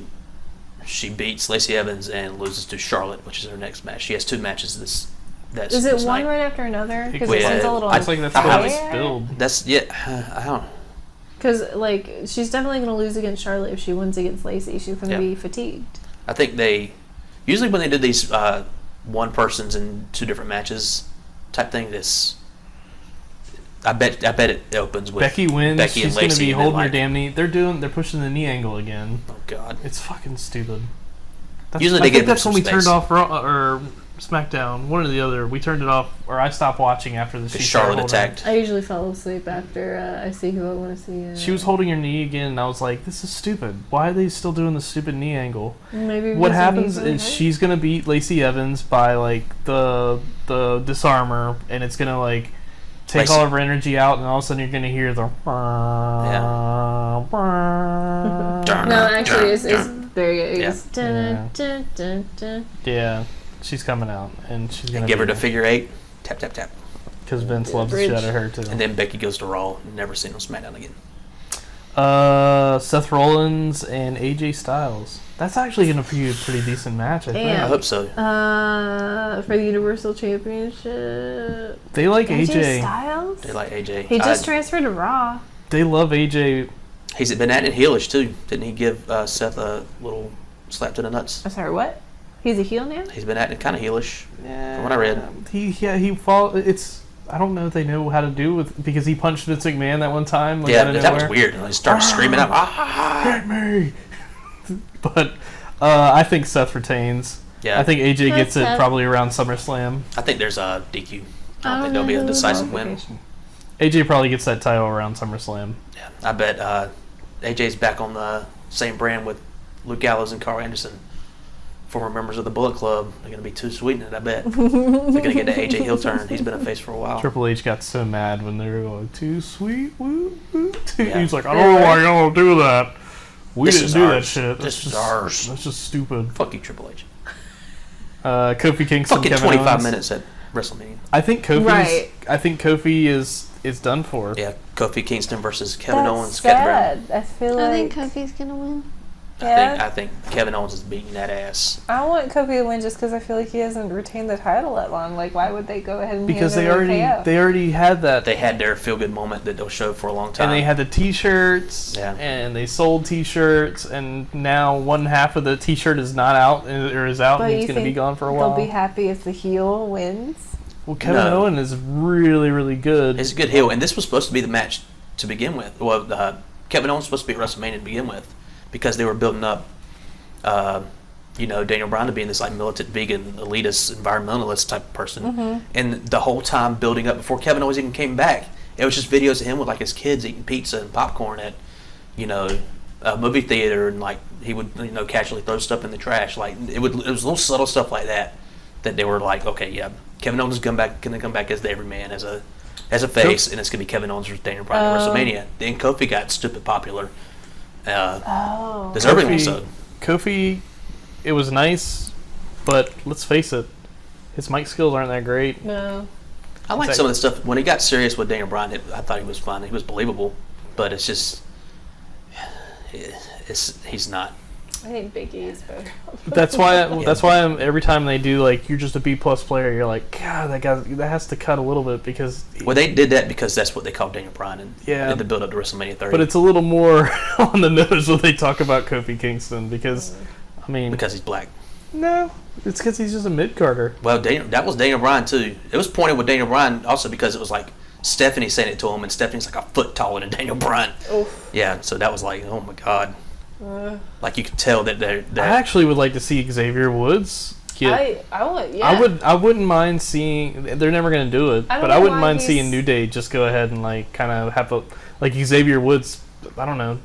beats Lacey Evans and loses to Charlotte, which is her next match. She has 2 matches this Is it this one night. right after another? Because Well, it seems a little I think that's I how haven't- it's billed. That's I don't know. Because like she's definitely going to lose against Charlotte if she wins against Lacey. She's going to Yeah. be fatigued. I think they usually when they do these one persons in 2 different matches type thing. I bet it opens with Becky wins. Becky and She's gonna Lacey be and then, holding her like- damn knee. They're pushing the knee angle again. Oh God! It's fucking stupid. Usually I they think give them that's when some we turned space. off Raw or SmackDown. One or the other. We turned it off, or I stopped watching after the Because she started Charlotte holding- attacked. I usually fall asleep after I see who I want to see. She was holding her knee again, and I was like, "This is stupid. Why are they still doing the stupid knee angle?" Maybe What because her happens knees really is hurt. she's gonna beat Lacey Evans by like the disarmer, and it's gonna like take Lacey- all of her energy out, and all of a sudden you're gonna hear the. No, actually, it's there you go. Yeah. It's dun, dun, dun, dun. Yeah, she's coming out, and she's gonna And give her the figure 8, tap tap tap, because Vince Yeah, loves the bridge. shit out of her too. and then Becky goes to Raw. Never seen on SmackDown again. Seth Rollins and AJ Styles. That's actually gonna be a pretty decent match, I think. Yeah. I hope so. For the Universal Championship. They like AJ AJ. Styles. They like AJ. He just transferred to Raw. They love AJ. He's been acting heelish too. Didn't he give Seth a little slap to the nuts? I'm sorry, what? He's a heel now? He's been acting kind of heelish. From what I read. He fall. It's I don't know if they know how to do with because he punched Vince McMahon that one time. Like, Yeah, out of that was nowhere. weird. He started screaming out, Get me! But I think Seth retains. Yeah. I think AJ That's gets it Seth. probably around SummerSlam. I think there's a DQ. I I don't think don't there'll be know a who decisive win. AJ probably gets that title around SummerSlam. Yeah, I bet AJ's back on the same brand with Luke Gallows and Carl Anderson, former members of the Bullet Club. They're going to be too sweet in it, I bet. They're going to get the AJ heel turn. He's been a face for a while. Triple H got so mad when they were going, too sweet, woo, woo. Yeah. He's like, I don't know why y'all do that. We This didn't is do that ours. shit. This is ours. That's just stupid. Fuck you, Triple H. Kofi Kingston, Fucking Kevin 25 Owens. minutes at WrestleMania. I think Kofi's. Right. I think Kofi is done for. Yeah, Kofi Kingston versus Kevin That's Owens. Kevin Brown. sad. I feel I like think Kofi's gonna win. Yeah. I think Kevin Owens is beating that ass. I want Kofi to win just because I feel like he hasn't retained the title that long. Like, why would they go ahead and Because hand they it to already KO? they already had that. They had their feel good moment that they'll show for a long time. And they had the T-shirts, Yeah. and they sold T-shirts, and now one half of the T-shirt is not out, or is out, But and you it's going to be think gone for a while. They'll be happy if the heel wins. Well, Kevin No. Owens is really, really good. He's a good heel, and this was supposed to be the match to begin with. Well, Kevin Owens was supposed to be at WrestleMania to begin with because they were building up, Daniel Bryan to being this like militant, vegan, elitist, environmentalist type of person. Mm-hmm. And the whole time building up before Kevin Owens even came back, it was just videos of him with like his kids eating pizza and popcorn at, a movie theater, and like he would casually throw stuff in the trash. Like it was little subtle stuff like that they were like, okay, yeah, Kevin Owens is going to come back as the everyman, as a face, and it's going to be Kevin Owens versus Daniel Bryan at WrestleMania. Then Kofi got stupid popular. Deservingly so. Kofi, it was nice, but let's face it, his mic skills aren't that great. No. I like some of the stuff when he got serious with Daniel Bryan. I thought he was fun. He was believable, but it's just he's not. I think Big E is better. That's why every time they do like you're just a B+ player, you're like, God, that has to cut a little bit because. Well, they did that because that's what they called Daniel Bryan in Yeah. the build up to WrestleMania 30. But it's a little more on the nose when they talk about Kofi Kingston because, I mean, because he's black. no, it's because he's just a mid-carder. Well, that was Daniel Bryan too. It was pointed with Daniel Bryan also because it was like Stephanie saying it to him, and Stephanie's like a foot taller than Daniel Bryan. Oof. Yeah, so that was like, oh my god. Like you could tell that they're. I actually would like to see Xavier Woods get. I would, yeah. I wouldn't mind seeing. They're never going to do it, I don't but I know wouldn't why mind seeing he's- New Day just go ahead and like kind of have a like Xavier Woods. I don't know,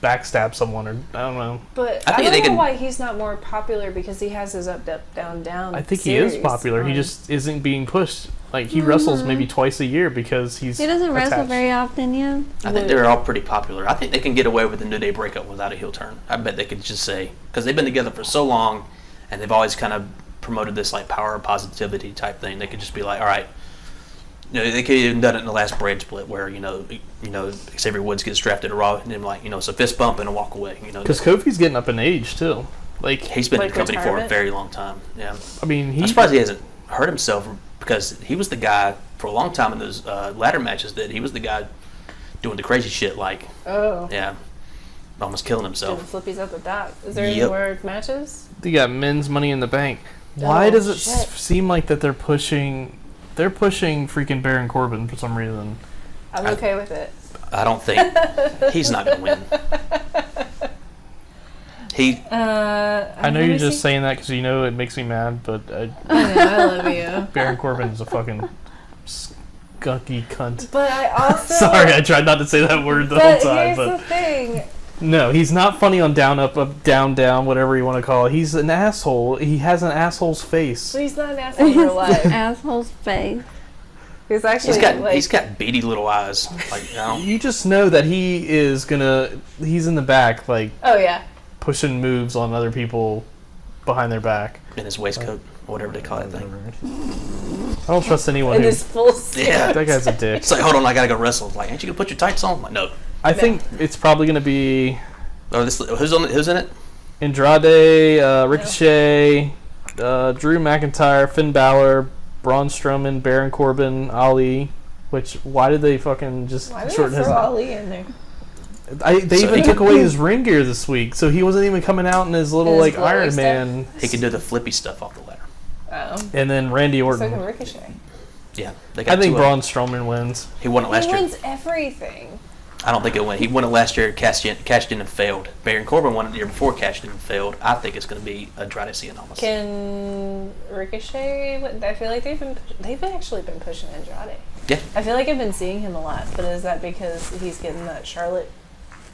backstab someone or I don't know. But I I, think don't they know can- why he's not more popular because he has his up, down, down. I think he is series popular. He on- just isn't being pushed. Like he wrestles maybe twice a year because he's. He doesn't wrestle attached. very often, yeah. I think they're all pretty popular. I think they can get away with the New Day breakup without a heel turn. I bet they could just say because they've been together for so long, and they've always kind of promoted this like power of positivity type thing. They could just be like, all right. They could have even done it in the last brand split where Xavier Woods gets drafted to Raw and then like it's a fist bump and a walk away. Because Kofi's getting up in age too. Like he's been in Like the company for a retirement? very long time. Yeah, I mean, I'm surprised he hasn't hurt himself because he was the guy for a long time in those ladder matches that he was the guy doing the crazy shit like almost killing doing himself. flippies at the dock. Is there any Yep. more matches? They got men's Money in the Bank. Why Oh, does it shit. seem like that they're pushing freaking Baron Corbin for some reason? I'm okay with it. I don't think he's not gonna win. I know you're just saying that because it makes me mad, but I know, I love you. Baron Corbin is a fucking skunky cunt. But I also. Sorry, I tried not to say that word the whole But time. here's But the thing. no, he's not funny on down, up, down, down, whatever you want to call it. He's an asshole. He has an asshole's face. So he's not an asshole in real life. Asshole's face. He's actually He's got beady little eyes. Like You just know that he's in the back, like, Oh yeah. pushing moves on other people behind their back. in his waistcoat or whatever they call that thing. I don't trust anyone In who... his full suit. Yeah. That guy's a dick. It's like, hold on, I gotta go wrestle. Like, ain't you gonna put your tights on? I'm like, no. I think it's probably going to be Oh, who's in it? Andrade, Ricochet, Drew McIntyre, Finn Balor, Braun Strowman, Baron Corbin, Ali. Which, why did they fucking just Why did shorten they his... throw Ali in there? They So even he took could- away his ring gear this week, so he wasn't even coming out in his little, His like, glory Iron stuff? Man. He can do the flippy stuff off the ladder. Oh. And then Randy So can Orton. Ricochet. Yeah, they got I think two Braun Strowman wins. He won it last He year. wins everything. I don't think he'll win. He won it last year, cashed in and failed. Baron Corbin won it the year before, cashed in and failed. I think it's going to be Andrade Cien Almas. Can Ricochet? I feel like they've actually been pushing Andrade. Yeah. I feel like I've been seeing him a lot, but is that because he's getting that Charlotte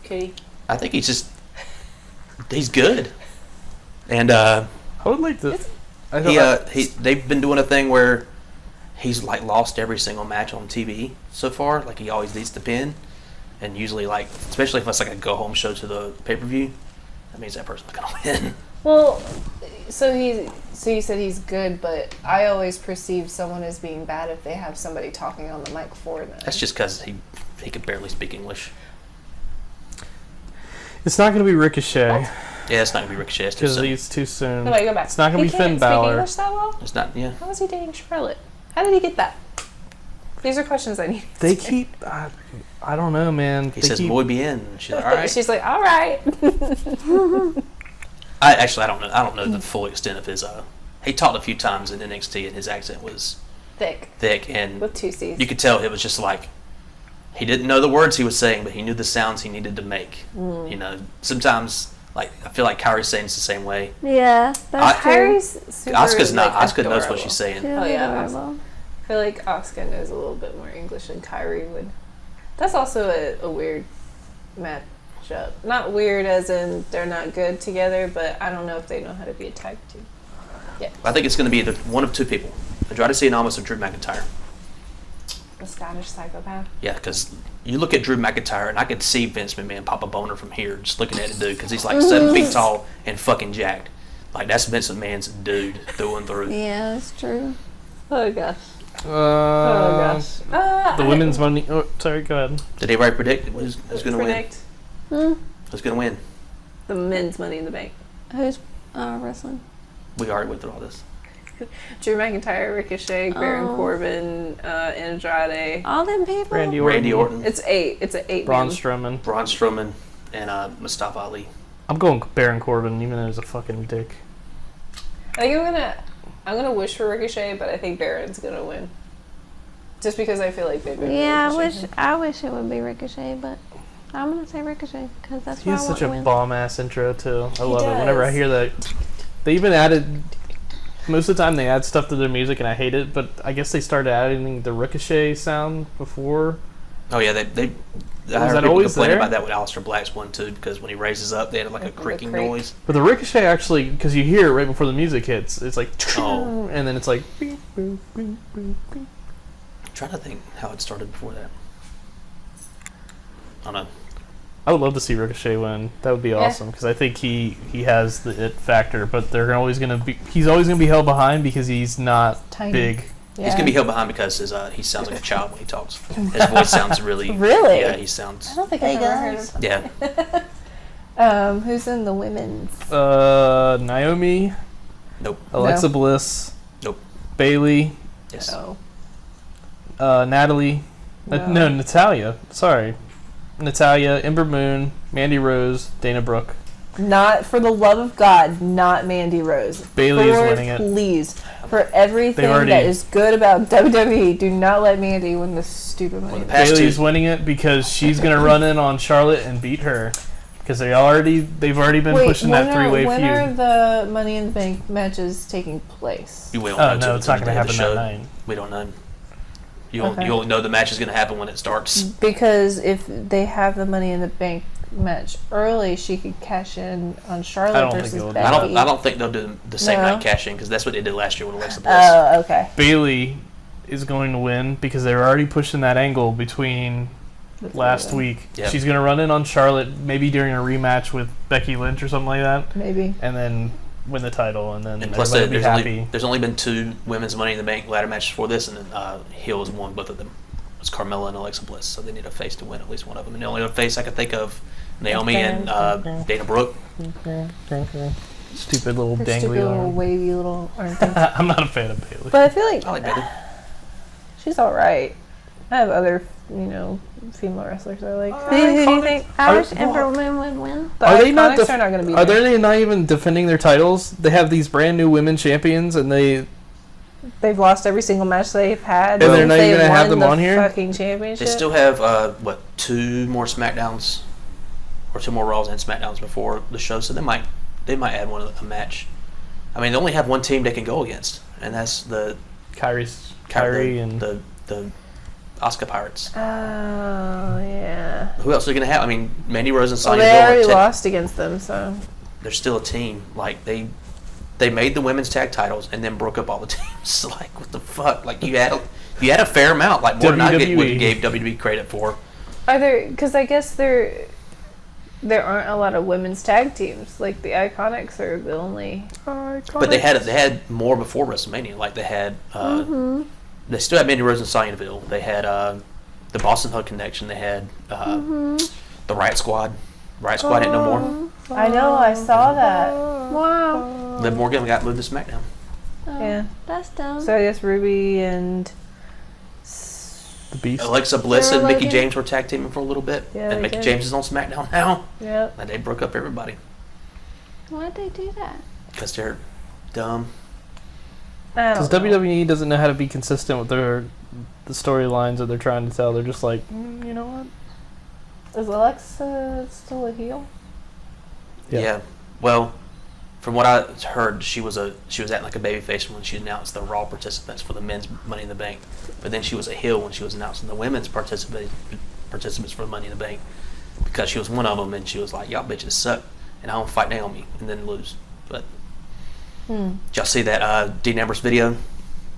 kitty? I think he's good. And I would like to. they've been doing a thing where he's like lost every single match on TV so far. Like he always needs to pin, and usually like, especially if it's like a go home show to the pay per view, that means that person's gonna win. Well, so you said he's good, but I always perceive someone as being bad if they have somebody talking on the mic for them. That's just because he could barely speak English. It's not going to be Ricochet Yeah, it's not gonna be Ricochet. It's too because soon. it's too soon. No, wait, go back. It's not going to be Finn He can't speak Balor. English that well? It's not. Yeah. How is he dating Charlotte? How did he get that? These are questions I need. They keep. I don't know, man. He says "muy bien." And she's like, all right. She's like, all right. I don't know. I don't know the full extent of his. He talked a few times in NXT, and his accent was Thick. and With 2 C's. you could tell it was just like he didn't know the words he was saying, but he knew the sounds he needed to make. You know, sometimes like I feel like Kyrie's saying it's the same way. Yeah, that's true. Kyrie's super, Asuka's not. like, Asuka knows what adorable. she's saying. She's Oh, yeah. adorable. I feel like Asuka knows a little bit more English than Kyrie would. That's also a weird matchup. Not weird as in they're not good together, but I don't know if they know how to be a tag team. Yeah. I think it's going to be one of two people: Andrade Cien Almas or Drew McIntyre. A Scottish psychopath. Yeah, because you look at Drew McIntyre, and I could see Vince McMahon pop a boner from here just looking at the dude, because he's like 7 feet tall and fucking jacked. Like that's Vince McMahon's dude through and through. Yeah, that's true. Oh gosh. Oh gosh. The women's money. Oh, sorry, go ahead. Did anybody predict who's going to win? Predict Who's going to win? the men's Money in the Bank. Who's wrestling? We already went through all this. Drew McIntyre, Ricochet, Baron Corbin, Andrade. All them people. Randy Orton, It's 8. It's an 8. Braun man. Strowman. Braun Strowman, and Mustafa Ali. I'm going Baron Corbin, even though he's a fucking dick. I think I'm gonna wish for Ricochet, but I think Baron's gonna win. Just because I feel like they've been. Yeah, Ricochet. I wish it would be Ricochet, but I'm gonna say Ricochet because that's He why I has want such to a win. bomb ass intro too. I love does. it. Whenever I hear that, they even added. Most of the time they add stuff to their music and I hate it, but I guess they started adding the Ricochet sound before. Oh yeah, they. I that heard people always complain there? about that with Aleister Black's one too, because when he raises up, they had like a The creaking creak. noise. But the Ricochet actually, because you hear it right before the music hits, it's like, Oh. and then it's like, beep, boop, beep, boop, beep. I'm trying to think how it started before that. I don't know. I would love to see Ricochet win. That would be awesome because I think he has the it factor. But they're always gonna be. He's always gonna be held behind because he's not Tiny. big. Yeah. He's gonna be held behind because he sounds like a child when he talks. His voice sounds really. Really? Yeah, he sounds. I don't think I've ever heard of. Yeah. Who's in the women's? Naomi, Nope. Alexa Bliss, Nope. Bailey, Yes. Oh. Natalie, No. Natalia. Sorry, Natalia, Ember Moon, Mandy Rose, Dana Brooke. Not for the love of God, not Mandy Rose. Bailey is For winning it. Please, for everything They've already- that is good about WWE, do not let Mandy win this stupid money. the past Bailey's two- winning it because she's gonna run in on Charlotte and beat her because they've already been pushing that three-way when are feud. the Money in the Bank matches taking place? We don't Oh know till no, it's not the gonna day of the happen that show. night. We don't know. You Okay. only know the match is gonna happen when it starts. Because if they have the Money in the Bank match early, she could cash in on I Charlotte don't think versus they'll do Becky. I don't think they'll do the same No. night cash in because that's what they did last year with Alexa Bliss. Oh, okay. Bailey is going to win because they're already pushing that angle between last week. Yep. She's going to run in on Charlotte maybe during a rematch with Becky Lynch or something like that, Maybe. and then win the title, and then And plus, everybody will be happy. there's only been 2 women's Money in the Bank ladder matches before this, and Hill has won both of them. It's Carmella and Alexa Bliss, so they need a face to win at least one of them. And the only other face I could think of, Naomi and Dana Brooke. Stupid little Her dangly stupid little arm. wavy little arm thing. I'm not a fan of Bailey. But I feel like I like Bailey. she's all right. I have other, female wrestlers I like. Who do you think? I Are- wish Ember Moon would win. The Are they not Iconics are not going to be Are there. they not even defending their titles? They have these brand new women champions, and they They've lost every single match they've had. And they're not since even they gonna have won them the on here? Fucking championship. They still have 2 more SmackDowns, or 2 more Raws and SmackDowns before the show, so they might add a match. I mean, they only have one team they can go against, and that's the Kyrie and the Asuka Pirates. Oh yeah. Who else are they gonna have? I mean, Mandy Rose and Well, Sonya they Deville already are lost against them, so. they're still a team. Like they made the women's tag titles and then broke up all the teams. Like what the fuck? Like you had a fair amount, like more than I gave WWE credit for. Are there? Because I guess there aren't a lot of women's tag teams. Like the Iconics are the only. But they had more before WrestleMania. Like they had they still had Mandy Rose and Sonya Deville. They had the Boston Hug Connection. They had the Riot Squad. Riot Squad ain't no more. I know. I saw that. Wow. Liv Morgan got moved to SmackDown. Oh, Yeah. That's dumb. So I guess Ruby and. the Beast. Alexa Bliss and Sarah Mickie Logan? James were tag teaming for a little bit. Yeah, And they Mickie did. James is on SmackDown now. Yep. And they broke up everybody. Why'd they do that? Because they're dumb. Because WWE doesn't know how to be consistent with the storylines that they're trying to tell. They're just like, you know what? Is Alexa still a heel? Yeah. Well, from what I heard, she was acting like a babyface when she announced the Raw participants for the men's Money in the Bank. But then she was a heel when she was announcing the women's participants for Money in the Bank, because she was one of them, and she was like, "Y'all bitches suck, and I don't fight Naomi," and then lose. But did y'all see that Dean Ambrose video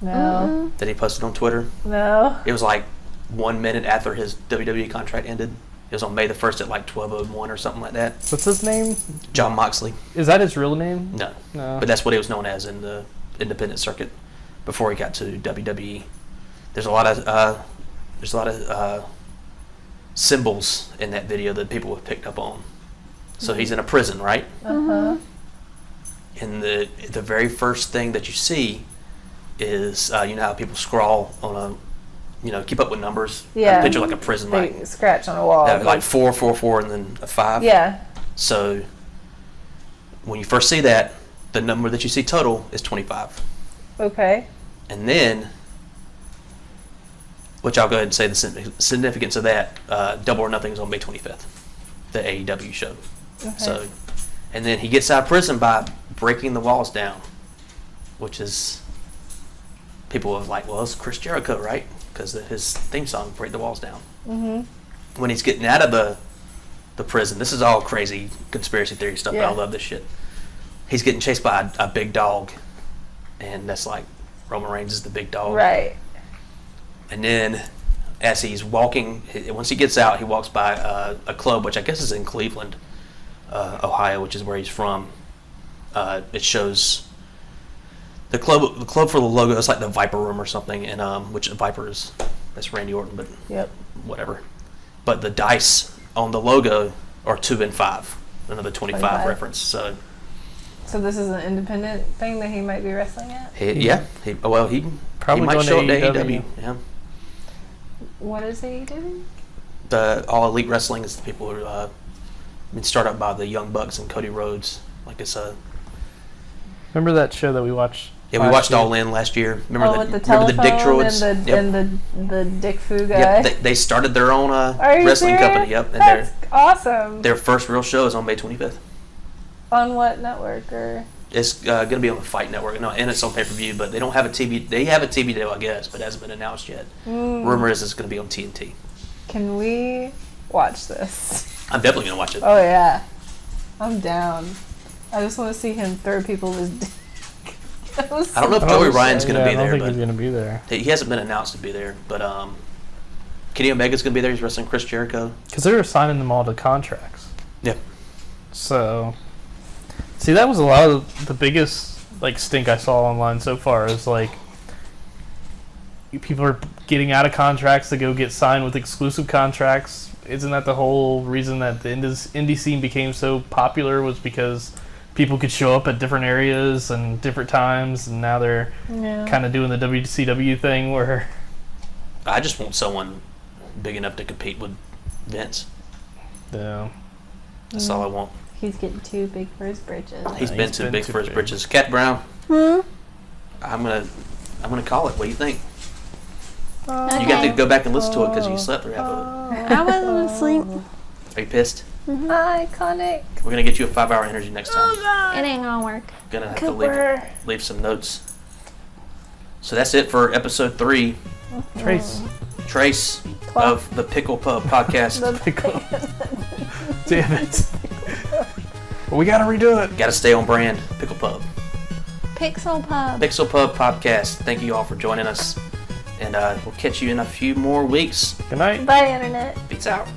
No. that he posted on Twitter? No. It was like 1 minute after his WWE contract ended. It was on May the 1st at like 12:01 or something like that. What's his name? John Moxley. Is that his real name? No. No. But that's what he was known as in the independent circuit before he got to WWE. There's a lot of symbols in that video that people have picked up on. So he's in a prison, right? Uh-huh. And the very first thing that you see is you know how people scrawl on a keep up with numbers. Yeah. Picture like a prison, They like scratch on a wall. like 444 and then a 5. Yeah. So when you first see that, the number that you see total is 25. Okay. And then, which I'll go ahead and say the significance of that, Double or Nothing is on May 25th, the AEW show. Okay. So, and then he gets out of prison by breaking the walls down, which is, people are like, well, it's Chris Jericho, right? Because his theme song, Break the Walls Down. Mm-hmm. When he's getting out of the prison, this is all crazy conspiracy theory stuff, but Yeah. I love this shit. He's getting chased by a big dog, and that's like Roman Reigns is the big dog. Right. And then as he's walking, once he gets out, he walks by a club, which I guess is in Cleveland, Ohio, which is where he's from. It shows the club for the logo. It's like the Viper Room or something, and which Viper is, that's Randy Orton, but Yep. whatever. But the dice on the logo are 2 and 5, another 25 reference. So this is an independent thing that he might be wrestling at? he Probably might going show to up to AEW. AEW. Yeah. What is he doing? The All Elite Wrestling is the people who been started up by the Young Bucks and Cody Rhodes. Like it's a Remember that show that we watched? we watched All In last year. Remember with the remember the Dick telephone Droids? and the Yep. and the Dick Foo guy. Yep, they started their own Are you wrestling serious? company. Yep, and That's awesome. their first real show is on May 25th. On what network or? It's going to be on the Fight Network. No, and it's on pay-per-view, but they don't have a TV. They have a TV deal, I guess, but it hasn't been announced yet. Rumor is it's going to be on TNT. Can we watch this? I'm definitely going to watch it. Oh yeah, I'm down. I just want to see him throw people with his dick. I don't know if Joey Ryan's going to be I don't there, think but he's going to be there. he hasn't been announced to be there. But Kenny Omega's going to be there. He's wrestling Chris Jericho. Because they were signing them all to contracts. Yep. So, see, that was a lot of the biggest stink I saw online so far. Is people are getting out of contracts to go get signed with exclusive contracts. Isn't that the whole reason that the indie scene became so popular? Was because people could show up at different areas and different times, and now they're kind of doing the WCW thing where I just want someone big enough to compete with Vince. That's all I want. He's getting too big for his britches. He's been too big for his big. britches. Cat Brown. I'm I'm gonna call it. What do you think? Okay. You got to go back and listen to it because you slept through half of it. I wasn't asleep. Are you pissed? Iconic. We're gonna get you a 5-hour energy next time. It ain't gonna work. Gonna have Cooper. to leave some notes. So that's it for episode 3. Trace of the Pickle Pub podcast. Damn it. We gotta redo it. Got to stay on brand. Pickle Pub. Pixel Pub. Pixel Pub podcast. Thank you all for joining us. And we'll catch you in a few more weeks. Good night. Bye, Internet. Peace out.